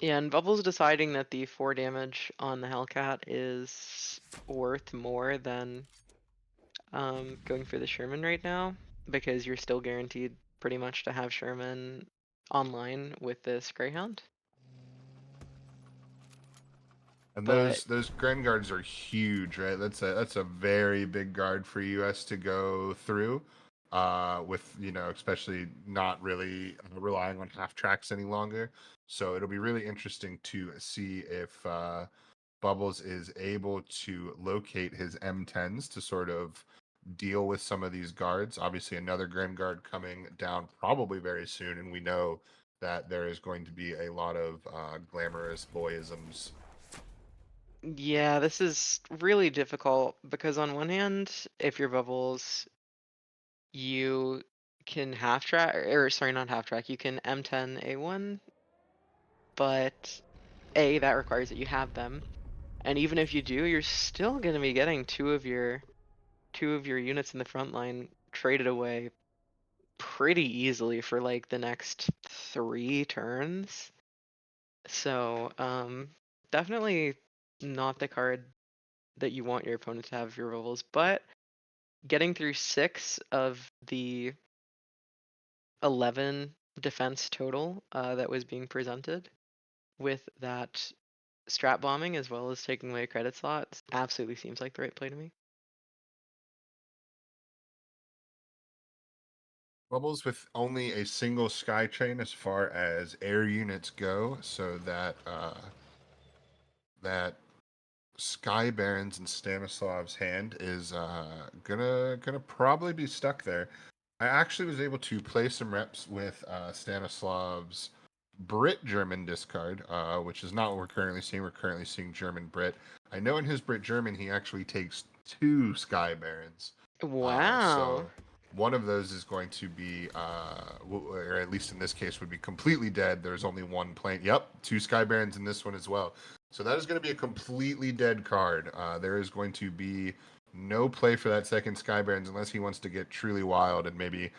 Yeah, and Bubbles deciding that the 4 damage on the Hellcat is worth more than going for the Sherman right now, because you're still guaranteed pretty much to have Sherman online with this Greyhound. And But those Gren guards are huge, right? That's a very big guard for US to go through. With especially not really relying on half tracks any longer. So it'll be really interesting to see if Bubbles is able to locate his M10s to sort of deal with some of these guards. Obviously, another Gren guard coming down probably very soon, and we know that there is going to be a lot of glamorous boyisms. yeah, this is really difficult because on one hand, if you're Bubbles, you can half track, or sorry, not half track, you can M10 A1, but A, that requires that you have them. And even if you do, you're still going to be getting two of your units in the front line traded away pretty easily for like the next 3 turns. So, definitely not the card that you want your opponent to have if you're Rivals, but getting through 6 of the 11 defense total that was being presented with that strat bombing as well as taking away credit slots absolutely seems like the right play to me. Bubbles with only a single sky train as far as air units go, so that Sky Barons in Stanislav's hand is gonna probably be stuck there. I actually was able to play some reps with Stanislav's Brit German discard, which is not what we're currently seeing. We're currently seeing German Brit. I know in his Brit German he actually takes 2 Sky Barons. Wow. So one of those is going to be, or at least in this case, would be completely dead. There's only 1 plane. Yep, 2 Sky Barons in this one as well. So that is going to be a completely dead card. There is going to be no play for that second Sky Barons unless he wants to get truly wild and maybe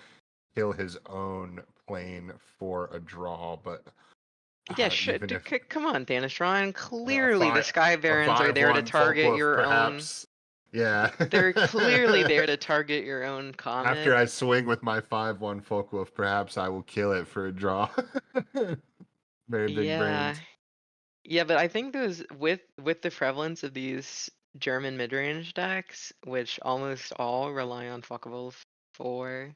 kill his own plane for a draw. But Yeah, even if come on, Thanatron. a Clearly the five Sky a Barons are there to 5/1 target Folkwolf your own. perhaps, yeah. They're clearly there to target your own After comet. I swing with my 5/1 Folkwolf, perhaps I will kill it for a draw. Very big Yeah. brains. Yeah, but I think those with the prevalence of these German mid-range decks, which almost all rely on Focke-Wulf for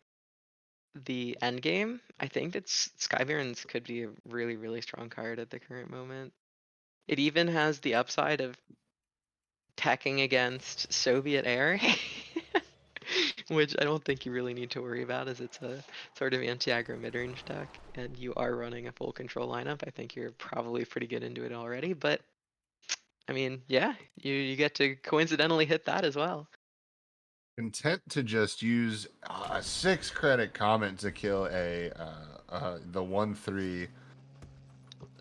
the end game, I think it's Skybarons could be a really, really strong card at the current moment. It even has the upside of teching against Soviet air, which I don't think you really need to worry about, as it's a sort of anti-aggro mid-range deck, and you are running a full control lineup. I think you're probably pretty good into it already, but I mean, yeah, you get to coincidentally hit that as well. Content to just use a 6 credit comment to kill the 1/3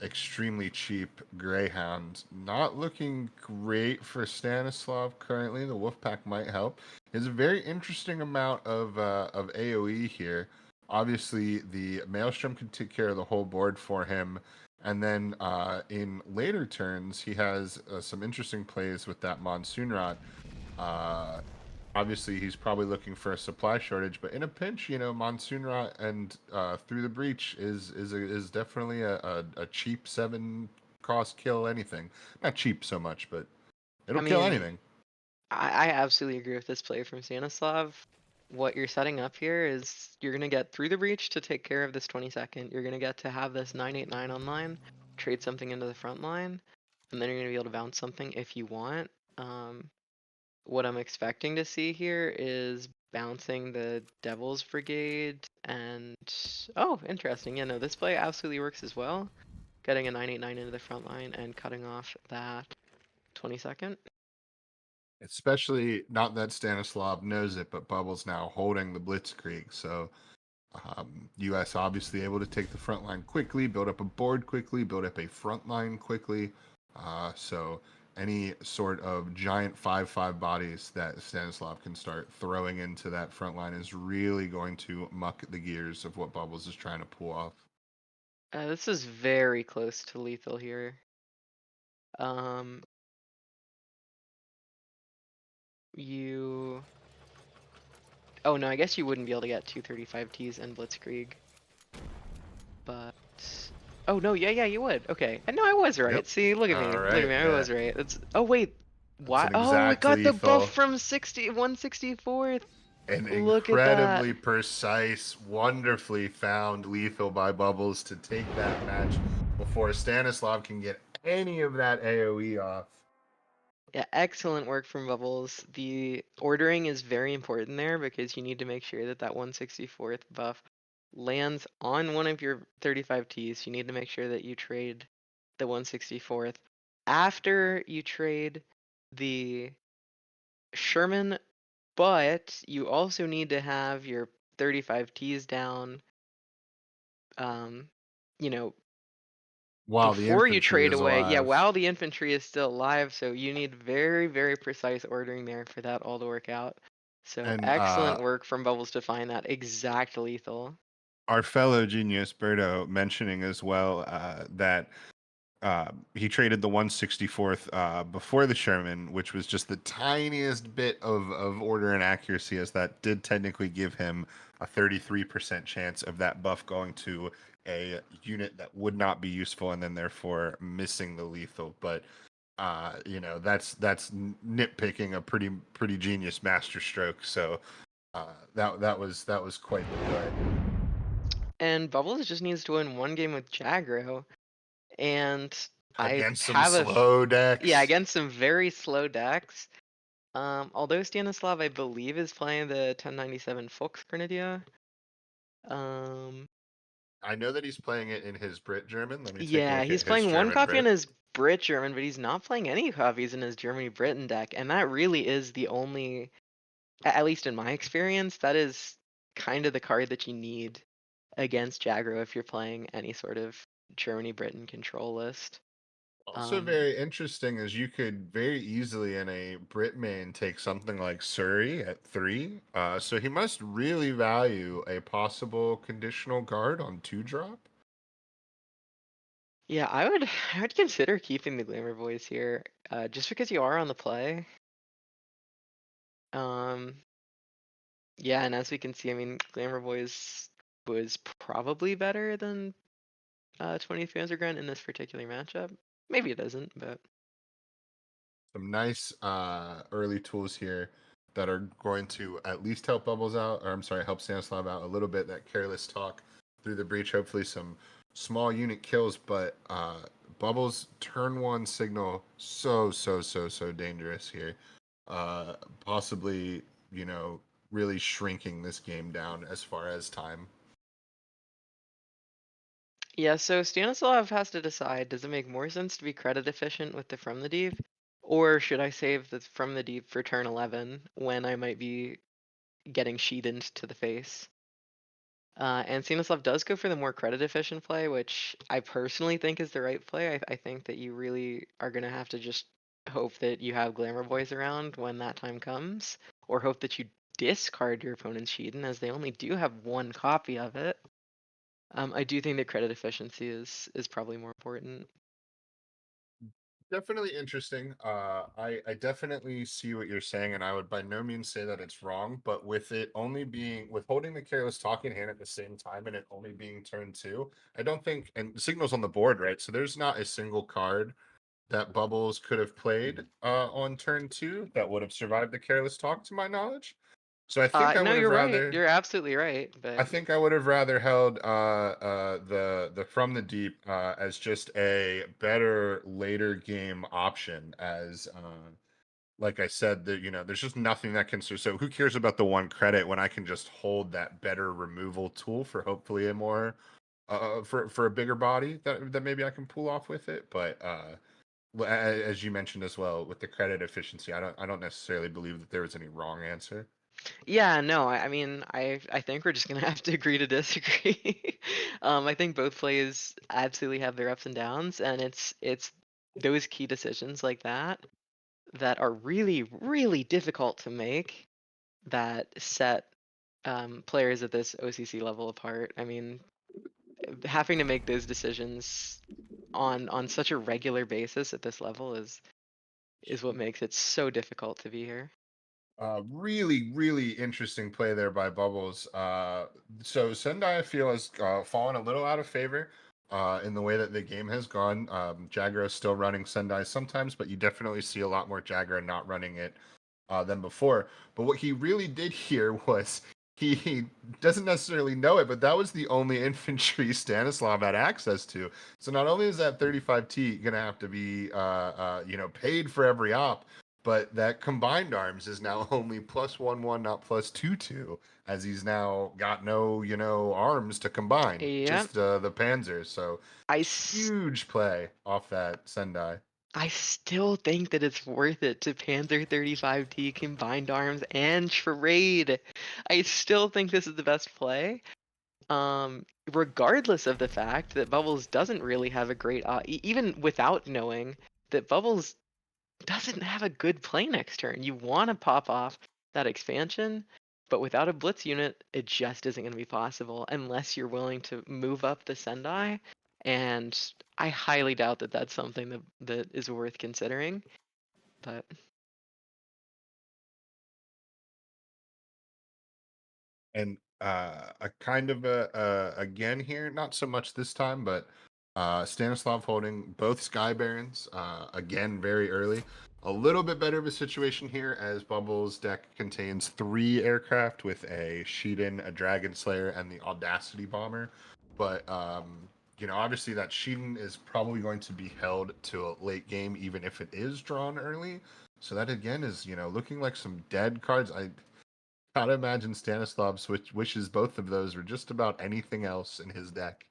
extremely cheap Greyhound. Not looking great for Stanislav currently. The Wolfpack might help. There's a very interesting amount of AoE here. Obviously, the Maelstrom can take care of the whole board for him. And then in later turns, he has some interesting plays with that Monsoon Rot. Obviously, he's probably looking for a supply shortage, but in a pinch, Monsoon Rot and Through the Breach is definitely a cheap 7 cost kill anything. Not cheap so much, but it'll I kill mean, anything. I absolutely agree with this play from Stanislav. What you're setting up here is you're going to get Through the Breach to take care of this 22nd. You're going to get to have this 989 online, trade something into the front line, and then you're going to be able to bounce something if you want. What I'm expecting to see here is bouncing the Devil's Brigade and... Oh, interesting. Yeah, no, this play absolutely works as well. Getting a 989 into the front line and cutting off that 22nd. Especially not that Stanislav knows it, but Bubble's now holding the Blitzkrieg. So US obviously able to take the front line quickly, build up a board quickly, build up a front line quickly. So any sort of giant 5/5 bodies that Stanislav can start throwing into that front line is really going to muck the gears of what Bubbles is trying to pull off. This is very close to lethal here. You... Oh no, I guess you wouldn't be able to get 235 Ts and Blitzkrieg. But... Oh no, yeah, you would. Okay. No, I was right. Yep. See, look at me. All Look right, at me, I yeah. was right. It's... Oh wait, why? an Oh, it exact got the buff lethal. from 164th. An Look at that. incredibly precise, wonderfully found lethal by Bubbles to take that match before Stanislav can get any of that AoE off. Yeah, excellent work from Bubbles. The ordering is very important there because you need to make sure that that 164th buff lands on one of your 35 Ts. You need to make sure that you trade the 164th after you trade the Sherman, but you also need to have your 35 Ts down, you know, While the before you infantry trade is away. Yeah, alive. while the infantry is still alive, so you need very, very precise ordering there for that all to work out. So And excellent work from Bubbles to find that exact lethal. our fellow genius Berto mentioning as well that he traded the 164th before the Sherman, which was just the tiniest bit of order and accuracy, as that did technically give him a 33% chance of that buff going to a unit that would not be useful and then therefore missing the lethal. But that's nitpicking a pretty genius masterstroke. So that was quite the play. And Bubbles just needs to win one game with Jagro, and I Against some have slow decks. yeah, against some very slow decks. Although Stanislav, I believe, is playing the 1097 Fuchs Grenadier. I know that he's playing it in his Brit German. Let me take a Yeah, look he's at his playing one German copy in Brit. his Brit German, but he's not playing any copies in his Germany Britain deck, and that really is the only, at least in my experience, that is kind of the card that you need against Jagro if you're playing any sort of Germany Britain control list. Also very interesting is you could very easily in a Brit main take something like Surrey at 3. So he must really value a possible conditional guard on 2-drop. Yeah, I would consider keeping the Glamour Boys here, just because you are on the play. Yeah, and as we can see, I mean, Glamour Boys was probably better than 20th Panzergren in this particular matchup. Maybe it isn't, but Some nice early tools here that are going to at least help Bubbles out, or I'm sorry, help Stanislav out a little bit. That careless talk through the breach, hopefully some small unit kills, but Bubbles turn 1 signal so dangerous here. Possibly, you know, really shrinking this game down as far as time. Yeah, so Stanislav has to decide, does it make more sense to be credit efficient with the from the deep, or should I save the from the deep for turn 11 when I might be getting sheeted to the face? And Stanislav does go for the more credit efficient play, which I personally think is the right play. I think that you really are going to have to just hope that you have Glamour Boys around when that time comes, or hope that you discard your opponent's Sheeden, as they only do have one copy of it. I do think that credit efficiency is probably more important. Definitely interesting. I definitely see what you're saying, and I would by no means say that it's wrong. But with it only being with holding the careless talking hand at the same time, and it only being turn 2, I don't think. And the signal's on the board, right? So there's not a single card that Bubbles could have played on turn 2 that would have survived the careless talk, to my knowledge. So I think I No, would have you're right. rather. You're absolutely right. I But think I would have rather held the from the deep as just a better later game option. As like I said, that you know, there's just nothing that can. So who cares about the 1 credit when I can just hold that better removal tool for hopefully a more for a bigger body that maybe I can pull off with it. But as you mentioned as well, with the credit efficiency, I don't necessarily believe that there was any wrong answer. yeah, no, I mean, I think we're just gonna have to agree to disagree. I think both plays absolutely have their ups and downs, and it's those key decisions like that that are really difficult to make that set players at this OCC level apart. I mean, having to make those decisions on such a regular basis at this level is what makes it so difficult to be here. Really interesting play there by Bubbles. So Sendai, I feel, has fallen a little out of favor in the way that the game has gone. Jagger is still running Sendai sometimes, but you definitely see a lot more Jagger not running it than before. But what he really did here was he doesn't necessarily know it, but that was the only infantry Stanislav had access to. So not only is that 35T going to have to be paid for every op, but that combined arms is now only +1/1, not +2/2, as he's now got no, arms to combine, Yeah, just the Panzer. So I s- huge play off that Sendai. I still think that it's worth it to Panther 35T combined arms and trade. I still think this is the best play. Regardless of the fact that Bubbles doesn't really have a great, even without knowing that Bubbles doesn't have a good play next turn. You want to pop off that expansion, but without a blitz unit, it just isn't going to be possible unless you're willing to move up the Sendai. And I highly doubt that that's something that is worth considering. But And a kind of again here, not so much this time, but Stanislav holding both Sky Barons again very early. A little bit better of a situation here as Bubble's deck contains 3 aircraft with a Sheeden, a Dragon Slayer, and the Audacity Bomber. But obviously that Sheeden is probably going to be held to a late game, even if it is drawn early. So that again is looking like some dead cards. I gotta imagine Stanislav wishes both of those were just about anything else in his deck.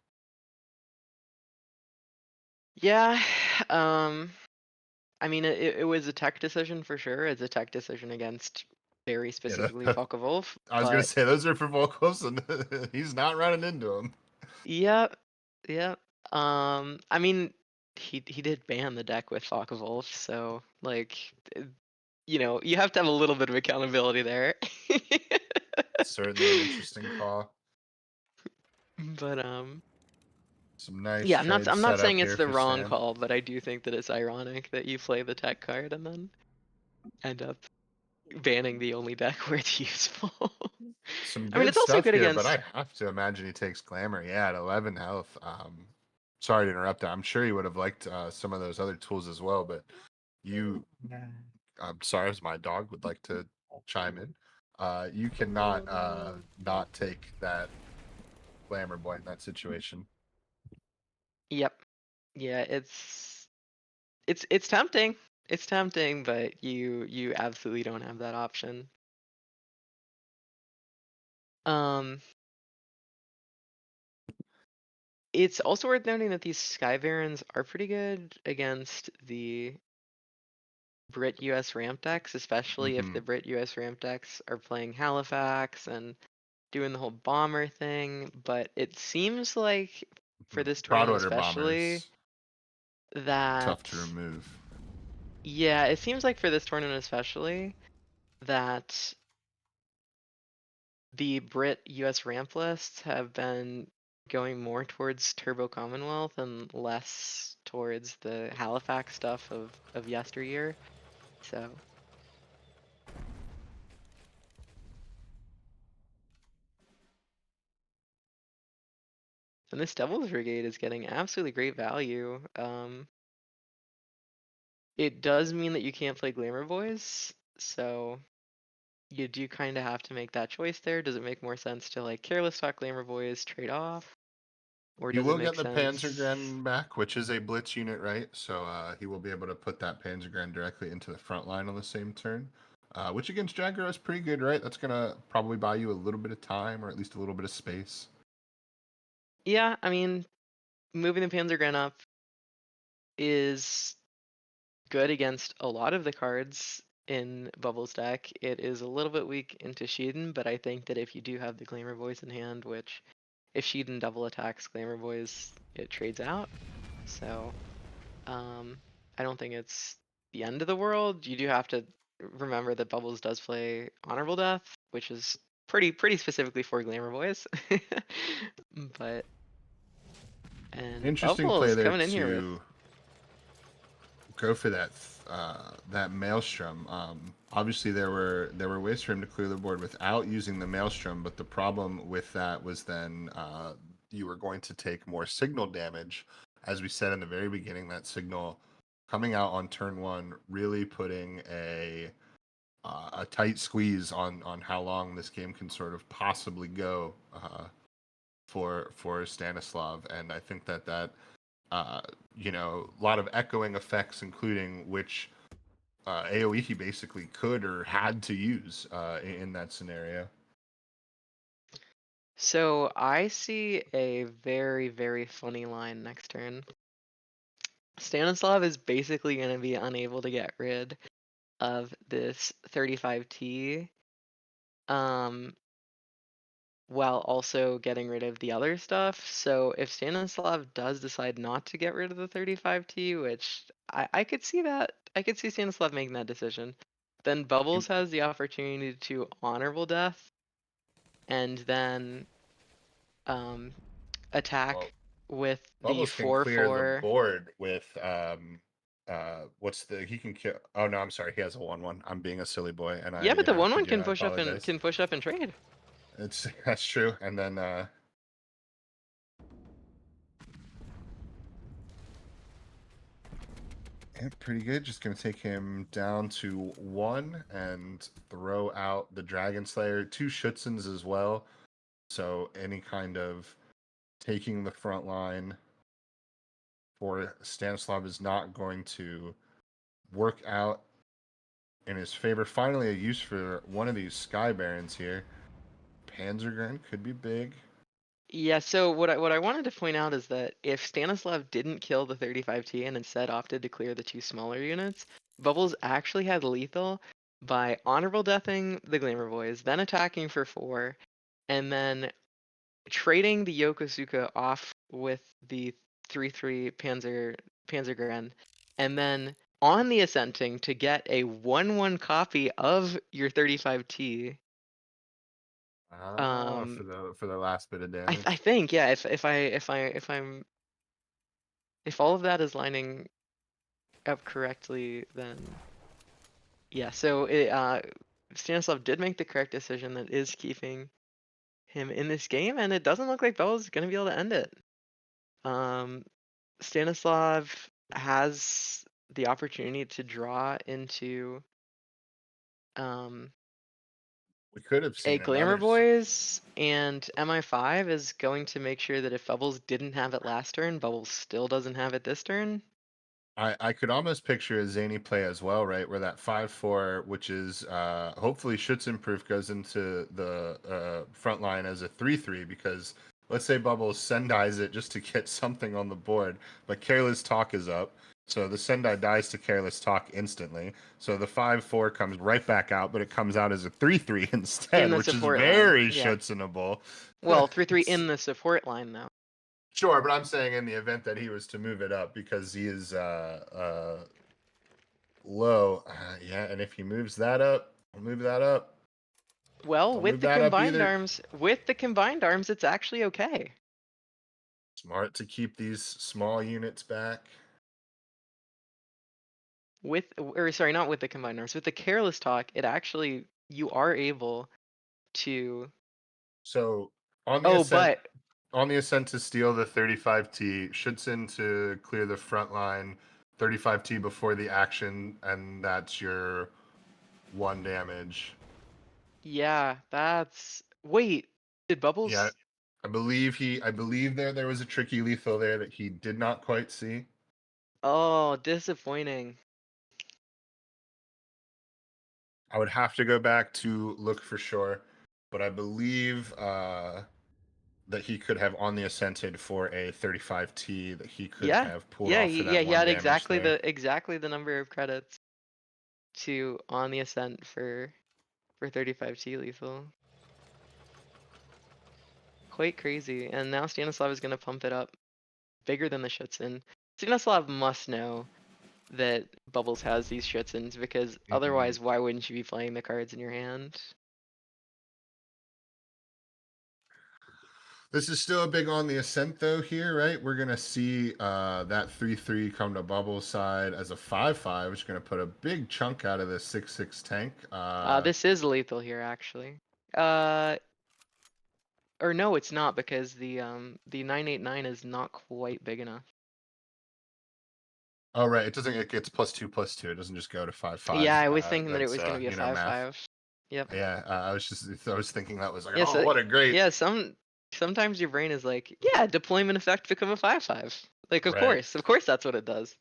yeah, I mean, it was a tech decision for sure. It's a tech decision against very Yeah, specifically Volkov, I was gonna but say those are for vocals, and he's not running into them. yep, yep. I mean, he did ban the deck with Volkov, so like, uh, you have to have a little bit of accountability there. Certainly an interesting call. But Some nice yeah, trade I'm not set up saying it's here the for wrong Stan. call, but I do think that it's ironic that you play the tech card and then end up banning the only deck where it's useful. Some I mean, good it's also stuff good here, but against. I have to imagine he takes Glamour. Yeah, at 11 health. Sorry to interrupt. I'm sure he would have liked some of those other tools as well, but you. I'm sorry, as my dog would like to chime in. You cannot not take that glamour boy in that situation. Yep. Yeah, it's tempting. It's tempting, but you absolutely don't have that option. It's also worth noting that these Sky Barons are pretty good against the Brit US ramp decks, especially if the Brit US ramp decks are playing Halifax and doing the whole bomber thing. But it seems like for this Broad tournament order especially, bombers that tough to remove. yeah, it seems like for this tournament especially that the Brit US ramp lists have been going more towards Turbo Commonwealth and less towards the Halifax stuff of yesteryear. So and this Devil's Brigade is getting absolutely great value. It does mean that you can't play Glamour Boys, so you do kind of have to make that choice there. Does it make more sense to like Careless Talk Glamour Boys trade off? Or You does it will make get the sense? Panzergren back, which is a blitz unit, right? So he will be able to put that Panzergren directly into the front line on the same turn. Which against Jaguar is pretty good, right? That's going to probably buy you a little bit of time or at least a little bit of space. Yeah, I mean, moving the Panzergren up is good against a lot of the cards in Bubbles deck. It is a little bit weak into Sheeden, but I think that if you do have the Glamour Boys in hand, which if Sheeden double attacks Glamour Boys, it trades out. So I don't think it's the end of the world. You do have to remember that Bubbles does play Honorable Death, which is pretty specifically for Glamour Boys. But and Interesting play Bubbles there coming in here with to go for that that Maelstrom. Obviously, there were ways for him to clear the board without using the Maelstrom, but the problem with that was then you were going to take more signal damage. As we said in the very beginning, that signal coming out on turn one really putting a tight squeeze on how long this game can sort of possibly go for Stanislav, and I think that you know, a lot of echoing effects, including which AoE he basically could or had to use in that scenario. So I see a very funny line next turn. Stanislav is basically going to be unable to get rid of this 35T while also getting rid of the other stuff. So if Stanislav does decide not to get rid of the 35T, which I could see that, I could see Stanislav making that decision, then Bubbles has the opportunity to Honorable Death and then attack with the Bubbles can clear the 4/4. board with what's the he can kill. Oh no, I'm sorry, he has a 1/1. I'm being a silly boy, and Yeah, but the I 1/1 forget. can I push up apologize. and trade. It's that's true, and then yeah, pretty good. Just gonna take him down to 1 and throw out the Dragon Slayer, 2 Schutzens as well. So any kind of taking the front line for Stanislav is not going to work out in his favor. Finally, a use for one of these Sky Barons here. Panzergren could be big. Yeah, so what I wanted to point out is that if Stanislav didn't kill the 35T and instead opted to clear the 2 smaller units, Bubbles actually had lethal by honorable deathing the Glamour Boys, then attacking for 4, and then trading the Yokosuka off with the 3/3 Panzergren, and then on the Ascenting to get a 1/1 copy of your 35T. For the last bit of damage. I think, yeah, if all of that is lining up correctly, then yeah. So Stanislav did make the correct decision that is keeping him in this game, and it doesn't look like Bella's gonna be able to end it. Stanislav has the opportunity to draw into We could have A seen Glamour another. Boys and MI5 is going to make sure that if Bubbles didn't have it last turn, Bubbles still doesn't have it this turn. I could almost picture a zany play as well, right? Where that 5-4, which is hopefully Schützenproof, goes into the front line as a 3-3 because let's say Bubbles Sendai's it just to get something on the board, but Careless Talk is up. So the Sendai dies to Careless Talk instantly. So the 5-4 comes right back out, but it comes out as a 3-3 In instead, the which is support line, very yeah. Schützenable. Well, 3-3 in the support line, though. Sure, but I'm saying in the event that he was to move it up because he is low. Yeah, and if he moves that up, I'll move that up. Well, Don't with move the that up combined either. arms, it's actually okay. Smart to keep these small units back. Sorry, not with the combined arms. With the Careless Talk, it actually, you are able to. So on the Oh, ascent, but to steal the 35T, Schützen to clear the front line, 35T before the action, and that's your 1 damage. yeah, that's. Wait, did Bubbles? Yeah, I believe there was a tricky lethal there that he did not quite see. Oh, disappointing. I would have to go back to look for sure, but I believe that he could have on the ascented for a 35T that he could Yeah, have pulled yeah, off for that he 1 had damage there. exactly the number of credits to on the ascent for 35T lethal. Quite crazy. And now Stanislav is gonna pump it up bigger than the Schützen. Stanislav must know that Bubbles has these Schützens because otherwise, why wouldn't you be playing the cards in your hand? This is still a big on the ascent though here, right? We're gonna see that 3-3 come to Bubble's side as a 5-5, which is gonna put a big chunk out of the 6-6 tank. This is lethal here, actually. Or no, it's not because the 989 is not quite big enough. Oh right, it gets +2/+2. It doesn't just go to 5-5. Yeah, I was thinking that it That's was gonna be a math. 5-5. Yep. Yeah, I was thinking that was like, Yeah, oh, so what a great yeah, sometimes your brain is like, yeah, deployment effect become a 5-5. Like, of right. course that's what it does.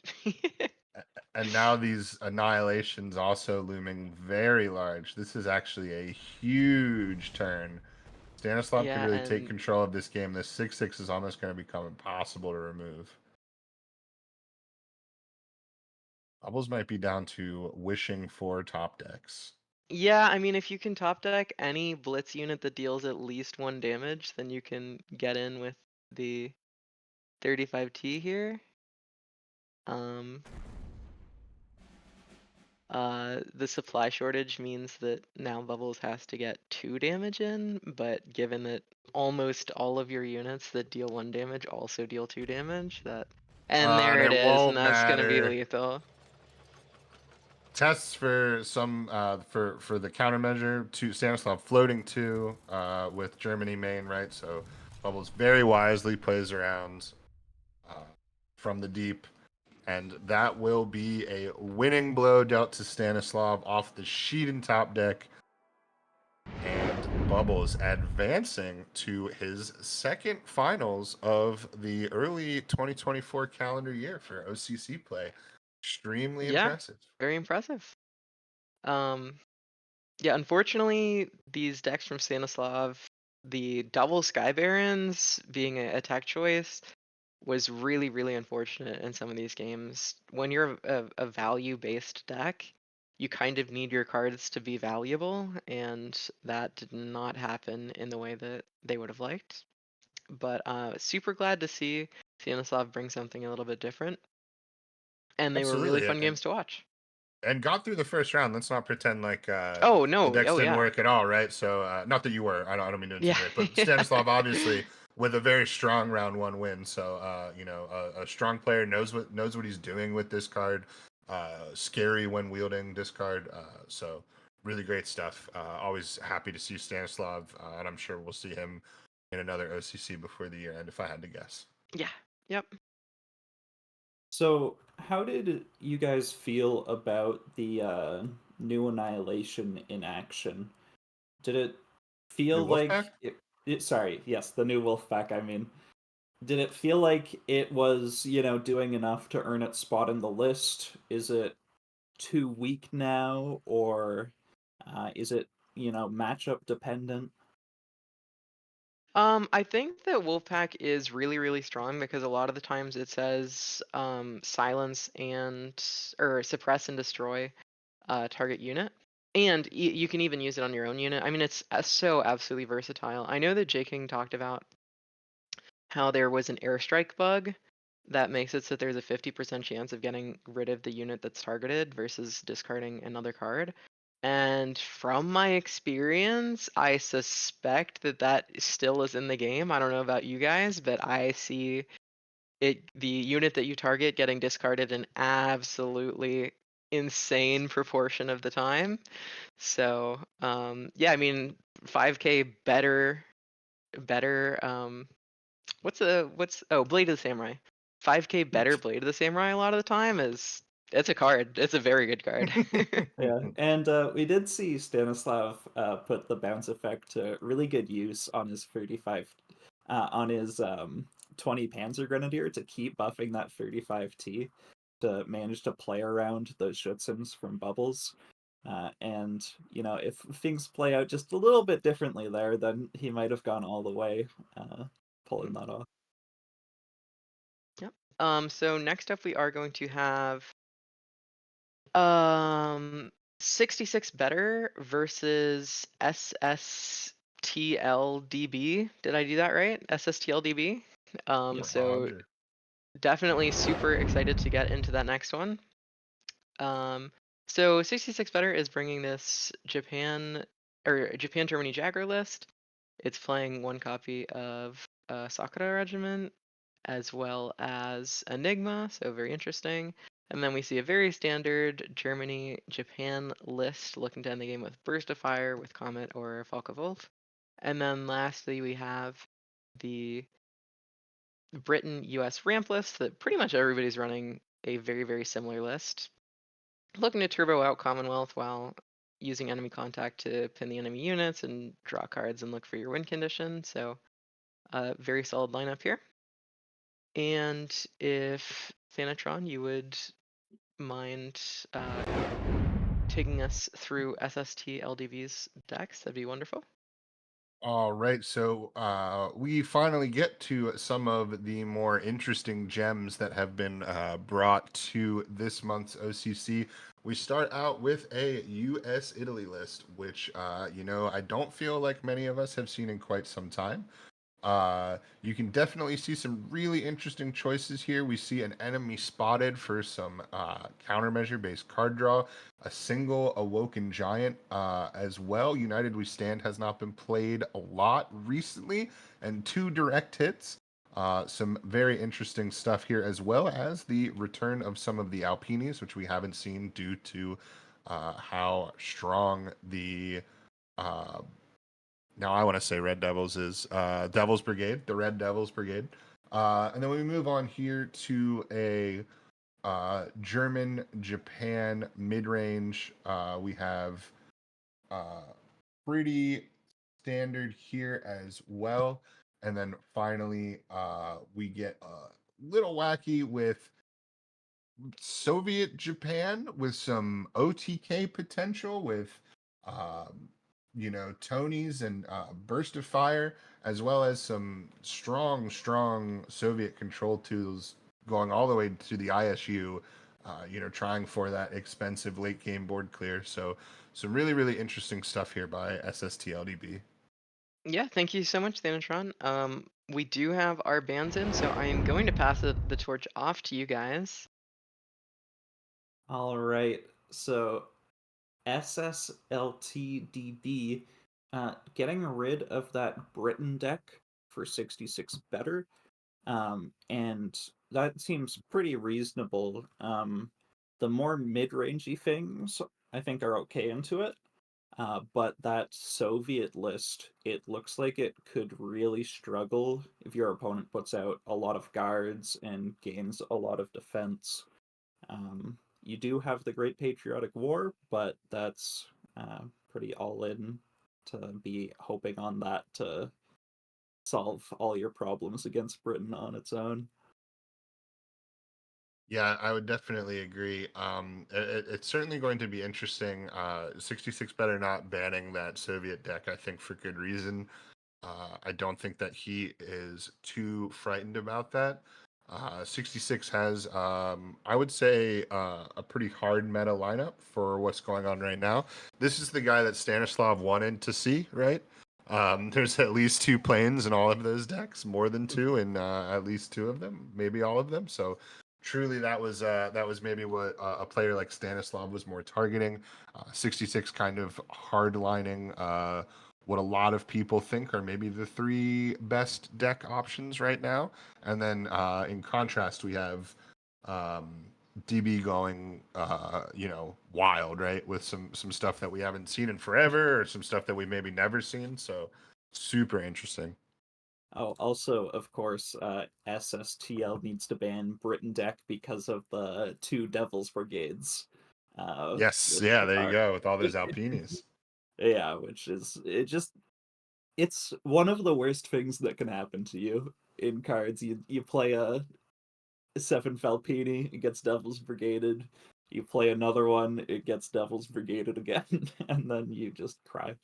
And now these annihilations also looming very large. This is actually a huge turn. Stanislav could Yeah, really take and control of this game. This 6-6 is almost going to become impossible to remove. Bubbles might be down to wishing for top decks. yeah, I mean, if you can top deck any blitz unit that deals at least 1 damage, then you can get in with the 35T here. The supply shortage means that now Bubbles has to get 2 damage in, but given that almost all of your units that deal 1 damage also deal 2 damage, and there And it it is, and won't that's gonna be matter. lethal. Tests for some for the countermeasure to Stanislav floating 2 with Germany main, right? So Bubbles very wisely plays around from the deep. And that will be a winning blow dealt to Stanislav off the sheet and top deck. And Bubbles advancing to his second finals of the early 2024 calendar year for OCC play. Extremely Yeah, impressive. very impressive. Yeah, unfortunately, these decks from Stanislav, the double Sky Barons being a tech choice, was really, really unfortunate in some of these games. When you're a value-based deck, you kind of need your cards to be valuable, and that did not happen in the way that they would have liked. But super glad to see Stanislav bring something a little bit different, and they were really Absolutely. fun games to watch. And got through the first round. Let's not pretend like Oh the no, decks oh didn't yeah, work at all, right? So not that you were. I don't mean to yeah. insinuate, but Stanislav obviously with a very strong round 1 win. So a strong player knows what he's doing with this card. Scary when wielding this card. So really great stuff. Always happy to see Stanislav, and I'm sure we'll see him in another OCC before the year end, if I had to guess. Yeah. Yep. So, how did you guys feel about the new Annihilation in action? Did it feel New like Wolfpack? sorry, yes, the new Wolfpack, I mean. Did it feel like it was, doing enough to earn its spot in the list? Is it too weak now, or is it, matchup dependent? I think that Wolfpack is really, really strong because a lot of the times it says silence and or suppress and destroy target unit. And you can even use it on your own unit. I mean, it's so absolutely versatile. I know that J King talked about how there was an airstrike bug that makes it so that there's a 50% chance of getting rid of the unit that's targeted versus discarding another card. And from my experience, I suspect that that still is in the game. I don't know about you guys, but I see the unit that you target getting discarded an absolutely insane proportion of the time. So, yeah, I mean, 5K better Blade of the Samurai. 5K better Blade of the Samurai a lot of the time is it's a card. It's a very good card. Yeah, and we did see Stanislav put the bounce effect to really good use on his 35, on his 20 Panzer Grenadier to keep buffing that 35T to manage to play around those Schutzens from bubbles. And, if things play out just a little bit differently there, then he might have gone all the way pulling that off. Yep. So next up we are going to have um 66 better versus SSTL DB. Did I do that right? SSTL DB. Yep. So Roger. definitely super excited to get into that next one. So 66 better is bringing this Japan Germany Jagger list. It's playing one copy of Sakura Regiment as well as Enigma, so very interesting. And then we see a very standard Germany Japan list looking to end the game with Burst of Fire with Comet or Falke Wolf. And then lastly we have the Britain US ramp list that pretty much everybody's running a very, very similar list. Looking to turbo out Commonwealth while using enemy contact to pin the enemy units and draw cards and look for your win condition. So, very solid lineup here. And if Thanatron, you would mind taking us through SST LDV's decks, that'd be wonderful. All right, so we finally get to some of the more interesting gems that have been brought to this month's OCC. We start out with a US Italy list, which, I don't feel like many of us have seen in quite some time. You can definitely see some really interesting choices here. We see an enemy spotted for some countermeasure based card draw, a single Awoken Giant as well. United We Stand has not been played a lot recently, and 2 direct hits. Some very interesting stuff here, as well as the return of some of the Alpinis, which we haven't seen due to how strong the now I want to say Red Devils is Devils Brigade, the Red Devils Brigade. And then we move on here to a German Japan mid range. We have pretty standard here as well. And then finally, we get a little wacky with Soviet Japan with some OTK potential with, Tony's and Burst of Fire, as well as some strong Soviet control tools going all the way to the ISU, trying for that expensive late game board clear. So, some really interesting stuff here by SSTLDB. Yeah, thank you so much, Thanatron. We do have our bands in, so I am going to pass the torch off to you guys. All right, so SSLTDB, getting rid of that Britain deck for 66 better, and that seems pretty reasonable. The more mid-rangey things, I think, are okay into it, but that Soviet list, it looks like it could really struggle if your opponent puts out a lot of guards and gains a lot of defense. You do have the Great Patriotic War, but that's pretty all in to be hoping on that to solve all your problems against Britain on its own. Yeah, I would definitely agree. It's certainly going to be interesting. 66 better not banning that Soviet deck, I think, for good reason. I don't think that he is too frightened about that. 66 has, I would say, a pretty hard meta lineup for what's going on right now. This is the guy that Stanislav wanted to see, right? There's at least 2 planes in all of those decks, more than 2 in at least 2 of them, maybe all of them. So truly, that was maybe what a player like Stanislav was more targeting. 66 kind of hardlining what a lot of people think are maybe the 3 best deck options right now. And then in contrast, we have DB going, wild, right, with some stuff that we haven't seen in forever, or some stuff that we maybe never seen. So super interesting. Oh, also, of course, SSTL needs to ban Britain deck because of the 2 Devil's Brigades. Yes, Which yeah, there you are go with all those Alpinis. yeah, which is it's one of the worst things that can happen to you in cards. You play a 7 Falpini, it gets Devil's Brigaded. You play another one, it gets Devil's Brigaded again, and then you just cry.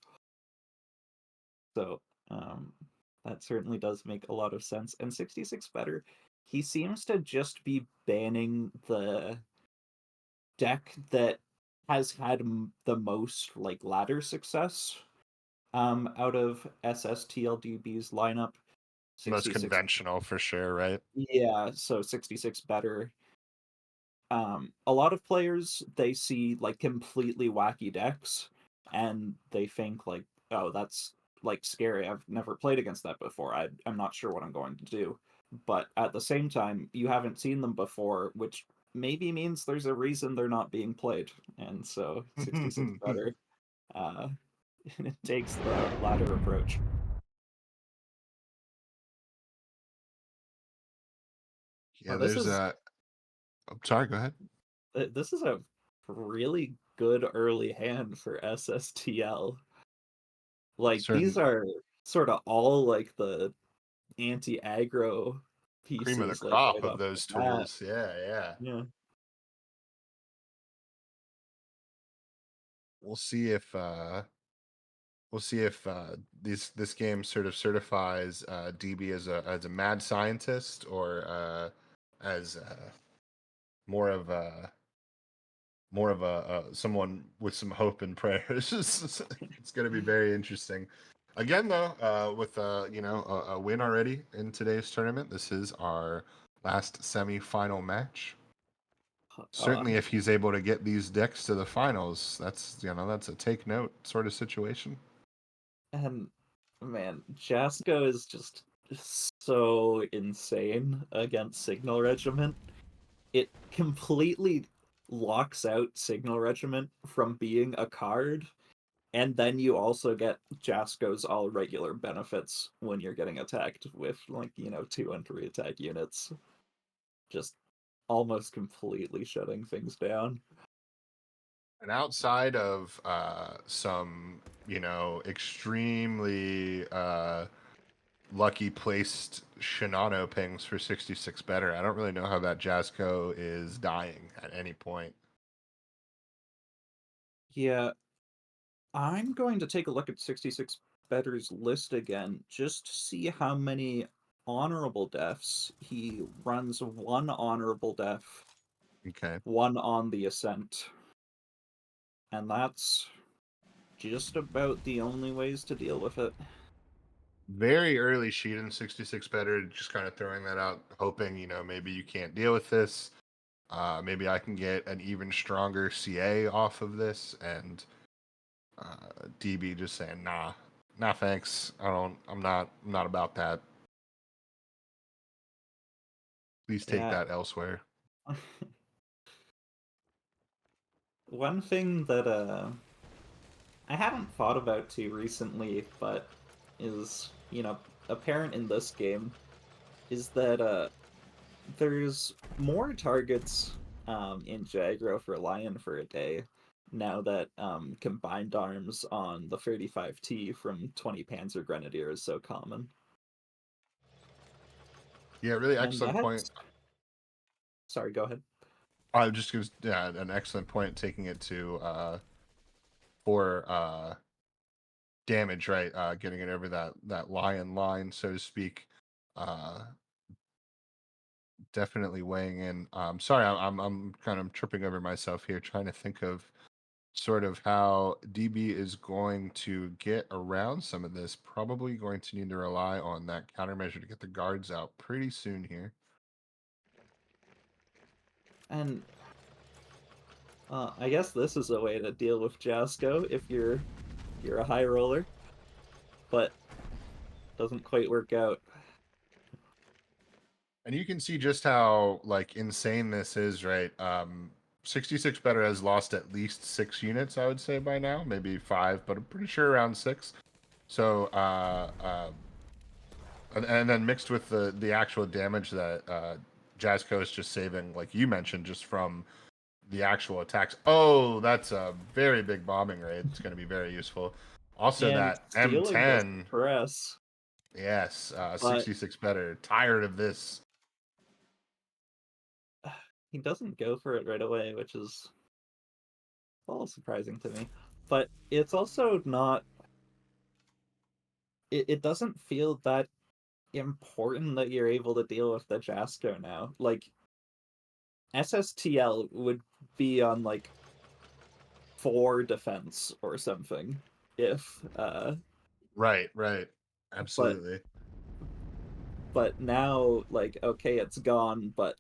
So, that certainly does make a lot of sense. And 66 better, he seems to just be banning the deck that has had the most like ladder success out of SSTL DB's lineup. Most 66, conventional for sure, right? yeah, so 66 better. A lot of players, they see like completely wacky decks and they think like, oh, that's like scary. I've never played against that before. I'm not sure what I'm going to do. But at the same time, you haven't seen them before, which maybe means there's a reason they're not being played. And so 66 better. Uh, it takes the latter approach. Yeah, Oh, there's a. I'm sorry, go ahead. this is a really good early hand for SSTL. Like these Certain are sort of all like the anti-aggro cream of the pieces, like crop right of off the those bat. tools. Yeah, yeah. Yeah. We'll see if this game sort of certifies DB as a mad scientist, or as more of a someone with some hope and prayers. It's going to be very interesting. Again, though, with a win already in today's tournament, this is our last semi-final match. Uh, Certainly, if he's able to get these decks to the finals, that's a take note sort of situation. and man, Jasko is just so insane against Signal Regiment. It completely locks out Signal Regiment from being a card. And then you also get Jasko's all regular benefits when you're getting attacked with, like, 2 and 3 attack units. Just almost completely shutting things down. And outside of some, extremely lucky placed Shinano pings for 66 better, I don't really know how that Jazzco is dying at any point. Yeah, I'm going to take a look at 66 Better's list again, just to see how many honorable deaths. He runs 1 honorable death, Okay. 1 on the Ascent. And that's just about the only ways to deal with it. Very early sheet in 66 better, just kind of throwing that out, hoping, maybe you can't deal with this. Maybe I can get an even stronger CA off of this, and DB just saying, nah, thanks. I'm not about that. Please take Yeah. that elsewhere. One thing that I haven't thought about too recently, but is, apparent in this game, is that there's more targets in Jagro for Lion for a day now that combined arms on the 35T from 20 Panzer Grenadier is so common. Yeah, really And excellent point. Sorry, go ahead. I was just going to, an excellent point, taking it to for damage, right? Getting it over that lion line, so to speak. Definitely weighing in. Sorry, I'm kind of tripping over myself here, trying to think of sort of how DB is going to get around some of this. Probably going to need to rely on that countermeasure to get the guards out pretty soon here. And I guess this is a way to deal with Jasko if you're a high roller, but doesn't quite work out. And you can see just how like insane this is, right? 66 better has lost at least 6 units, I would say by now, maybe 5, but I'm pretty sure around 6. So and then mixed with the actual damage that Jazzco is just saving, like you mentioned, just from the actual attacks. Oh, that's a very big bombing raid. It's going to be very useful. Also, And that stealing this M10. press. Yes, But 66 better. Tired of this. he doesn't go for it right away, which is a little surprising to me. But it's also not. It doesn't feel that important that you're able to deal with the Jasko now. Like, SSTL would be on like 4 defense or something if Right. but Absolutely. now, like, okay, it's gone, but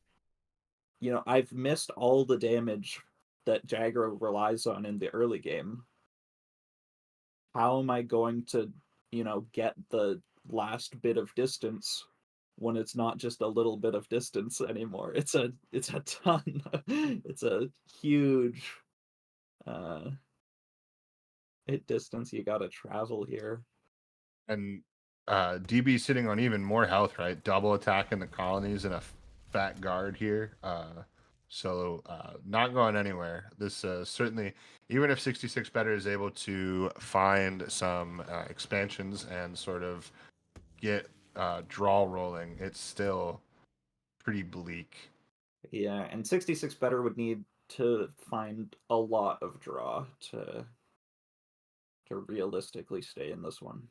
I've missed all the damage that Jagger relies on in the early game. How am I going to get the last bit of distance when it's not just a little bit of distance anymore? It's a ton. It's a huge distance you gotta travel here. And DB sitting on even more health, right? Double attacking the colonies and a fat guard here. So not going anywhere. This certainly, even if 66 better is able to find some expansions and sort of get draw rolling, it's still pretty bleak. Yeah, and 66 better would need to find a lot of draw to realistically stay in this one.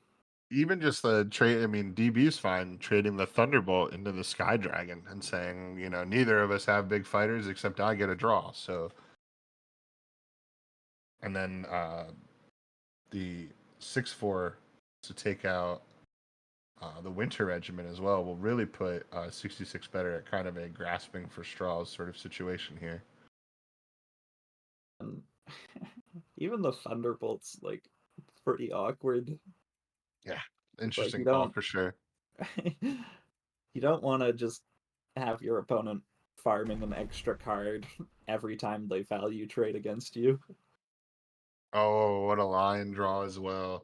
Even just the trade, I mean, DB's fine trading the Thunderbolt into the Sky Dragon and saying, neither of us have big fighters except I get a draw. So, and then the 6-4 to take out the Winter Regiment as well will really put 66 better at kind of a grasping for straws sort of situation here. And even the Thunderbolt's like pretty awkward. Yeah, Like, interesting call for sure. you don't want to just have your opponent farming an extra card every time they value trade against you. Oh, what a line draw as well.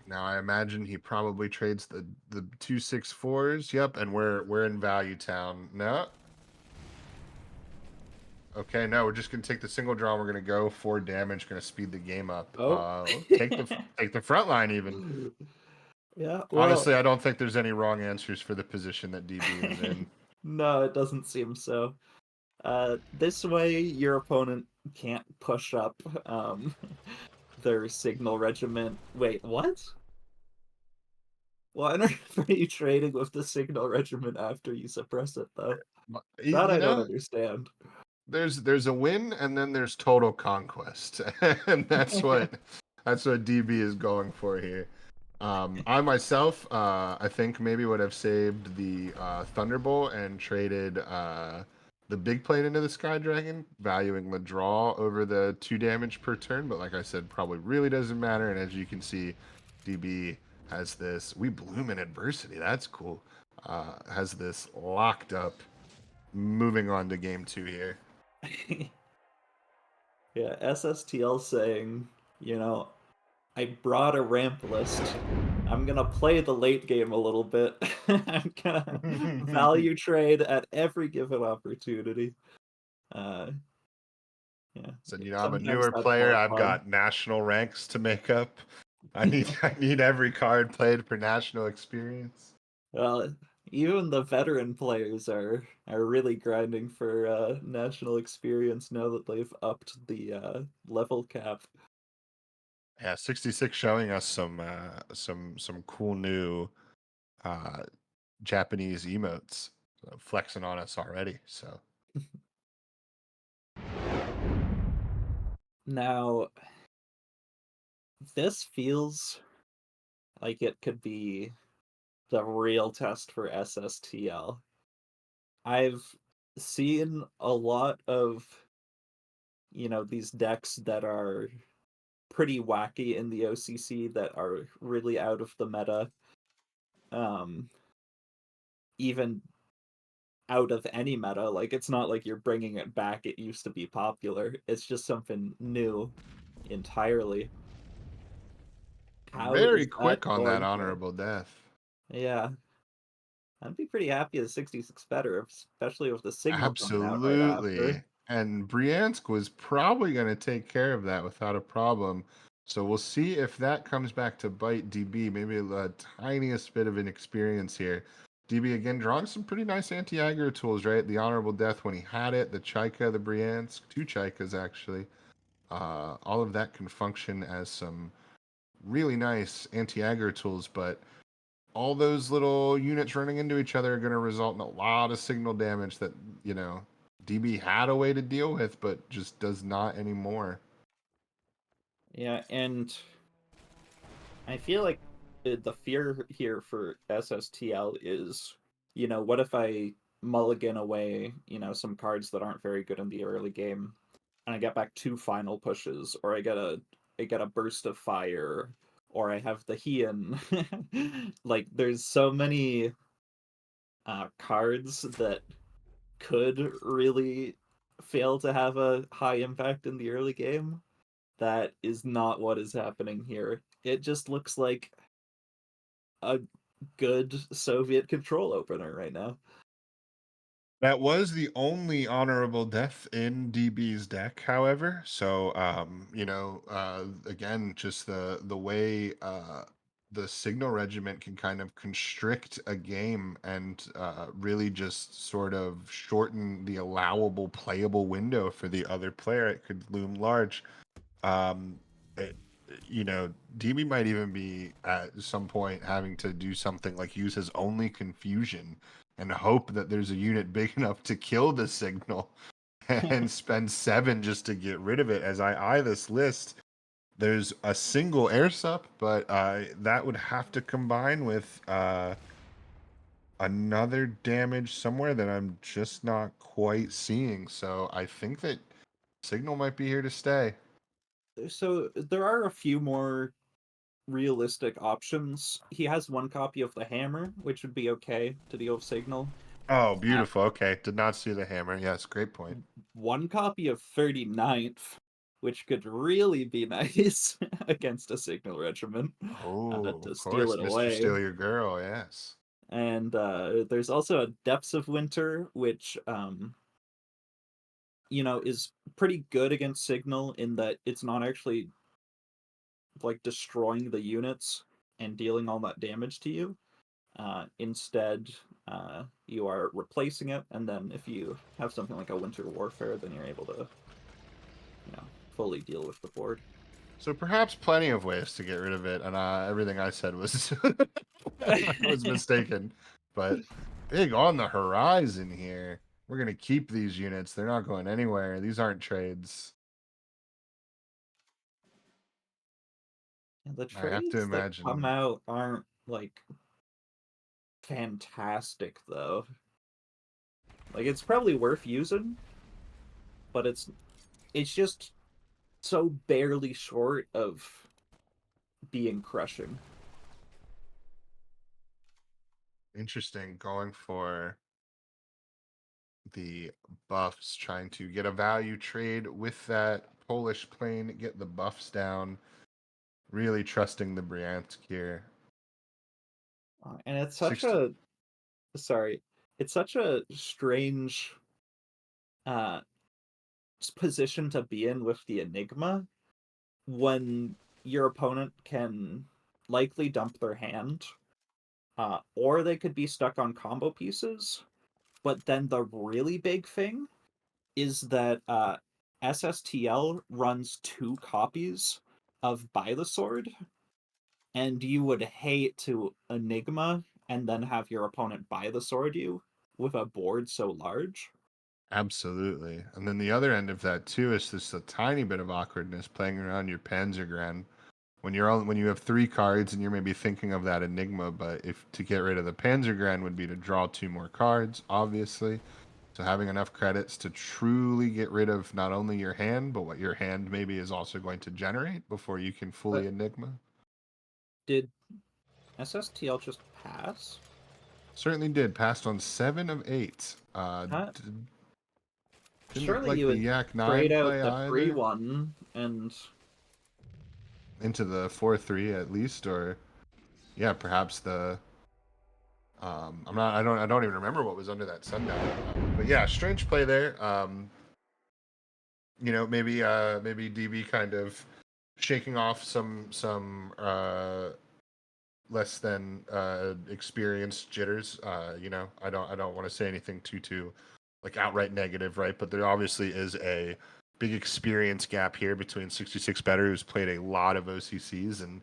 Now I imagine he probably trades the 2/6/4s. Yep, and we're in Value Town. No. Okay, no, we're just gonna take the single draw. We're gonna go 4 damage. Gonna speed the game up. Oh, Take the front line even. yeah. Well, Honestly, I don't think there's any wrong answers for the position that DB is in. no, it doesn't seem so. This way, your opponent can't push up their signal regiment. Wait, what? Why are you trading with the signal regiment after you suppress it, though? That I don't understand. There's a win and then there's total conquest, and that's what DB is going for here. I myself, I think maybe would have saved the Thunderbolt and traded the big plane into the Sky Dragon, valuing the draw over the 2 damage per turn. But like I said, probably really doesn't matter. And as you can see, DB has this. We bloom in adversity. That's cool. Has this locked up. Moving on to game 2 here. Yeah, SSTL saying, I brought a ramp list I'm gonna play the late game a little bit. I'm gonna value trade at every given opportunity. Uh, yeah. So you know, I'm a Sometimes newer that's player. more I've fun. got national ranks to make up. I need every card played for national experience. Well, even the veteran players are really grinding for national experience now that they've upped the level cap. Yeah, 66 showing us some cool new uh Japanese emotes, flexing on us already. So Now, this feels like it could be the real test for SSTL. I've seen a lot of, these decks that are pretty wacky in the OCC that are really out of the meta. Um, even out of any meta. Like, it's not like you're bringing it back. It used to be popular. It's just something new entirely. How very is that quick on that going to? honorable death. Yeah, I'd be pretty happy as 66 better, especially with the signal coming out right Absolutely. after. And Briansk was probably going to take care of that without a problem. So we'll see if that comes back to bite DB. Maybe the tiniest bit of an experience here. DB again drawing some pretty nice anti-aggro tools, right? The honorable death when he had it, the Chaika, the Briansk, two Chaikas actually. All of that can function as some really nice anti-aggro tools, but all those little units running into each other are going to result in a lot of signal damage that, you know, DB had a way to deal with, but just does not anymore. Yeah, and I feel like the fear here for SSTL is, what if I mulligan away, some cards that aren't very good in the early game, and I get back two final pushes, or I get a burst of fire, or I have the Heian. Like, there's so many cards that could really fail to have a high impact in the early game. That is not what is happening here. It just looks like a good Soviet control opener right now. That was the only honorable death in DB's deck, however. So, again, just the way the signal regiment can kind of constrict a game and really just sort of shorten the allowable playable window for the other player. It could loom large. Um, it, DB might even be at some point having to do something like use his only confusion and hope that there's a unit big enough to kill the signal and spend 7 just to get rid of it. As I eye this list, there's a single air sup, but that would have to combine with another damage somewhere that I'm just not quite seeing. So I think that signal might be here to stay. So there are a few more realistic options. He has one copy of the hammer, which would be okay to deal with signal. Oh, Uh, beautiful. Okay. Did not see the hammer. Yes, great point. one copy of 39th, which could really be nice against a signal regiment Oh, to of steal course. it Mr. away. Steal Your Girl. Yes. And there's also a Depths of Winter, which is pretty good against signal in that it's not actually like destroying the units and dealing all that damage to you. Instead, you are replacing it, and then if you have something like a Winter Warfare, then you're able to, fully deal with the board. So perhaps plenty of ways to get rid of it, and everything I said was was mistaken. But big on the horizon here. We're gonna keep these units. They're not going anywhere. These aren't trades. The I have to trades that come imagine. out aren't like fantastic though. Like, it's probably worth using, but it's just so barely short of being crushing. Interesting. Going for the buffs, trying to get a value trade with that Polish plane, get the buffs down. Really trusting the Bryansk here. And it's such 60 it's such a strange uh position to be in with the Enigma when your opponent can likely dump their hand, or they could be stuck on combo pieces. But then the really big thing is that SSTL runs 2 copies of By the Sword, and you would hate to Enigma and then have your opponent buy the sword you with a board so large. Absolutely. And then the other end of that too is just a tiny bit of awkwardness playing around your Panzergren when you have 3 cards and you're maybe thinking of that Enigma, but if to get rid of the Panzergren would be to draw 2 more cards, obviously. So having enough credits to truly get rid of not only your hand, but what your hand maybe is also going to generate before you can fully But Enigma. did SSTL just pass? Certainly did. Passed on 7 of 8. Huh? Didn't look Surely like you the would Yak 9 trade out play the free either. one and Into the 4-3 at least, or yeah, perhaps the I don't even remember what was under that sundown. But yeah, strange play there. Maybe DB kind of shaking off some less than experienced jitters. I don't want to say anything too like outright negative, right? But there obviously is a big experience gap here between 66 better, who's played a lot of OCCs, and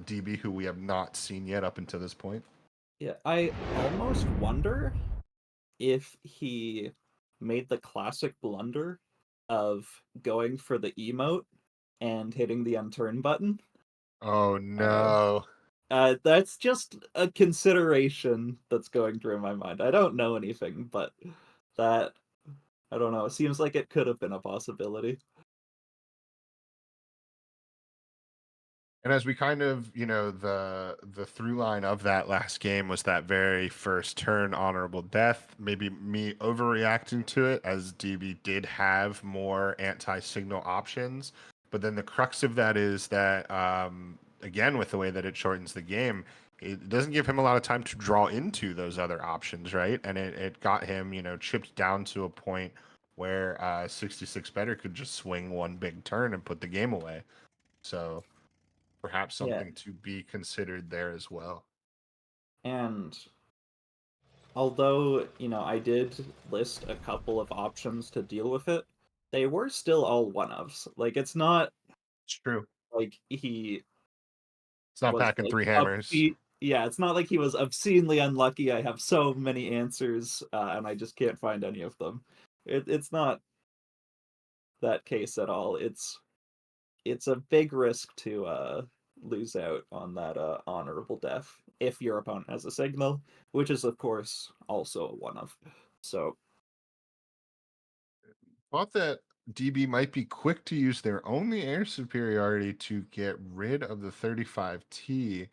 DB, who we have not seen yet up until this point. yeah, I almost wonder if he made the classic blunder of going for the emote and hitting the unturn button. Oh Uh, no. that's just a consideration that's going through my mind. I don't know anything, but that I don't know. It seems like it could have been a possibility. And as we kind of, the through line of that last game was that very first turn honorable death. Maybe me overreacting to it, as DB did have more anti-signal options. But then the crux of that is that, again, with the way that it shortens the game, it doesn't give him a lot of time to draw into those other options, right? And it got him, chipped down to a point where 66 better could just swing one big turn and put the game away. So perhaps Yeah, something to be considered there as well. and although, I did list a couple of options to deal with it, they were still all one-ofs. Like, it's not It's true. like he It's not was packing like 3 hammers. yeah, it's not like he was obscenely unlucky. I have so many answers, and I just can't find any of them. It's not that case at all. It's a big risk to lose out on that honorable death if your opponent has a signal, which is of course also a one of. So Thought that DB might be quick to use their only air superiority to get rid of the 35T.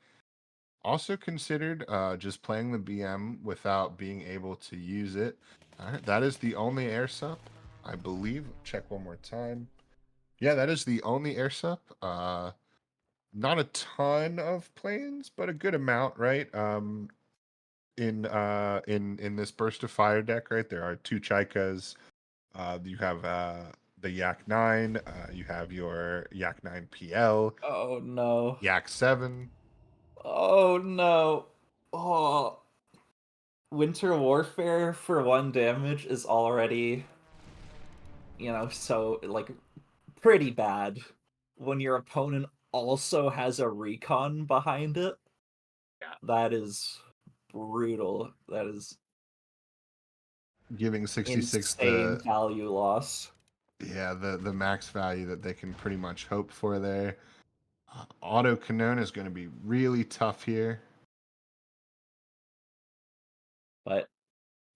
Also considered just playing the BM without being able to use it. All right, that is the only air sup, I believe. Check one more time. Yeah, that is the only air sup. Not a ton of planes, but a good amount, right? In this burst of fire deck, right? There are 2 Chaikas. You have the Yak 9. You have your Yak 9 PL, oh no. Yak 7. Oh no. Oh, winter warfare for 1 damage is already, so like pretty bad when your opponent also has a recon behind it. Yeah. That is brutal. That is Giving 66 insane value loss. the max value that they can pretty much hope for there. Auto Canone is going to be really tough here. But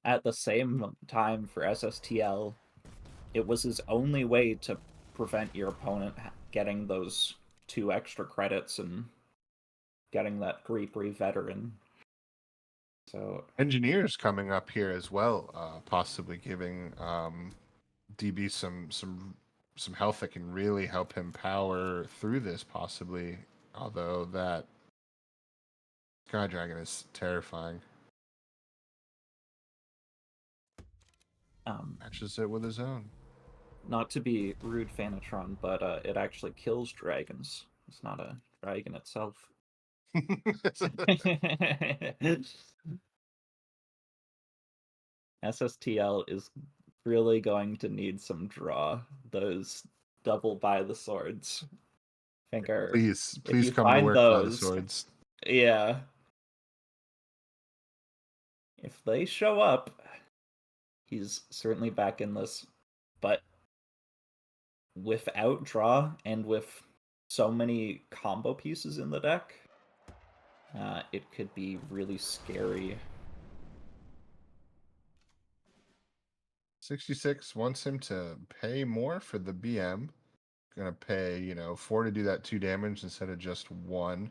at the same time, for SSTL, it was his only way to prevent your opponent getting those 2 extra credits and getting that Griepery veteran. So Engineers coming up here as well, possibly giving DB some health that can really help him power through this, possibly. Although that Sky Dragon is terrifying. Matches it with his own. Not to be rude, Thanatron, but it actually kills dragons. It's not a dragon itself. SSTL is really going to need some draw. Those double by the swords. I think are Please if you come to find work by the those, swords. yeah. If they show up, he's certainly back in this, but without draw and with so many combo pieces in the deck, it could be really scary. 66 wants him to pay more for the BM. Gonna pay, 4 to do that 2 damage instead of just 1.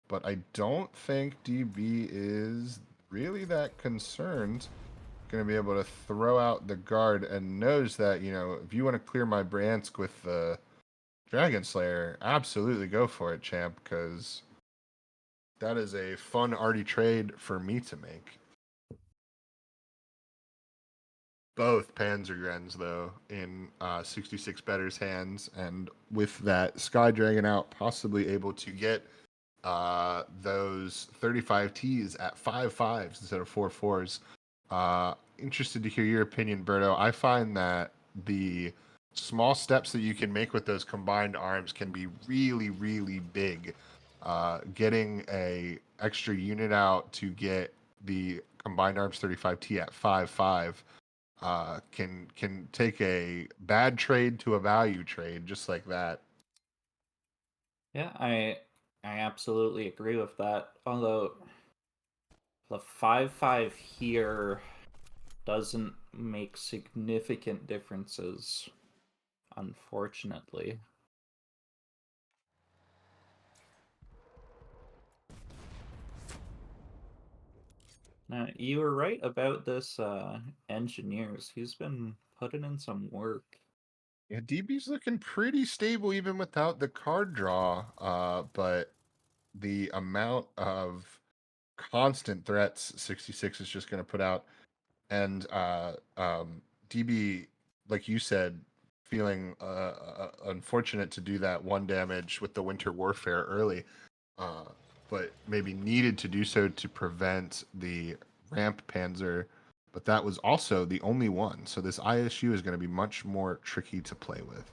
But I don't think DB is really that concerned. Gonna be able to throw out the guard and knows that, if you want to clear my Bryansk with the Dragon Slayer, absolutely go for it, champ, because that is a fun arty trade for me to make. Both Panzergrens, though, in 66 Better's hands, and with that Sky Dragon out, possibly able to get those 35 Ts at 5/5s instead of 4/4s. Interested to hear your opinion, Berto. I find that the small steps that you can make with those combined arms can be really, really big. Getting a extra unit out to get the combined arms 35T at 5/5 can take a bad trade to a value trade just like that. Yeah, I absolutely agree with that. Although the 5/5 here doesn't make significant differences, unfortunately. Now, you were right about this engineers. He's been putting in some work. Yeah, DB's looking pretty stable even without the card draw. But the amount of constant threats 66 is just going to put out, and DB, like you said, feeling unfortunate to do that 1 damage with the Winter Warfare early, but maybe needed to do so to prevent the ramp Panzer. But that was also the only one. So this ISU is going to be much more tricky to play with.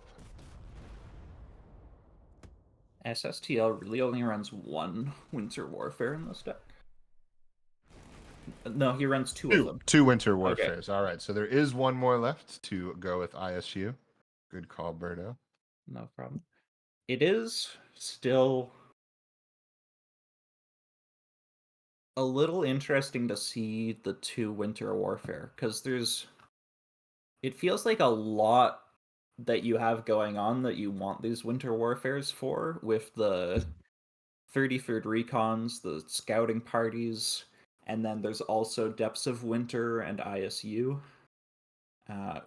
SSTL really only runs 1 Winter Warfare in this deck. No, he runs 2 of them. 2 Winter Okay. Warfares. All right, so there is 1 more left to go with ISU. Good call, Berto. No problem. It is still a little interesting to see the 2 Winter Warfare, because it feels like a lot that you have going on that you want these Winter Warfares for, with the 33rd Recons, the scouting parties, and then there's also Depths of Winter and ISU,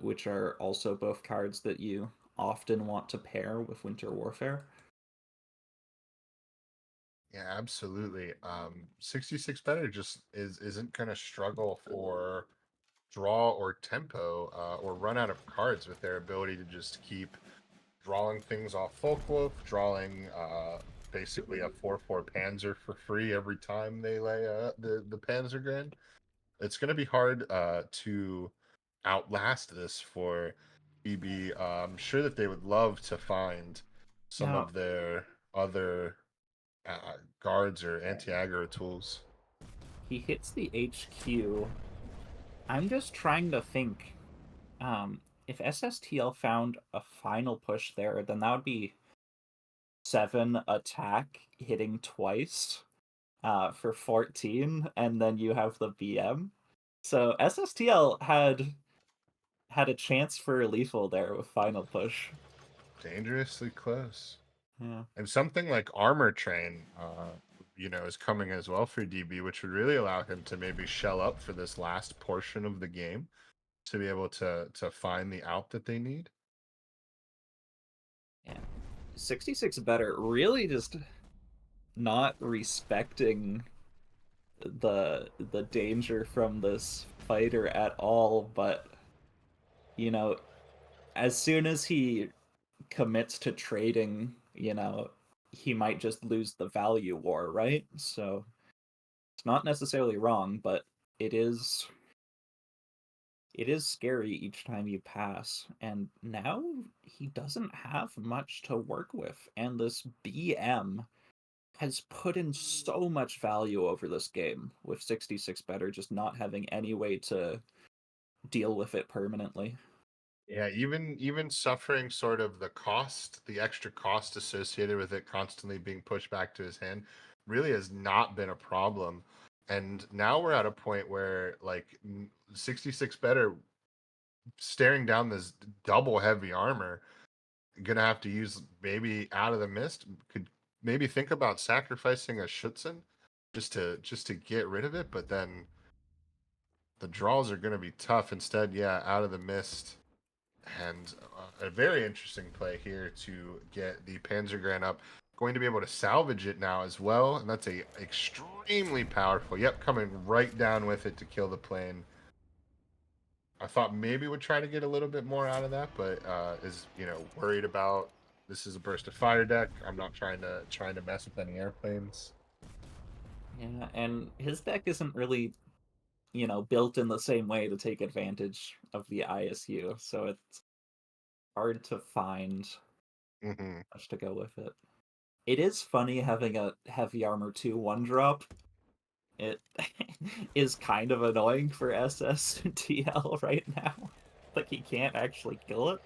which are also both cards that you often want to pair with Winter Warfare. Yeah, absolutely. 66 Better just isn't going to struggle for draw or tempo or run out of cards with their ability to just keep drawing things off Folkwolf, drawing basically a 4/4 Panzer for free every time they lay the Panzergren. It's going to be hard to outlast this for EB. I'm sure that they would love to find some Now, of their other guards or anti-aggro tools. he hits the HQ. I'm just trying to think. If SSTL found a final push there, then that would be 7 attack hitting twice for 14, and then you have the BM. So SSTL had a chance for a lethal there with final push. Dangerously close. Yeah. And something like Armor Train, is coming as well for DB, which would really allow him to maybe shell up for this last portion of the game to be able to find the out that they need. Yeah. 66 Better really just not respecting the danger from this fighter at all, but you know, as soon as he commits to trading, he might just lose the value war, right? So it's not necessarily wrong, but it is scary each time you pass. And now he doesn't have much to work with, and this BM has put in so much value over this game, with 66 better just not having any way to deal with it permanently. Yeah, even suffering sort of the extra cost associated with it constantly being pushed back to his hand really has not been a problem. And now we're at a point where like 66 better staring down this double heavy armor, gonna have to use maybe out of the mist. Could maybe think about sacrificing a Schutzen just to get rid of it, but then the draws are gonna be tough. Instead, yeah, out of the mist. And a very interesting play here to get the Panzergran up. Going to be able to salvage it now as well, and that's a extremely powerful. Yep, coming right down with it to kill the plane. I thought maybe would try to get a little bit more out of that, but is worried about this is a burst of fire deck. I'm not trying to mess with any airplanes. Yeah, and his deck isn't really, built in the same way to take advantage of the ISU, so it's hard to find Mm-hmm. much to go with it. It is funny having a heavy armor 2 1-drop. It is kind of annoying for SSTL right now. Like, he can't actually kill it.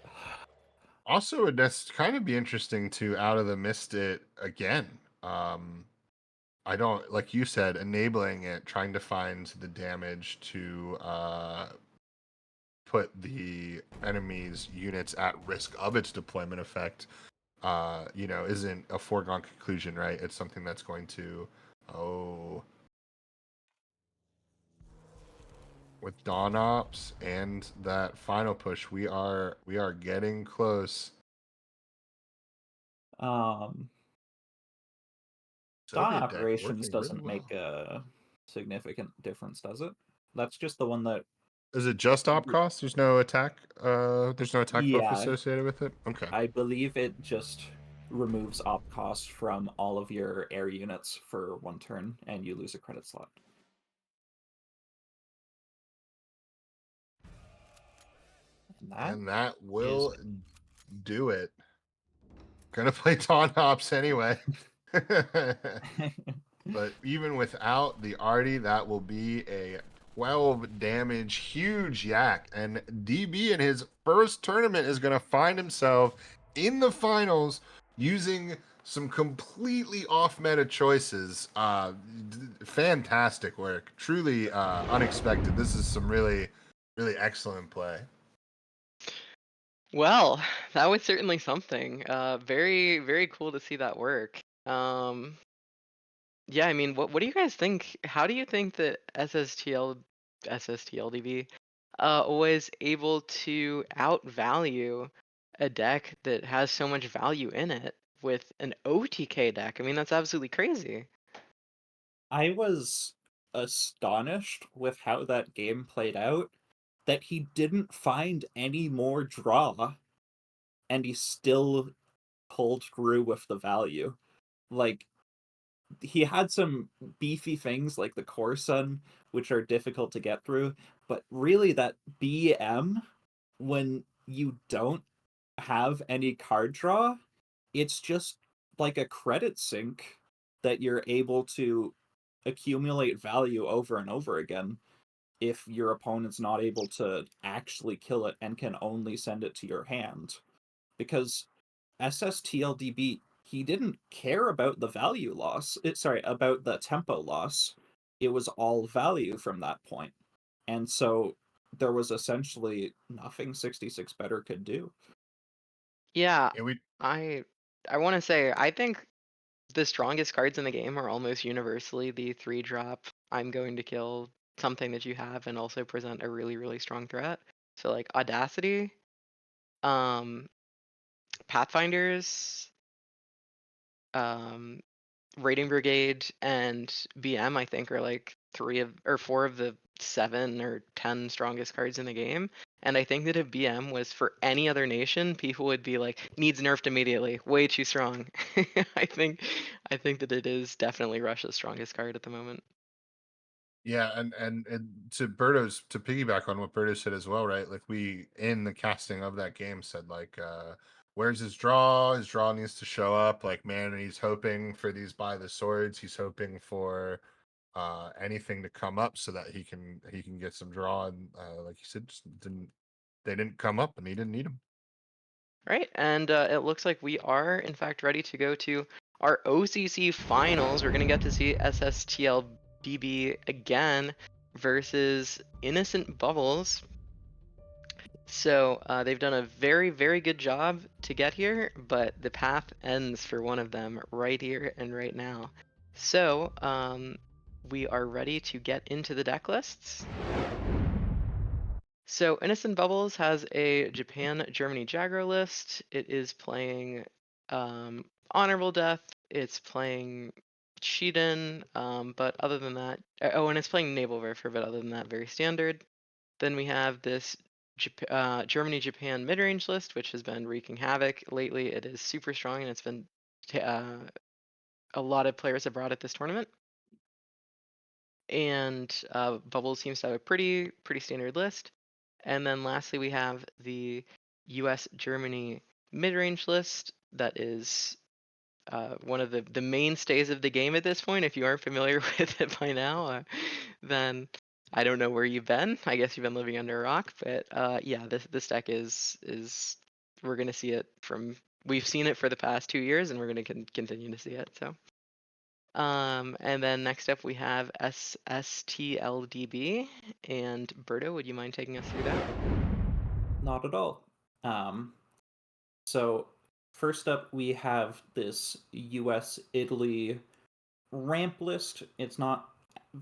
Also, that's kind of be interesting to out of the mist it again. I don't, like you said, enabling it, trying to find the damage to put the enemy's units at risk of its deployment effect. Isn't a foregone conclusion, right? It's something that's going to, with Dawn Ops and that final push, we are getting close. Dawn Soviet deck Operations working really doesn't well. make a significant difference, does it? That's just the one that. Is it just op cost? There's no attack. There's no attack buff Yeah, associated with it. Okay. I believe it just removes op cost from all of your air units for 1 turn, and you lose a credit slot. And that is will do it. Gonna play Taunt Ops anyway. But even without the Artie, that will be a 12 damage, huge yak. And DB in his first tournament is going to find himself in the finals using some completely off meta choices. Fantastic work. Truly unexpected. This is some really, really excellent play. Well, that was certainly something. Very, very cool to see that work. Yeah, I mean, what do you guys think? How do you think that SSTL DB was able to outvalue a deck that has so much value in it with an OTK deck? I mean, that's absolutely crazy. I was astonished with how that game played out, that he didn't find any more draw, and he still pulled through with the value. Like, he had some beefy things like the Core Sun, which are difficult to get through, but really that BM, when you don't have any card draw, it's just like a credit sink that you're able to accumulate value over and over again if your opponent's not able to actually kill it and can only send it to your hand. Because SSTL DB, he didn't care about the value loss. About the tempo loss. It was all value from that point. And so there was essentially nothing 66 better could do. Yeah, And we I want to say I think the strongest cards in the game are almost universally the 3-drop. I'm going to kill something that you have and also present a really, really strong threat. So like Audacity, um, Pathfinders, Raiding Brigade, and BM, I think, are like 4 of the 7 or 10 strongest cards in the game. And I think that if BM was for any other nation, people would be like, needs nerfed immediately, way too strong. I think that it is definitely Russia's strongest card at the moment. Yeah, and to piggyback on what Berto said as well, right? Like we in the casting of that game said like where's his draw? His draw needs to show up. Like man, he's hoping for these by the swords. He's hoping for anything to come up so that he can get some draw, and like you said, just they didn't come up and he didn't need them. Right, and it looks like we are in fact ready to go to our OCC finals. We're gonna get to see SSTL DB again versus Innocent Bubbles. So they've done a very, very good job to get here, but the path ends for one of them right here and right now. So we are ready to get into the deck lists. So Innocent Bubbles has a Japan, Germany, Jaguar list. It is playing Honorable Death. It's playing Shiden, but other than that, oh, and it's playing Naval Warfare, but other than that, very standard. Then we have this Germany, Japan mid-range list, which has been wreaking havoc lately. It is super strong, and it's been a lot of players have brought it this tournament. And Bubbles seems to have a pretty standard list. And then lastly, we have the US Germany mid-range list that is one of the mainstays of the game at this point. If you aren't familiar with it by now, then I don't know where you've been. I guess you've been living under a rock. But yeah, this deck is we're gonna see it we've seen it for the past 2 years, and we're gonna continue to see it. So. And then next up we have SSTL DB, and Berto, would you mind taking us through that? Not at all. So first up, we have this US Italy ramp list. It's not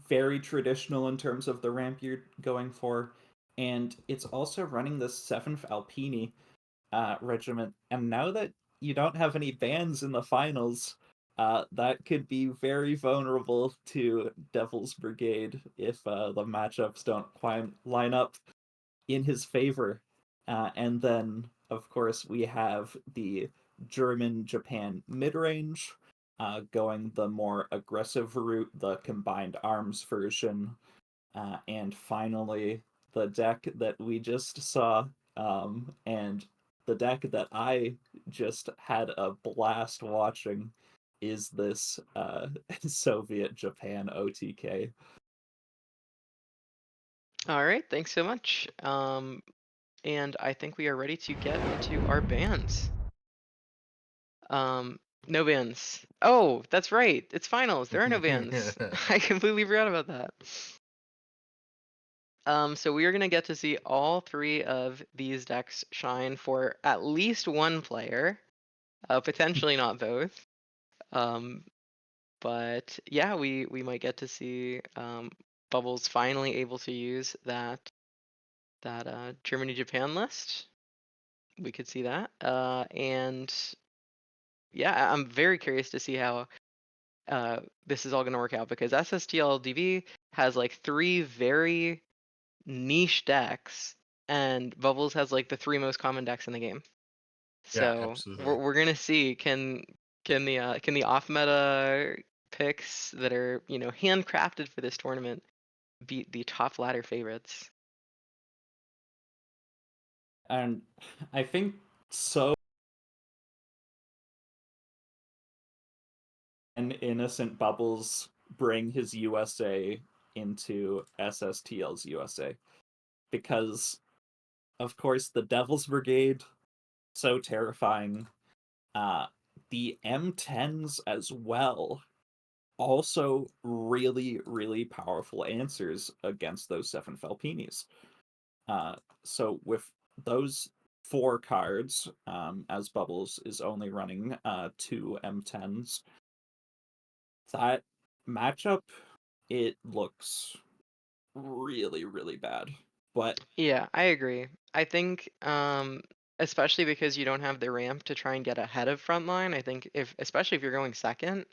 very traditional in terms of the ramp you're going for, and it's also running the 7th Alpini regiment. And now that you don't have any bans in the finals, that could be very vulnerable to Devil's Brigade if the matchups don't quite line up in his favor. And then, of course, we have the German-Japan mid-range, going the more aggressive route, the combined arms version. And finally, the deck that we just saw, and the deck that I just had a blast watching, is this Soviet Japan OTK. All right, thanks so much. And I think we are ready to get into our bans. No bans. Oh, that's right. It's finals. There are no bans. I completely forgot about that. So we are gonna get to see all 3 of these decks shine for at least one player, potentially not both. But yeah, we might get to see Bubbles finally able to use that Germany Japan list. We could see that, and yeah, I'm very curious to see how this is all gonna work out, because SSTL DB has like 3 very niche decks, and Bubbles has like the 3 most common decks in the game. Yeah, So absolutely. we're gonna see can the off meta picks that are handcrafted for this tournament beat the top ladder favorites. And I think so. And Innocent Bubbles bring his USA into SSTL's USA. Because, of course, the Devil's Brigade, so terrifying. The M10s as well, also really, really powerful answers against those 7 Falpinis. So with those 4 cards, as Bubbles is only running 2 M10s, that matchup, it looks really, really bad. But Yeah, I agree. I think especially because you don't have the ramp to try and get ahead of frontline, I think especially if you're going second,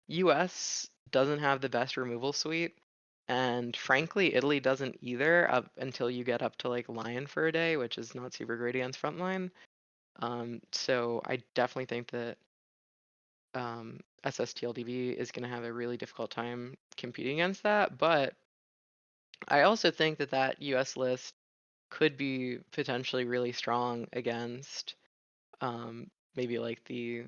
US doesn't have the best removal suite. And frankly, Italy doesn't either up until you get up to like Lion for a day, which is not super great against frontline. So I definitely think that SSTL DB is going to have a really difficult time competing against that. But I also think that that US list could be potentially really strong against maybe like the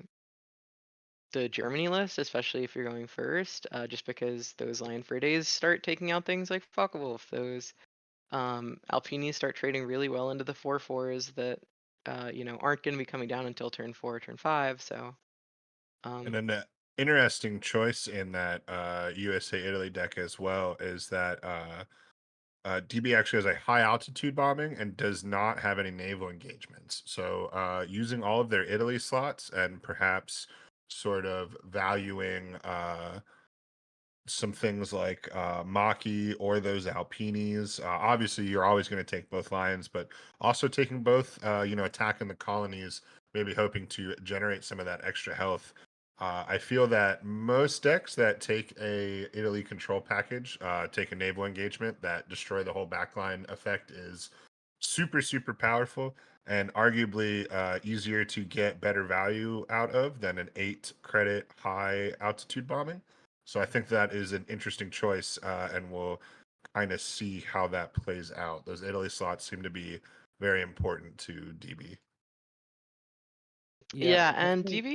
Germany list, especially if you're going first, just because those Lion for days start taking out things like Focke-Wulf. Those Alpinis start trading really well into the 4/4s that aren't going to be coming down until turn 4, turn 5. So And an interesting choice in that USA Italy deck as well is that DB actually has a high altitude bombing and does not have any naval engagements. So using all of their Italy slots and perhaps sort of valuing some things like Maki or those Alpinis. Obviously, you're always going to take both lions, but also taking both, attacking the colonies, maybe hoping to generate some of that extra health. I feel that most decks that take a Italy control package, take a naval engagement that destroy the whole backline effect is super, super powerful and arguably easier to get better value out of than an 8 credit high altitude bombing. So I think that is an interesting choice, and we'll kind of see how that plays out. Those Italy slots seem to be very important to DB. yeah, and definitely.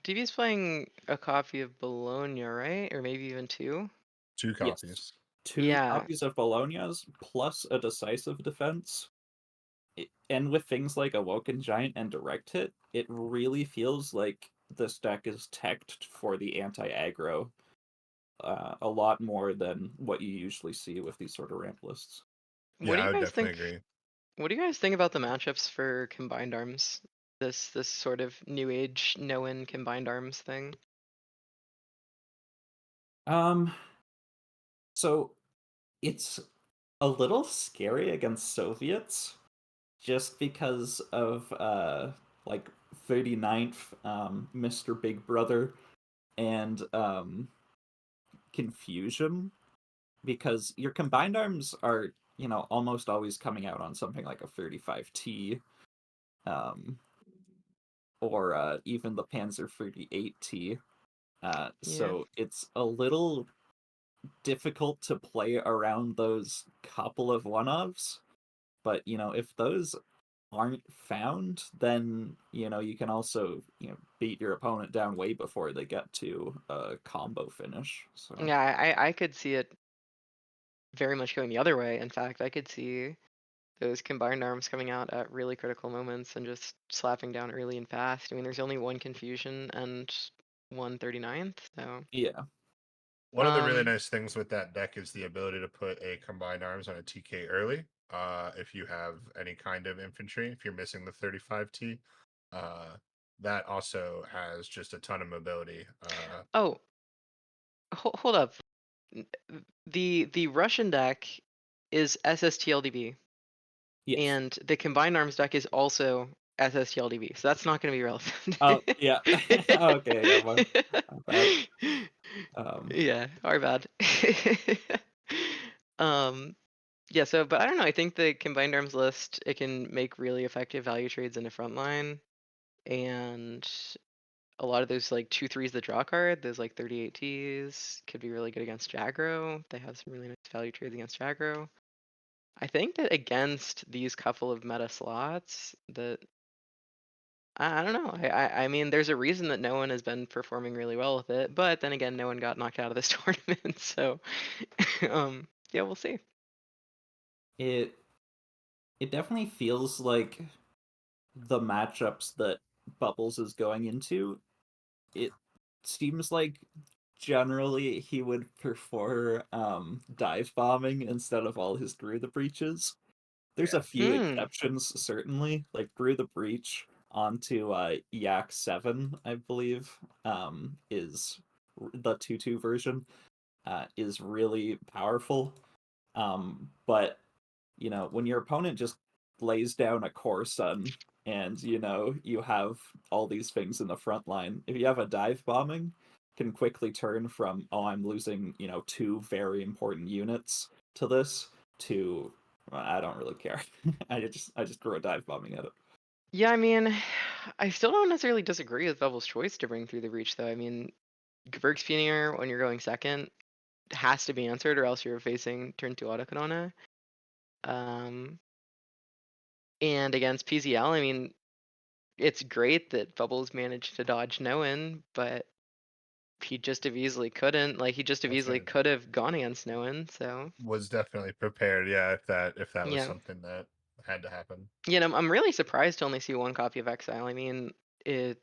DB is playing a copy of Bologna, right? Or maybe even two. Two Yes. copies. 2 Yeah. copies of Bologna's plus a decisive defense. And with things like Awoken Giant and Direct Hit, it really feels like this deck is teched for the anti-aggro a lot more than what you usually see with these sort of ramp lists. What Yeah, do I you would guys definitely think? agree. What do you guys think about the matchups for combined arms? This sort of new age no-win combined arms thing. Um, so it's a little scary against Soviets just because of like 39th Mr. Big Brother and Confusion, because your combined arms are, almost always coming out on something like a 35T, um, or even the Panzer 38T. Yeah. So it's a little difficult to play around those couple of one-ofs. But, if those aren't found, then, you can also, beat your opponent down way before they get to a combo finish. So, Yeah, I could see it very much going the other way. In fact, I could see those combined arms coming out at really critical moments and just slapping down early and fast. I mean, there's only one confusion and one 39th, so yeah. One of the really um nice things with that deck is the ability to put a combined arms on a TK early. If you have any kind of infantry, if you're missing the 35T, uh, that also has just a ton of mobility. oh, hold up. N- the Russian deck is SSTL DB, Yes. and the combined arms deck is also SSTL DB, so that's not going to be relevant. Oh, yeah. Okay, yeah, my bad. Um, Yeah, our bad. um, yeah, so, but I don't know. I think the combined arms list, it can make really effective value trades in the front line, and a lot of those like 2/3s that draw card, those like 38Ts could be really good against Jagro. They have some really nice value trades against Jagro. I think that against these couple of meta slots, that I don't know. I mean, there's a reason that no one has been performing really well with it, but then again, no one got knocked out of this tournament, so yeah, we'll see. it it definitely feels like the matchups that Bubbles is going into, it seems like generally he would prefer dive bombing instead of all his Through the Breaches. There's a few Mm, exceptions, certainly, like Through the Breach onto Yak 7, I believe, is the 2-2 version, is really powerful. But, when your opponent just lays down a Core Sun and, you have all these things in the front line, if you have a dive bombing, can quickly turn from, oh, I'm losing, 2 very important units to this, to I don't really care. I just throw a dive bombing at it. Yeah, I mean, I still don't necessarily disagree with Bevel's choice to bring through the breach, though. I mean, Bergspioneer, when you're going second, has to be answered, or else you're facing turn 2 autocanona. And against PZL, I mean, it's great that Bubbles managed to dodge no-in, but he just have easily couldn't. Like, he just have That's easily right. could have gone against no-in, so. Was definitely prepared, yeah, if that was Yeah. something that had to happen. Yeah, and I'm really surprised to only see 1 copy of Exile. I mean, it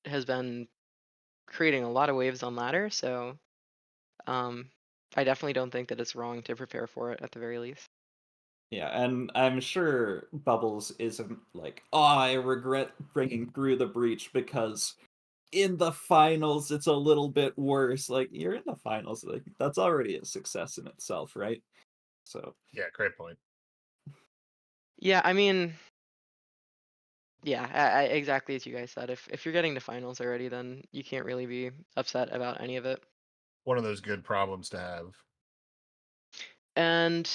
has been creating a lot of waves on ladder, so I definitely don't think that it's wrong to prepare for it at the very least. Yeah, and I'm sure Bubbles isn't like, oh, I regret bringing through the breach because in the finals it's a little bit worse. Like, you're in the finals, like that's already a success in itself, right? So Yeah, great point. Yeah, I mean, yeah, exactly as you guys said. If you're getting to finals already, then you can't really be upset about any of it. One of those good problems to have. And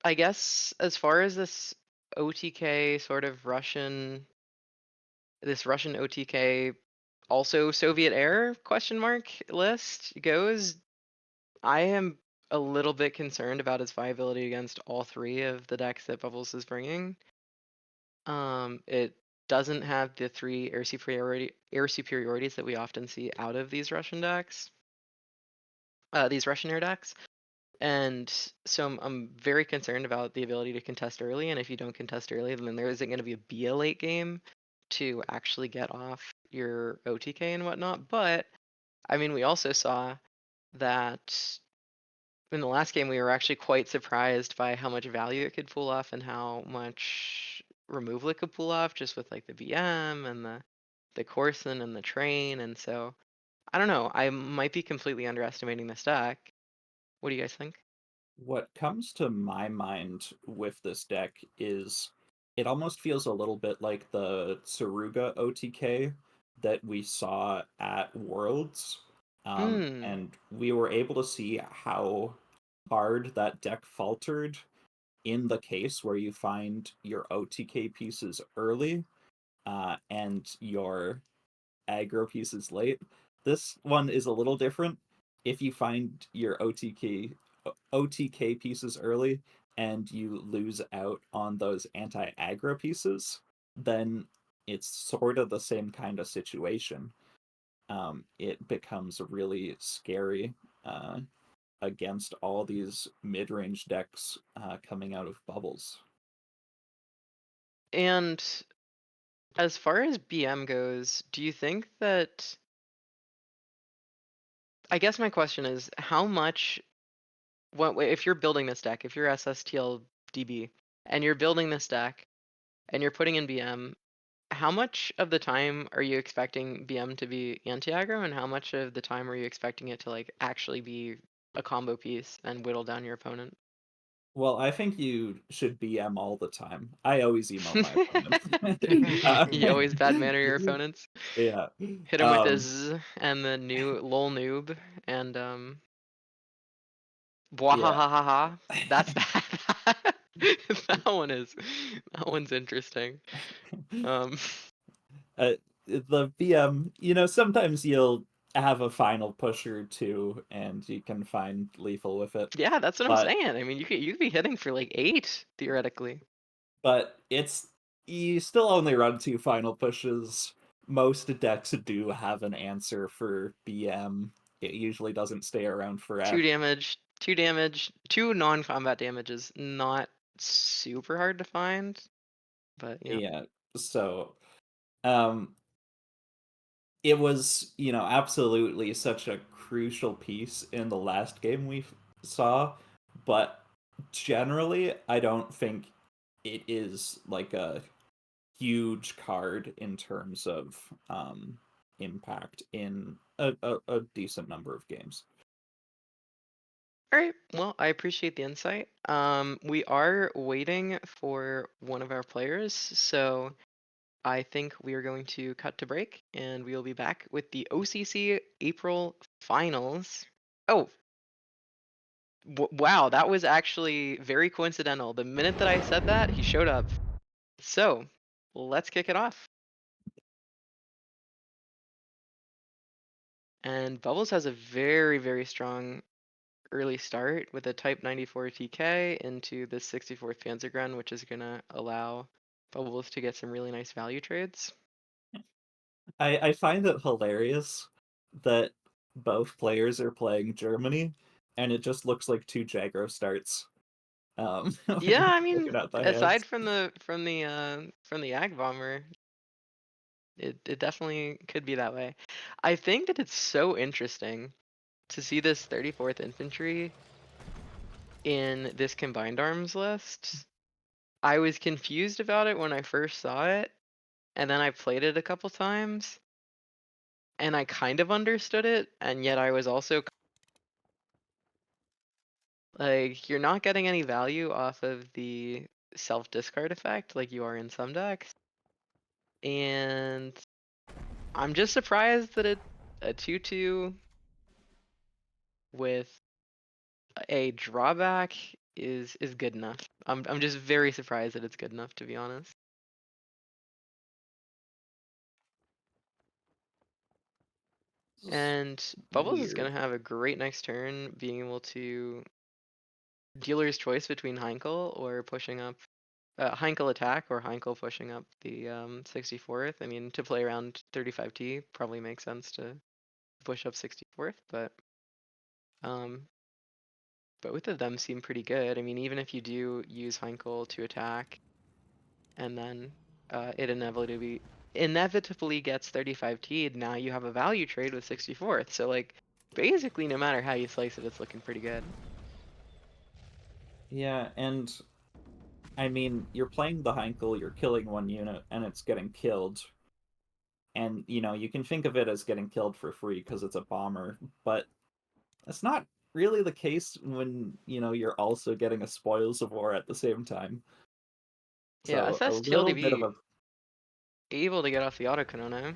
I guess as far as this OTK sort of this Russian OTK, also Soviet era question mark list goes, I am a little bit concerned about its viability against all 3 of the decks that Bubbles is bringing. It doesn't have the 3 air superiorities that we often see out of these Russian decks, these Russian air decks. And so I'm very concerned about the ability to contest early, and if you don't contest early, then there isn't going to be a late game to actually get off your OTK and whatnot. But I mean, we also saw that in the last game we were actually quite surprised by how much value it could pull off and how much removal it could pull off, just with like the BM and the Corson and the train. And so I don't know, I might be completely underestimating this deck. What do you guys think? what comes to my mind with this deck is it almost feels a little bit like the Saruga OTK that we saw at Worlds. Mm. And we were able to see how hard that deck faltered in the case where you find your OTK pieces early and your aggro pieces late. This one is a little different. If you find your OTK pieces early and you lose out on those anti-aggro pieces, then it's sort of the same kind of situation. It becomes really scary against all these mid-range decks coming out of bubbles. And as far as BM goes, do you think that, I guess my question is, how much, if you're building this deck, if you're SSTL DB and you're building this deck and you're putting in BM, how much of the time are you expecting BM to be anti-aggro, and how much of the time are you expecting it to like actually be a combo piece and whittle down your opponent? Well, I think you should BM all the time. I always emote my opponents. You always bad manner your opponents. Yeah. Hit him with his and the new lol noob and Yeah. Bwahahaha. That's that. That one's interesting. Um, The BM, sometimes you'll have a final push or two and you can find lethal with it. yeah, that's what I'm But saying. I mean, you could be hitting for like 8 theoretically. it's you still only run 2 final pushes. Most decks do have an answer for BM. It usually doesn't stay around 2 forever. damage, 2 damage, 2 non-combat damage is not super hard to find, but yeah. Yeah. So, um it was, absolutely such a crucial piece in the last game we saw, but generally, I don't think it is like a huge card in terms of impact in a decent number of games. All right. Well, I appreciate the insight. We are waiting for one of our players, so I think we are going to cut to break, and we will be back with the OCC April finals. Oh, wow, that was actually very coincidental. The minute that I said that, he showed up. So, let's kick it off. And Bubbles has a very, very strong early start with a Type 94 TK into the 64th Panzergren, which is going to allow Bubbles to get some really nice value trades. I find it hilarious that both players are playing Germany, and it just looks like two Jagro starts. When Yeah, you're I mean, looking at the aside hands. from the Ag Bomber, it definitely could be that way. I think that it's so interesting to see this 34th Infantry in this combined arms list. I was confused about it when I first saw it, and then I played it a couple times, and I kind of understood it, and yet I was also like, you're not getting any value off of the self-discard effect like you are in some decks. And I'm just surprised that a 2/2 with a drawback is good enough. I'm just very surprised that it's good enough, to be honest. And Bubbles is Weird. gonna have a great next turn, being able to dealer's choice between Heinkel or pushing up Heinkel attack or Heinkel pushing up the 64th. I mean, to play around 35T probably makes sense to push up 64th, but both of them seem pretty good. I mean, even if you do use Heinkel to attack, and then it inevitably gets 35T, now you have a value trade with 64th. So like, basically, no matter how you slice it, it's looking pretty good. Yeah, and I mean, you're playing the Heinkel, you're killing one unit, and it's getting killed. And, you can think of it as getting killed for free because it's a bomber, but that's not really the case when, you're also getting a spoils of war at the same time. Yeah, So a SSTL little bit of DB a able to get off the autocannon,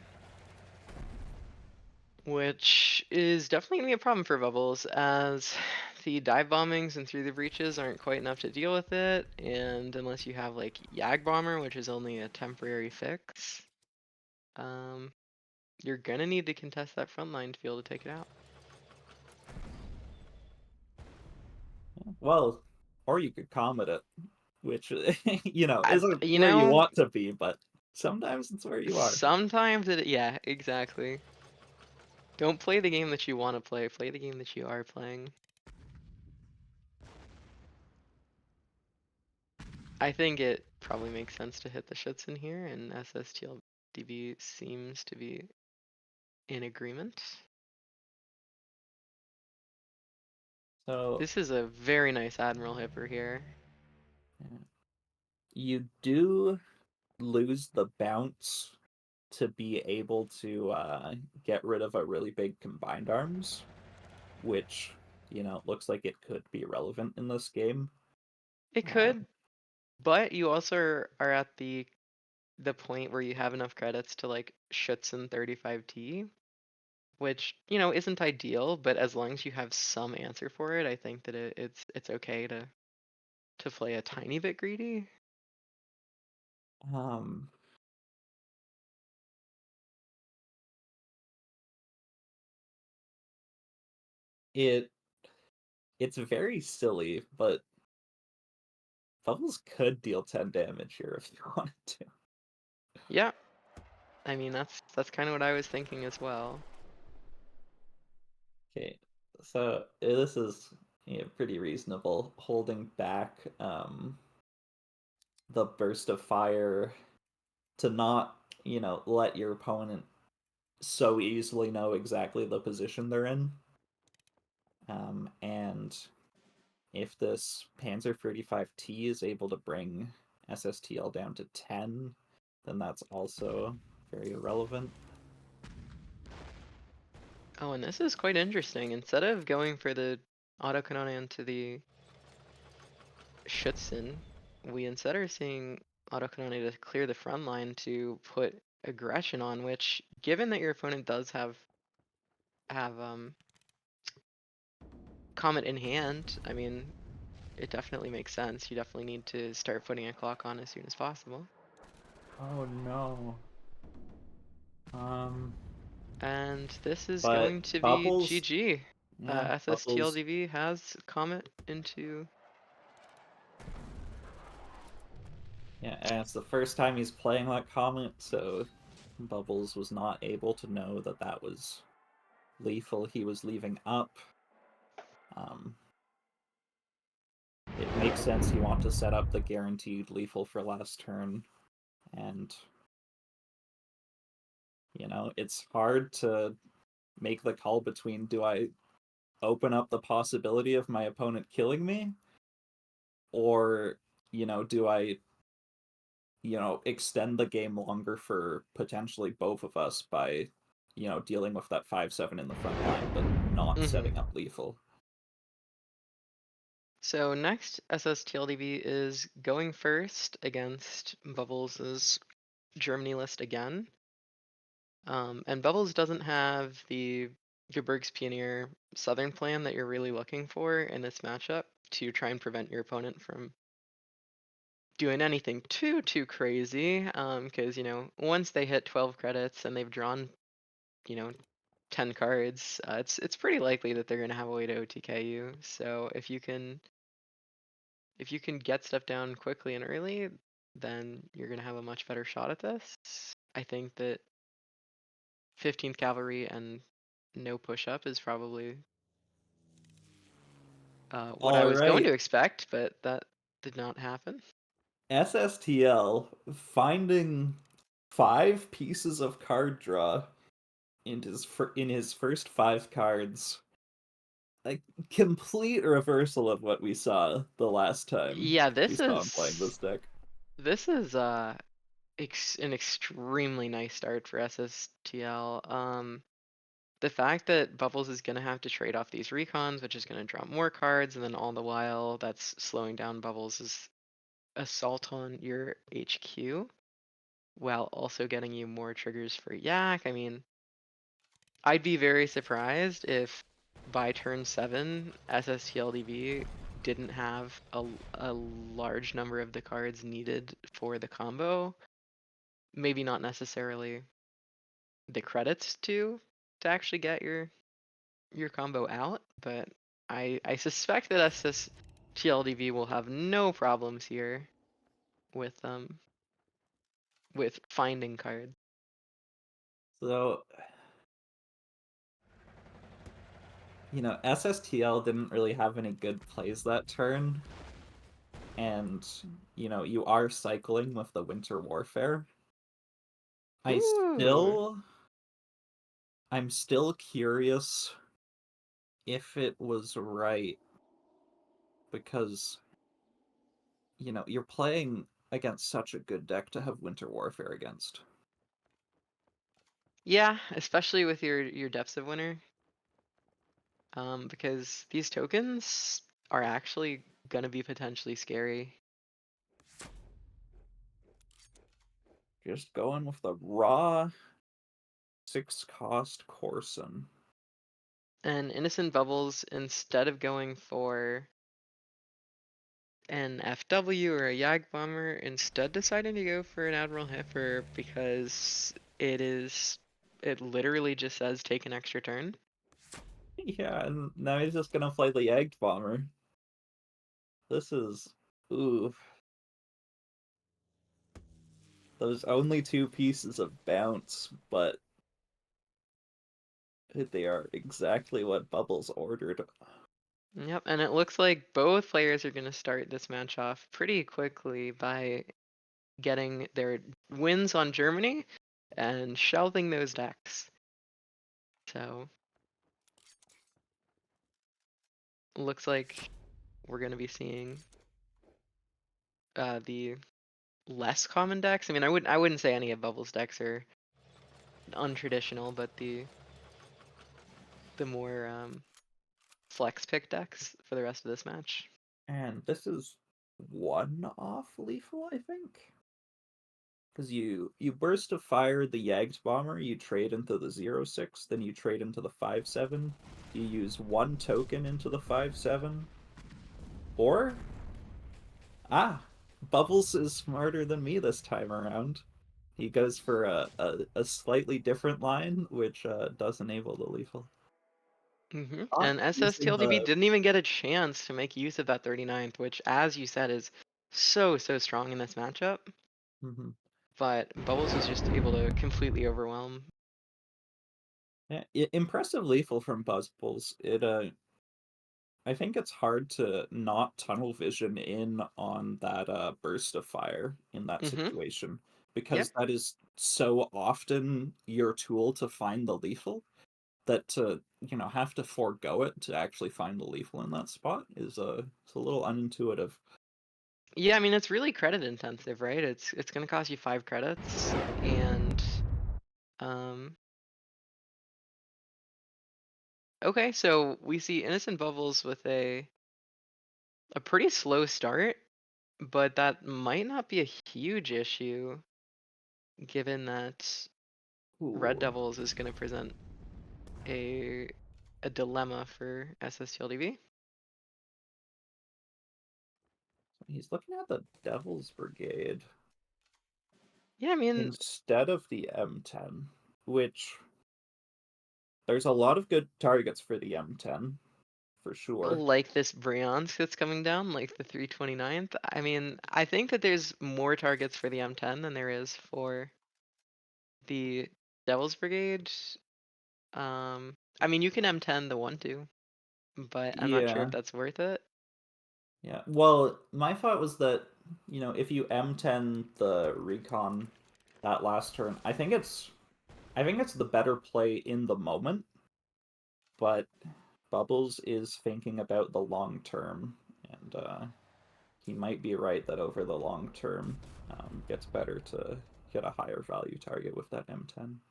which is definitely gonna be a problem for Bubbles, as the dive bombings and through the breaches aren't quite enough to deal with it, and unless you have like Yag Bomber, which is only a temporary fix, you're gonna need to contest that front line to be able to take it out. well, or you could comet it, which I, isn't you where you know, want to be, but sometimes it's where you are. sometimes yeah, exactly. Don't play the game that you want to play. Play the game that you are playing. I think it probably makes sense to hit the Schützen here, and SSTL DB seems to be in agreement. So This is a very nice Admiral Hipper here. you do lose the bounce to be able to get rid of a really big combined arms, which looks like it could be relevant in this game. It could, but you also are at the point where you have enough credits to like Schützen 35T, which isn't ideal, but as long as you have some answer for it, I think that it's okay to play a tiny bit greedy. Um, it it's very silly, but Bubbles could deal 10 damage here if you wanted to. Yeah, I mean that's kind of what I was thinking as well. Okay, so this is pretty reasonable. Holding back the burst of fire to not, let your opponent so easily know exactly the position they're in. And if this Panzer 35T is able to bring SSTL down to 10, then that's also very irrelevant. Oh, and this is quite interesting. Instead of going for the autocannon to the Schützen, we instead are seeing Autokanone to clear the front line to put aggression on, which, given that your opponent does have Comet in hand, I mean, it definitely makes sense. You definitely need to start putting a clock on as soon as possible. Oh no. And this is But going to be Bubbles, GG. yeah, SSTL Bubbles. DB has Comet into. Yeah, and it's the first time he's playing that Comet, so Bubbles was not able to know that that was lethal he was leaving up. It makes sense you want to set up the guaranteed lethal for last turn, and you know, it's hard to make the call between, do I open up the possibility of my opponent killing me, or, you know, do I, you know, extend the game longer for potentially both of us by, you know, dealing with that 5-7 in the front line but not setting up lethal. So next, SSTL DB is going first against Bubbles' Germany list again. And Bubbles doesn't have the Geberg's Pioneer Southern plan that you're really looking for in this matchup to try and prevent your opponent from doing anything too crazy. Because, you know, once they hit 12 credits and they've drawn, you know, 10 cards, it's pretty likely that they're gonna have a way to OTK you. So if you can get stuff down quickly and early, then you're gonna have a much better shot at this. I think that 15th Cavalry and no push-up is probably what I was going Alright, to expect, but that did not happen. SSTL finding 5 pieces of card draw in his first 5 cards. A complete reversal of what we saw the last time Yeah, we saw him playing this deck. this is an extremely nice start for SSTL. The fact that Bubbles is gonna have to trade off these recons, which is gonna draw more cards, and then all the while that's slowing down Bubbles' assault on your HQ, while also getting you more triggers for Yak. I mean, I'd be very surprised if by turn 7, SSTLDB didn't have a large number of the cards needed for the combo. Maybe not necessarily the credits to actually get your combo out, but I suspect that SSTLDB will have no problems here with finding cards. So, you know, SSTL didn't really have any good plays that turn. And, you know, you are cycling with the Winter Warfare. Ooh. I'm still curious if it was right, because, you know, you're playing against such a good deck to have Winter Warfare against. Yeah, especially with your Depths of Winter. Because these tokens are actually gonna be potentially scary. Just going with the raw 6-cost Corson. And Innocent Bubbles, instead of going for an FW or a Yag Bomber, instead deciding to go for an Admiral Heifer because it literally just says take an extra turn. Yeah, and now he's just gonna play the Egged Bomber. This is... ooh. Those only 2 pieces of bounce, but they are exactly what Bubbles ordered. Yep, and it looks like both players are gonna start this match off pretty quickly by getting their wins on Germany and shelving those decks. So looks like we're gonna be seeing the less common decks. I mean, I wouldn't say any of Bubbles decks are untraditional, but the more flex pick decks for the rest of this match. And this is 1 off lethal, I think? Because you burst of fire the Yagged Bomber, you trade into the 0/6, then you trade into the 5/7. You use 1 token into the 5/7. Or Bubbles is smarter than me this time around. He goes for a slightly different line, which does enable the lethal. Not And using SSTL DB didn't even get a chance to make use of that 39th, which, as you said, is so strong in this matchup. Mhm. But Bubbles was just able to completely overwhelm. Yeah, impressive lethal from Bubbles. I think it's hard to not tunnel vision in on that burst of fire in that situation, because Yep. that is so often your tool to find the lethal, that to have to forego it to actually find the lethal in that spot is it's a little unintuitive. Yeah, I mean, it's really credit intensive, right? It's gonna cost you 5 credits, and um okay, so we see Innocent Bubbles with a pretty slow start, but that might not be a huge issue given that Red Ooh. Devils is gonna present a dilemma for SSTLDB. He's looking at the Devil's Brigade Yeah, I mean, instead of the M10, which there's a lot of good targets for the M10, for sure. like this Bryansk that's coming down, like the 329th. I mean, I think that there's more targets for the M10 than there is for the Devil's Brigade. I mean, you can M10 the 1-2, but I'm not sure if Yeah. that's worth it. Yeah. Well, my thought was that, if you M10 the recon that last turn, I think it's the better play in the moment, but Bubbles is thinking about the long term, and he might be right that over the long term, gets better to get a higher value target with that M10.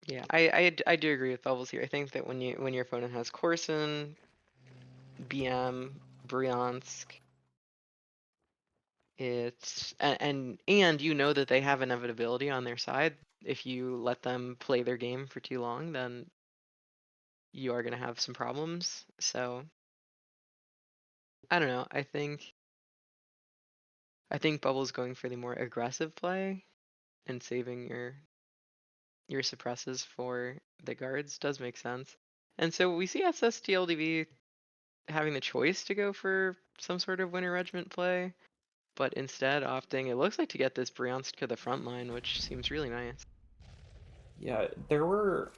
Yeah, I do agree with Bubbles here. I think that when your opponent has Corson, BM, Bryansk, it's and you know that they have inevitability on their side. If you let them play their game for too long, then you are gonna have some problems. So I don't know. I think Bubbles going for the more aggressive play and saving your suppresses for the guards does make sense. And so we see SSTLDB having the choice to go for some sort of winter regiment play, but instead opting, it looks like, to get this Bryansk to the front line, which seems really nice. Yeah, there were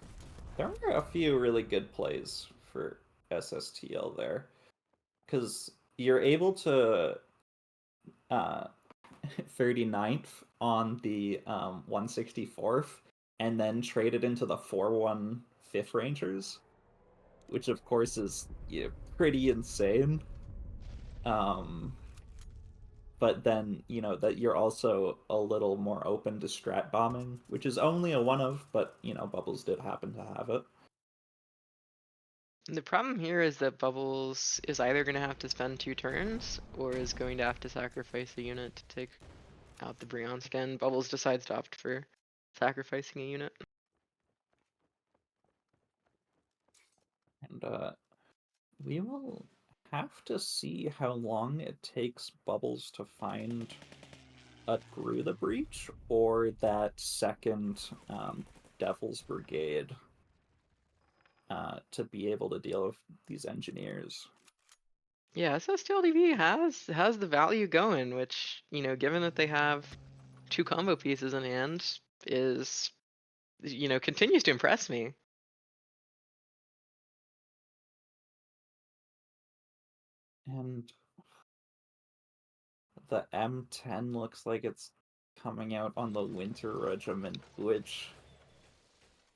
a few really good plays for SSTL there, because you're able to uh 39th on the 164th, and then trade it into the 4-1 5th Rangers, which of course is, pretty insane. Um, but then, that you're also a little more open to strat bombing, which is only a one of, but Bubbles did happen to have it. And the problem here is that Bubbles is either going to have to spend 2 turns or is going to have to sacrifice a unit to take out the Bryansk, and Bubbles decides to opt for sacrificing a unit. And we will have to see how long it takes Bubbles to find a Through the Breach or that second Devil's Brigade to be able to deal with these engineers. Yeah, SSTLDB has the value going, which, given that they have 2 combo pieces in hand, is, continues to impress me. And the M10 looks like it's coming out on the Winter Regiment, which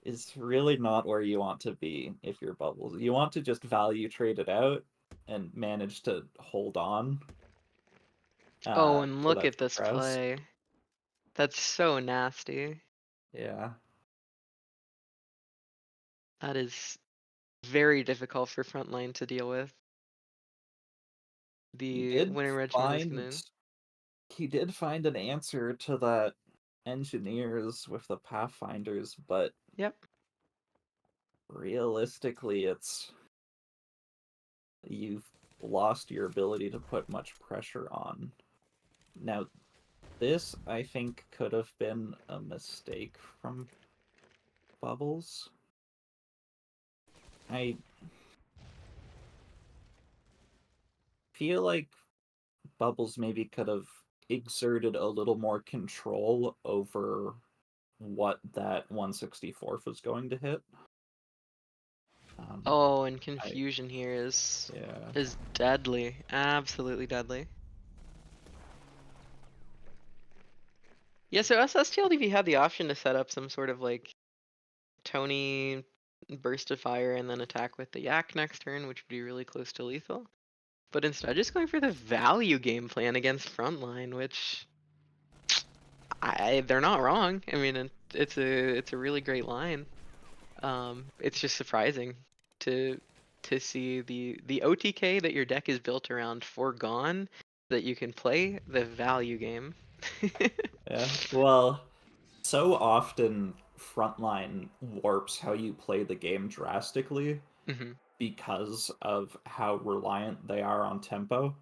is really not where you want to be if you're Bubbles. You want to just value trade it out and manage to hold on Oh, and for look that at this press. play. That's so nasty. Yeah. That is very difficult for frontline to deal with. He The did winning regiment is find gonna. he did find an answer to that engineers with the Pathfinders, but Yep. realistically, you've lost your ability to put much pressure on. Now, this, I think, could have been a mistake from Bubbles. I feel like Bubbles maybe could have exerted a little more control over what that 164th was going to hit. Oh, and confusion here Yeah. is deadly. Absolutely deadly. Yeah, so SSTL DB had the option to set up some sort of like Tony burst of fire and then attack with the Yak next turn, which would be really close to lethal. But instead, just going for the value game plan against frontline, which they're not wrong. I mean, it's a really great line. It's just surprising to see the OTK that your deck is built around foregone, that you can play the value game. Yeah. Well, so often Frontline warps how you play the game drastically Mhm. because of how reliant they are on tempo.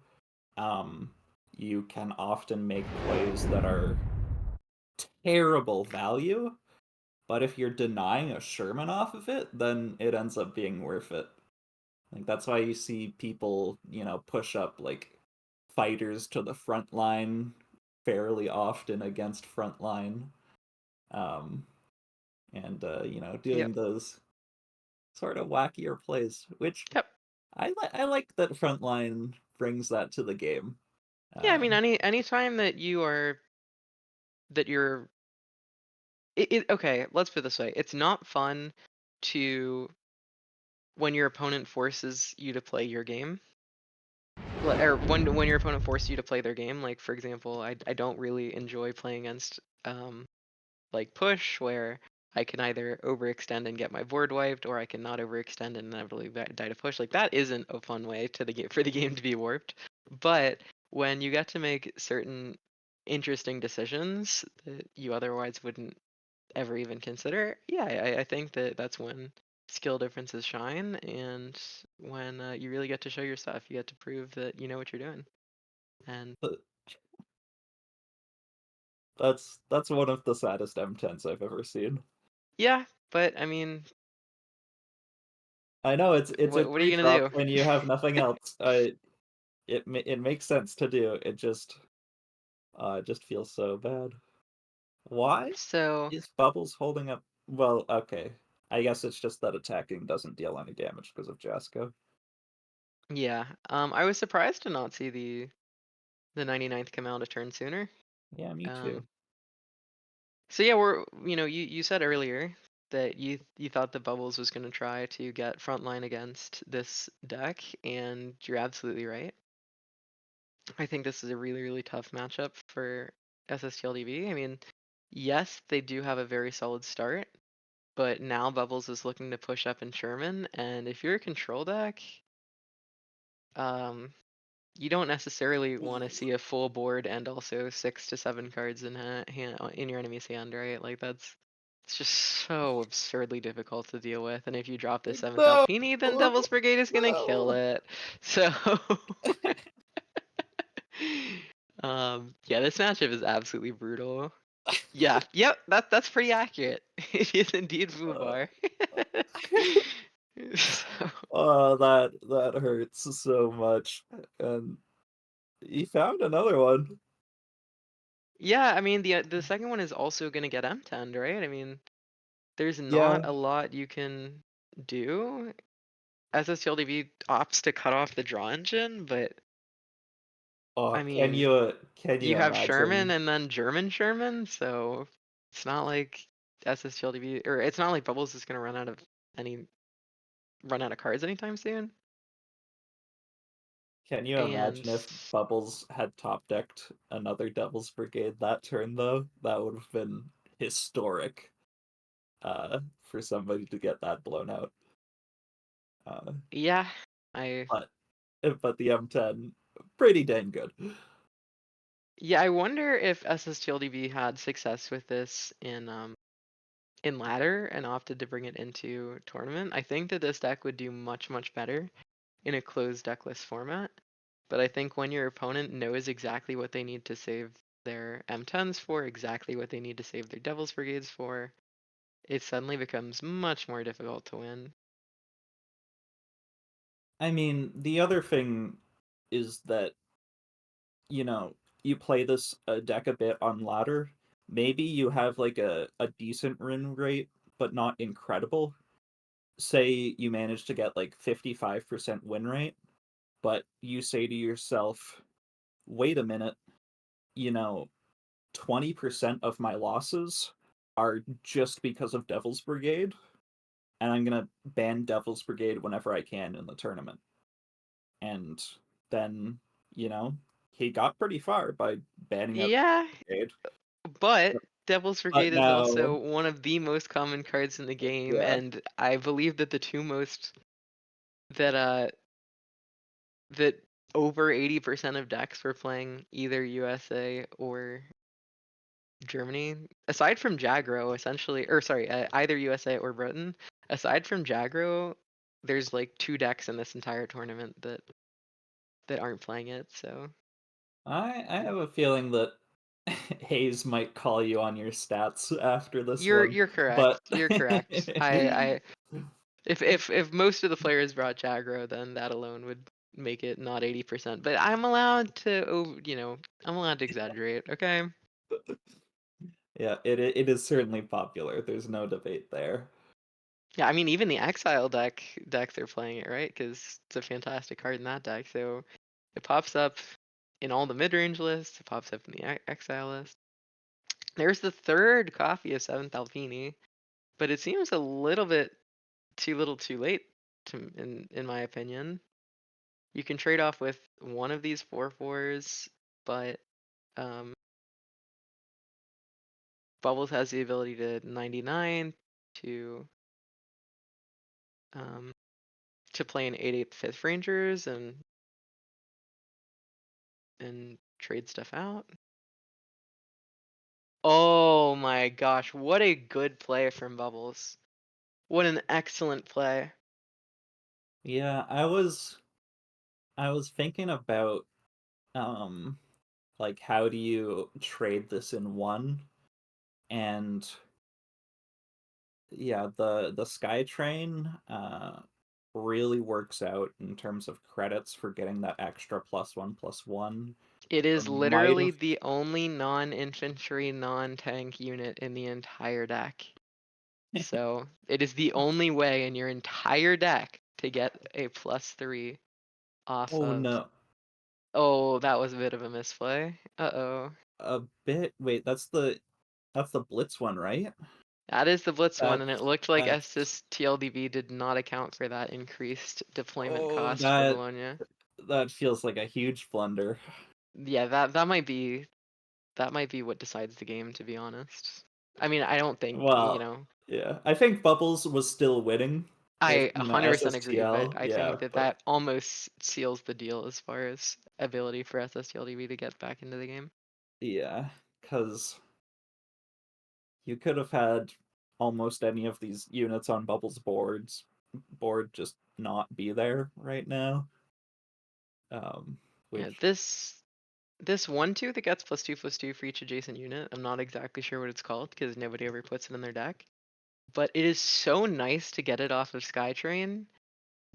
You can often make plays that are terrible value, but if you're denying a Sherman off of it, then it ends up being worth it. Like that's why you see people, push up like fighters to the front line fairly often against frontline. And doing Yep. those sort of wackier plays, which Yep. I like that frontline brings that to the game. Yeah, I mean, any time that you're okay, let's put it this way. It's not fun to when your opponent forces you to play your game. Or when your opponent forces you to play their game. Like for example, I don't really enjoy playing against like push, where I can either overextend and get my board wiped, or I can not overextend and inevitably die to push. Like that isn't a fun way to the game for the game to be warped. But when you get to make certain interesting decisions that you otherwise wouldn't ever even consider, yeah, I think that that's when skill differences shine, and when you really get to show your stuff. You get to prove that you know what you're doing. And But that's one of the saddest M10s I've ever seen. yeah, but I mean, I know it's a what are you three gonna drop do? when you have nothing else. It makes sense to do. It just feels so bad. Why So is Bubbles holding up? Well, okay. I guess it's just that attacking doesn't deal any damage because of Jasko. yeah, I was surprised to not see the 99th come out a turn sooner. Yeah, me too. Um, so yeah, you said earlier that you thought the Bubbles was gonna try to get frontline against this deck, and you're absolutely right. I think this is a really, really tough matchup for SSTL DB. I mean, yes, they do have a very solid start, but now Bubbles is looking to push up in Sherman, and if you're a control deck, um, you don't necessarily want to see a full board and also 6 to 7 cards in your enemy's hand, right? Like it's just so absurdly difficult to deal with. And if you drop the 7th No, Alpini, then Devil's Brigade is gonna kill no. it. So yeah, this matchup is absolutely brutal. Yeah, yep, that's pretty accurate. It is indeed Fubar. So, Oh, that hurts so much. And he found another one. yeah, I mean the second one is also gonna get M10'd, right? I mean, there's Yeah. not a lot you can do. SSTLDB opts to cut off the draw engine, but Oh, I mean, can you you have Sherman imagine? and then German Sherman, so it's not like SSTLDB, or it's not like Bubbles is gonna run out of cards anytime soon. Can you And imagine if Bubbles had top decked another Devil's Brigade that turn though? That would have been historic. For somebody to get that blown out. Uh, yeah, I but the M10 pretty dang good. Yeah, I wonder if SSTL DB had success with this in ladder and opted to bring it into tournament. I think that this deck would do much, much better in a closed deck list format. But I think when your opponent knows exactly what they need to save their M10s for, exactly what they need to save their Devil's Brigades for, it suddenly becomes much more difficult to win. I mean, the other thing is that, you know, you play this deck a bit on ladder. Maybe you have like a decent win rate, but not incredible. Say you manage to get like 55% win rate, but you say to yourself, wait a minute, you know, 20% of my losses are just because of Devil's Brigade, and I'm gonna ban Devil's Brigade whenever I can in the tournament. And then, you know, he got pretty far by banning out Yeah, Brigade. but Devil's But Brigade is also now, one of the most common cards in the game, yeah, and I believe that the two most that that over 80% of decks were playing either USA or Germany, aside from Jagro, essentially, or sorry, either USA or Britain. Aside from Jagro, there's like 2 decks in this entire tournament that aren't playing it. So I have a feeling that Hayes might call you on your stats after this one. you're correct. But You're correct. I if most of the players brought Jagro, then that alone would make it not 80%. But I'm allowed to, I'm allowed to exaggerate. Okay. yeah, it is certainly popular. There's no debate there. Yeah, I mean, even the Exile decks are playing it, right? Because it's a fantastic card in that deck. So it pops up in all the mid-range lists. It pops up in the Exile list. There's the third copy of 7th Alpini, but it seems a little bit too little too late, in my opinion. You can trade off with one of these 4/4s, but um, Bubbles has the ability to 99 to um, to play an 8/8 5th Rangers and trade stuff out. Oh my gosh, what a good play from Bubbles. What an excellent play. Yeah, I was thinking about um like how do you trade this in one? And yeah, the Skytrain really works out in terms of credits for getting that extra +1/+1. It is Might literally have the only non-infantry, non-tank unit in the entire deck. So it is the only way in your entire deck to get a +3 off Oh of. no. Oh, that was a bit of a misplay. Uh-oh. A bit. Wait, that's the Blitz one, right? That is the Blitz one, and it That's looked like that's SSTL DB did not account for that increased deployment oh cost for that Bologna. that feels like a huge blunder. Yeah, that might be what decides the game, to be honest. I mean, I don't think, Well, yeah. I think Bubbles was still winning if, I you know, 100% agree, but SSTL. I Yeah, think that but that almost seals the deal as far as ability for SSTL DB to get back into the game. yeah, cuz you could have had almost any of these units on Bubbles board just not be there right now. Yeah, Which this 1/2 that gets +2/+2 for each adjacent unit, I'm not exactly sure what it's called because nobody ever puts it in their deck. But it is so nice to get it off of Skytrain.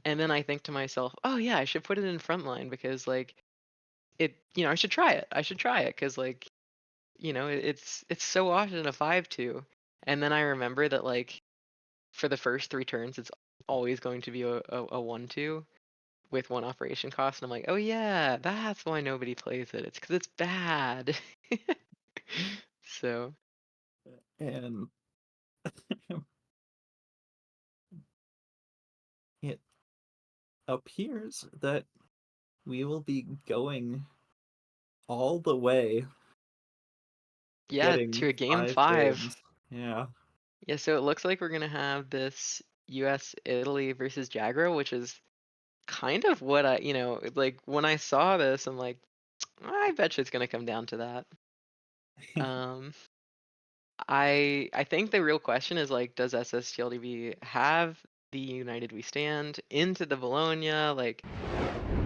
And then I think to myself, oh yeah, I should put it in frontline because like I should try it. I should try it because like, it's so often a 5/2. And then I remember that like for the first 3 turns, it's always going to be a 1/2 with 1 operation cost. And I'm like, oh yeah, that's why nobody plays it. It's because it's bad. So and it appears that we will be going all the way, yeah, getting to a game 5 5. games. Yeah. Yeah, so it looks like we're gonna have this US Italy versus Jagro, which is kind of what like when I saw this, I'm like, I bet you it's gonna come down to that. I think the real question is like, does SSTL DB have the United We Stand into the Bologna? Like,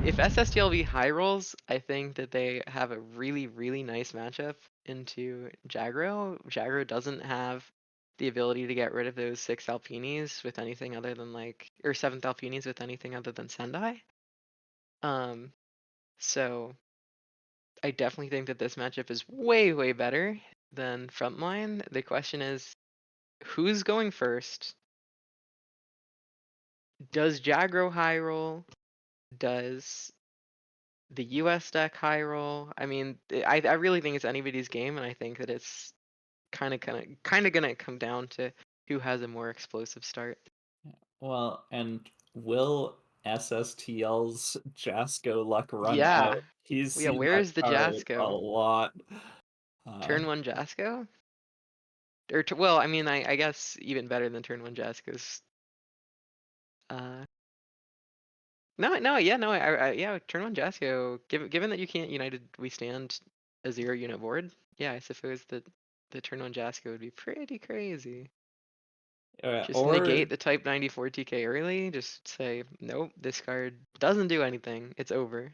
if SSTLV high rolls, I think that they have a really nice matchup into Jagro. Jagro doesn't have the ability to get rid of those 6 Alpinis with anything other than like, or 7th Alpinis with anything other than Sendai. So I definitely think that this matchup is way better than Frontline. The question is, who's going first? Does Jagro high roll? Does the US deck high roll? I mean, I really think it's anybody's game, and I think that it's kind of gonna come down to who has a more explosive start. Well, and will SSTL's Jasko luck run Yeah, out? He's yeah. seen that Where's the card a Jasko? lot. Turn 1 Jasko? Or well, I mean, I guess even better than turn 1 Jasko's. Yeah, turn 1 Jasko. Given that you can't United We Stand a 0 unit board, yeah, I suppose that the turn 1 Jasko would be pretty crazy. Just or negate the Type 94 TK early. Just say, nope, this card doesn't do anything. It's over.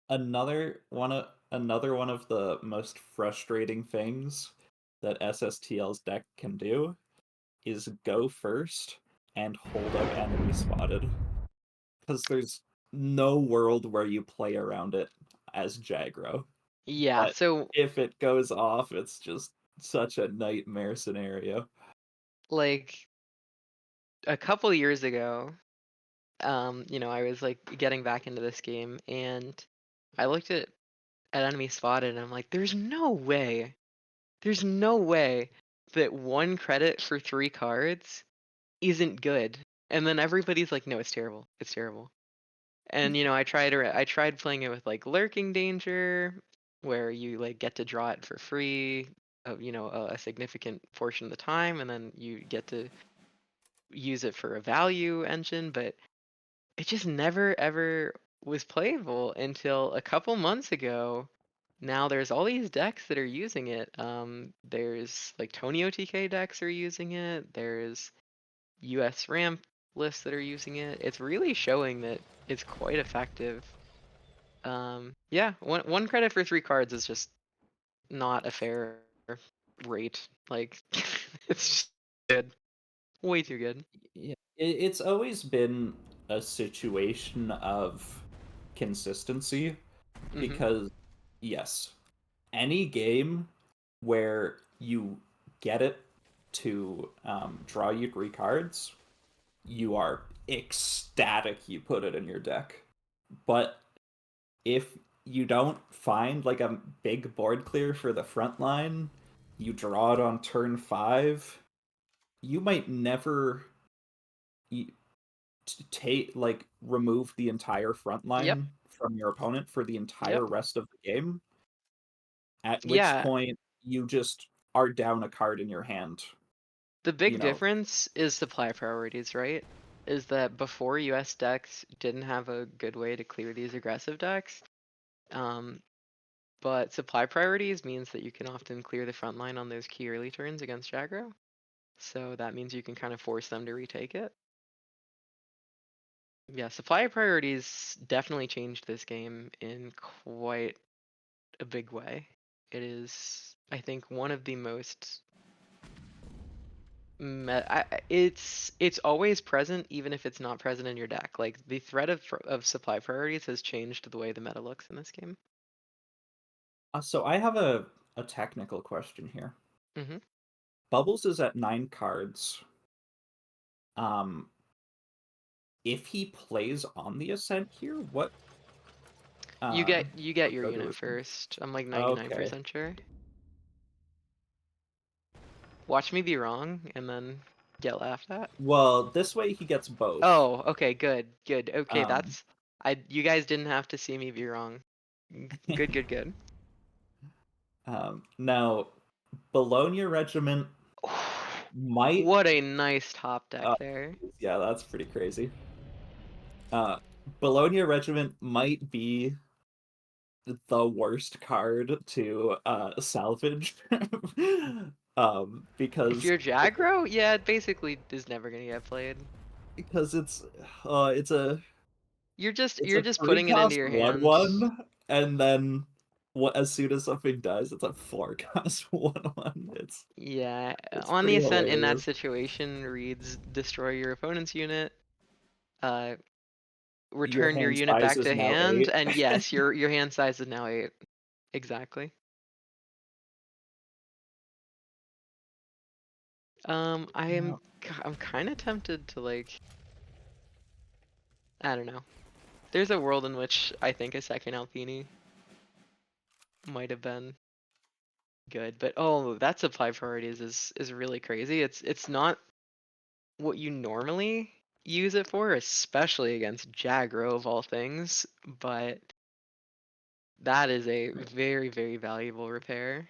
another one of the most frustrating things that SSTL's deck can do is go first and hold up enemy spotted. Because there's no world where you play around it as Jagro. Yeah, But so if it goes off, it's just such a nightmare scenario. like a couple years ago, I was like getting back into this game and I looked at enemy spotted and I'm like, there's no way that 1 credit for 3 cards isn't good. And then everybody's like, no, it's terrible. It's terrible. And I tried playing it with like lurking danger, where you like get to draw it for free, a significant portion of the time, and then you get to use it for a value engine, but it just never ever was playable until a couple months ago. Now there's all these decks that are using it. There's like Tony OTK decks are using it. There's US ramp lists that are using it. It's really showing that it's quite effective. Yeah, one credit for 3 cards is just not a fair rate. Like, it's just good, way too good. Yeah, it's always been a situation of consistency because, yes, any game where you get it to draw you 3 cards, you are ecstatic you put it in your deck. But if you don't find like a big board clear for the front line, you draw it on turn 5, you might never take remove the entire front Yep, line from your opponent for the entire yep. rest of the game, at which Yeah, point you just are down a card in your hand. the big You know, difference is supply priorities, right? Is that before US decks didn't have a good way to clear these aggressive decks. But supply priorities means that you can often clear the front line on those key early turns against Jagro. So that means you can kind of force them to retake it. Yeah, supply priorities definitely changed this game in quite a big way. It is, I think, one of the most it's always present even if it's not present in your deck. Like the threat of supply priorities has changed the way the meta looks in this game. so I have a technical question here. Hmm. Bubbles is at 9 cards. If he plays on the ascent here, what? You get your Go to unit his- first. I'm like Okay. 99% sure. Watch me be wrong and then get laughed at. Well, this way he gets both. Oh, okay, good. Okay, Um, you guys didn't have to see me be wrong. Good. Now, Bologna Regiment might. What a nice top deck Uh, there. yeah, that's pretty crazy. Bologna Regiment might be the worst card to salvage. If Because you're Jagro, yeah, it basically is never gonna get played. it's a You're just it's a putting it into 3-cost your 1/1, hand. and then as soon as something dies, it's a 4-cost 1/1. Yeah, It's on the pretty ascent in that hilarious. situation reads destroy your opponent's unit, Your return your hand unit size back is to now hand, 8. and yes, your hand size is now 8. Exactly. I'm kind of tempted to like, I don't know. There's a world in which I think a second Alpini might have been good, but oh, that supply priorities is really crazy. It's not what you normally use it for, especially against Jagro of all things, but that is a very, very valuable repair.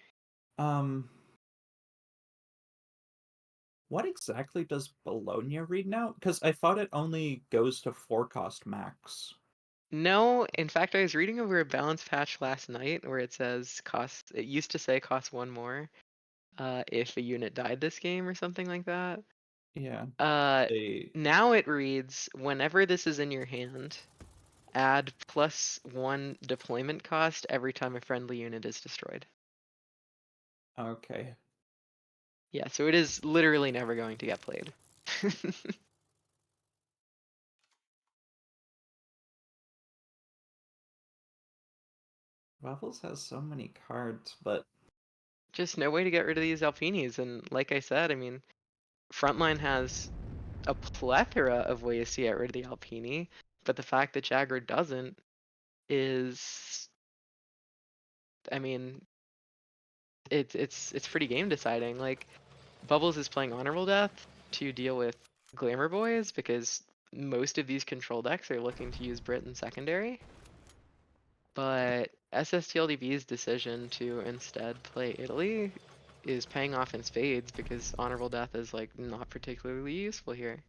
What exactly does Bologna read now? Because I thought it only goes to 4-cost max. No, in fact, I was reading over a balance patch last night where it says it used to say cost 1 more if a unit died this game or something like that. Yeah. Now it reads, whenever this is in your hand, add +1 deployment cost every time a friendly unit is destroyed. Okay. Yeah, so it is literally never going to get played. Waffles has so many cards, but Just no way to get rid of these Alpinis, and like I said, I mean, Frontline has a plethora of ways to get rid of the Alpini, but the fact that Jagger doesn't is, I mean, it's pretty game deciding. Like, Bubbles is playing Honorable Death to deal with Glamour Boys because most of these control decks are looking to use Brit in secondary. But SSTL DB's decision to instead play Italy is paying off in spades because Honorable Death is like not particularly useful here.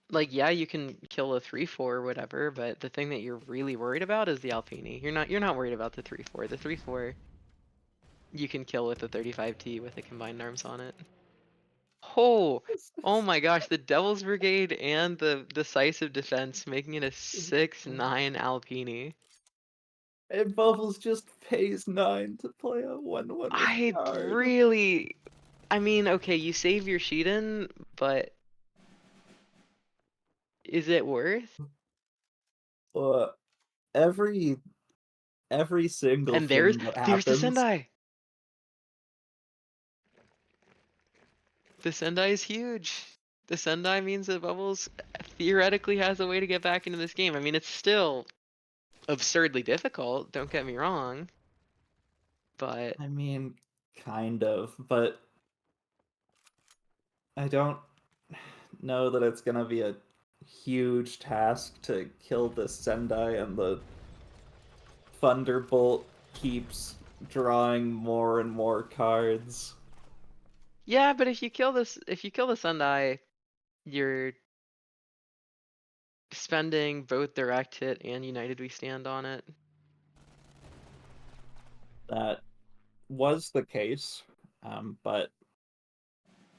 Like, yeah, you can kill a 3/4 or whatever, but the thing that you're really worried about is the Alpini. You're not worried about the 3/4. The 3/4 you can kill with the 35T with the combined arms on it. Oh my gosh, the Devil's Brigade and the Decisive Defense making it a 6/9 Alpini. and Bubbles just pays 9 to play a 1/1 with I card. really, I mean, okay, you save your Sheedan, but is it worth? Uh, every single And thing that there's the happens. Sendai. The Sendai is huge. The Sendai means that Bubbles theoretically has a way to get back into this game. I mean, it's still absurdly difficult, don't get me wrong. But I mean, kind of, but I don't know that it's gonna be a huge task to kill the Sendai, and the Thunderbolt keeps drawing more and more cards. yeah, but if you kill the Sendai, you're spending both direct hit and United We Stand on it. That was the case, but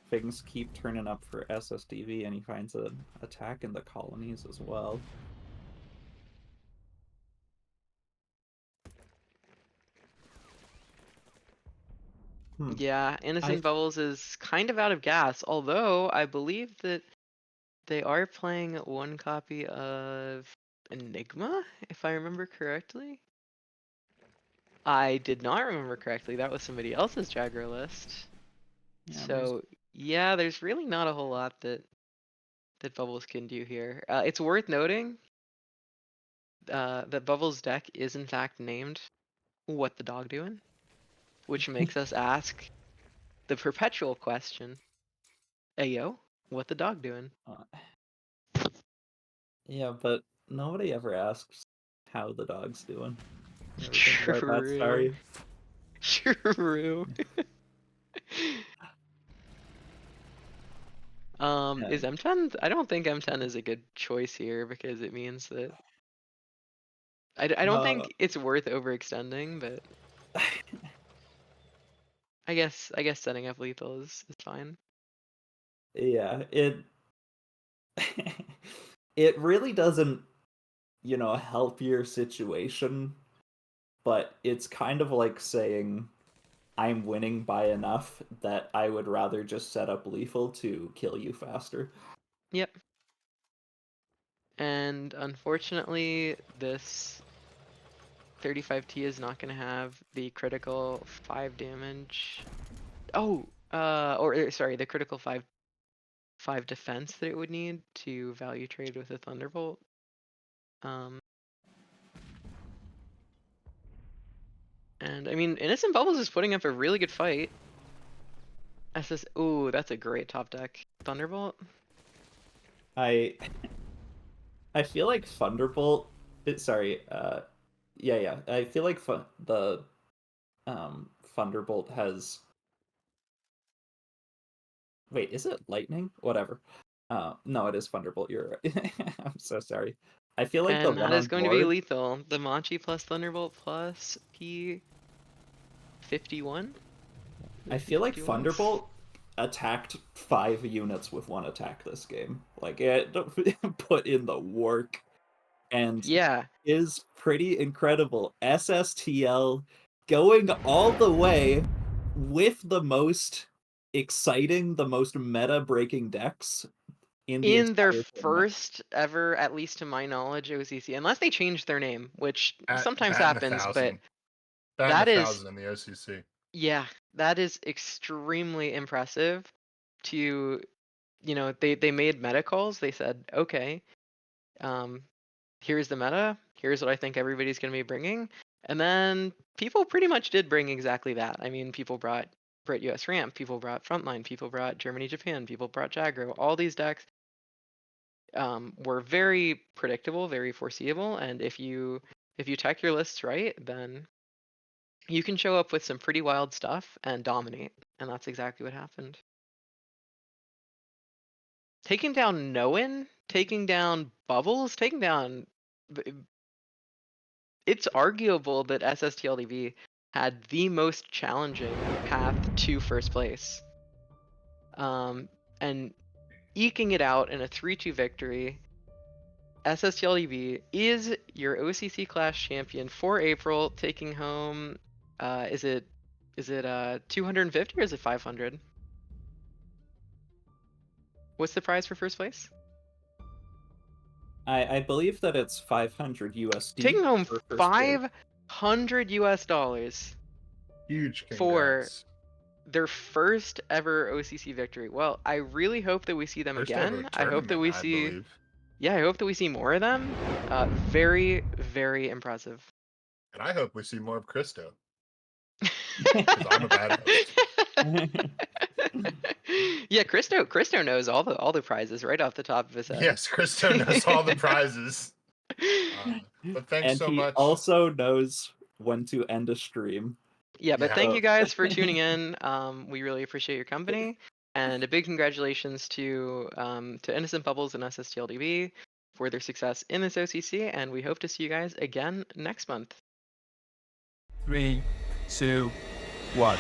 things keep turning up for SSDV, and he finds an attack in the colonies as well. Yeah, I Innocent Bubbles is kind of out of gas, although I believe that they are playing one copy of Enigma, if I remember correctly. I did not remember correctly. That was somebody else's Jagger list. yeah, So yeah, there's really not a whole lot that Bubbles can do here. It's worth noting that Bubbles' deck is in fact named "What the Dog Doing," which makes us ask the perpetual question: Ayo, what the dog doing? yeah, but nobody ever asks how the dog's doing. You ever think about that, True. Starry? True. Yeah. Is M10? I don't think M10 is a good choice here because it means that I don't No. think it's worth overextending, but I guess setting up lethal is fine. Yeah, it it really doesn't, help your situation, but it's kind of like saying I'm winning by enough that I would rather just set up lethal to kill you faster. Yep. And unfortunately, this 35T is not going to have the critical 5 damage. Oh, sorry, the critical 5 defense that it would need to value trade with a Thunderbolt. And I mean, Innocent Bubbles is putting up a really good fight. Ooh, that's a great top deck. Thunderbolt? I feel like Thunderbolt. Sorry. Yeah. I feel like the Thunderbolt has. Wait, is it lightning? Whatever. No, it is Thunderbolt. You're right. I'm so sorry. I feel like the And one that on is going to be board. lethal. The Manchi plus Thunderbolt plus P51? I feel like 51? Thunderbolt attacked 5 units with 1 attack this game. Like, it put in the work and Yeah. is pretty incredible. SSTL going all the way with the most exciting, the most meta-breaking decks in the In their entire tournament. first ever, at least to my knowledge, OCC, unless they changed their name, which sometimes Bat and happens, 1,000. but Bat that and is 1,000 in the OCC. yeah, that is extremely impressive to, they made meta calls. They said, okay, here's the meta, here's what I think everybody's going to be bringing. And then people pretty much did bring exactly that. I mean, people brought Brit US Ramp, people brought Frontline, people brought Germany Japan, people brought Jagro. All these decks were very predictable, very foreseeable, and if you tech your lists right, then you can show up with some pretty wild stuff and dominate, and that's exactly what happened. Taking down Noin, taking down Bubbles, taking down... It's arguable that SSTL DB had the most challenging path to first place. And eking it out in a 3-2 victory, SSTL DB is your OCC class champion for April, taking home, is it 250 or is it 500? What's the prize for first place? I believe that it's 500 USD. Taking home for first place. $500 US Huge for congrats. their first ever OCC victory. Well, I really hope that we see them First again. ever I hope that tournament, we I see, believe. yeah, I hope that we see more of them. Very, very impressive. And I hope we see more of Christo. Because I'm a bad host. Yeah, Christo knows all the prizes right off the top of his head. Yes, Christo knows all the prizes. But thanks And so he much. also knows when to end a stream. Yeah, but Yeah. thank you guys for tuning in. We really appreciate your company, and a big congratulations to Innocent Bubbles and SSTL DB for their success in this OCC, and we hope to see you guys again next month. 3, 2, 1.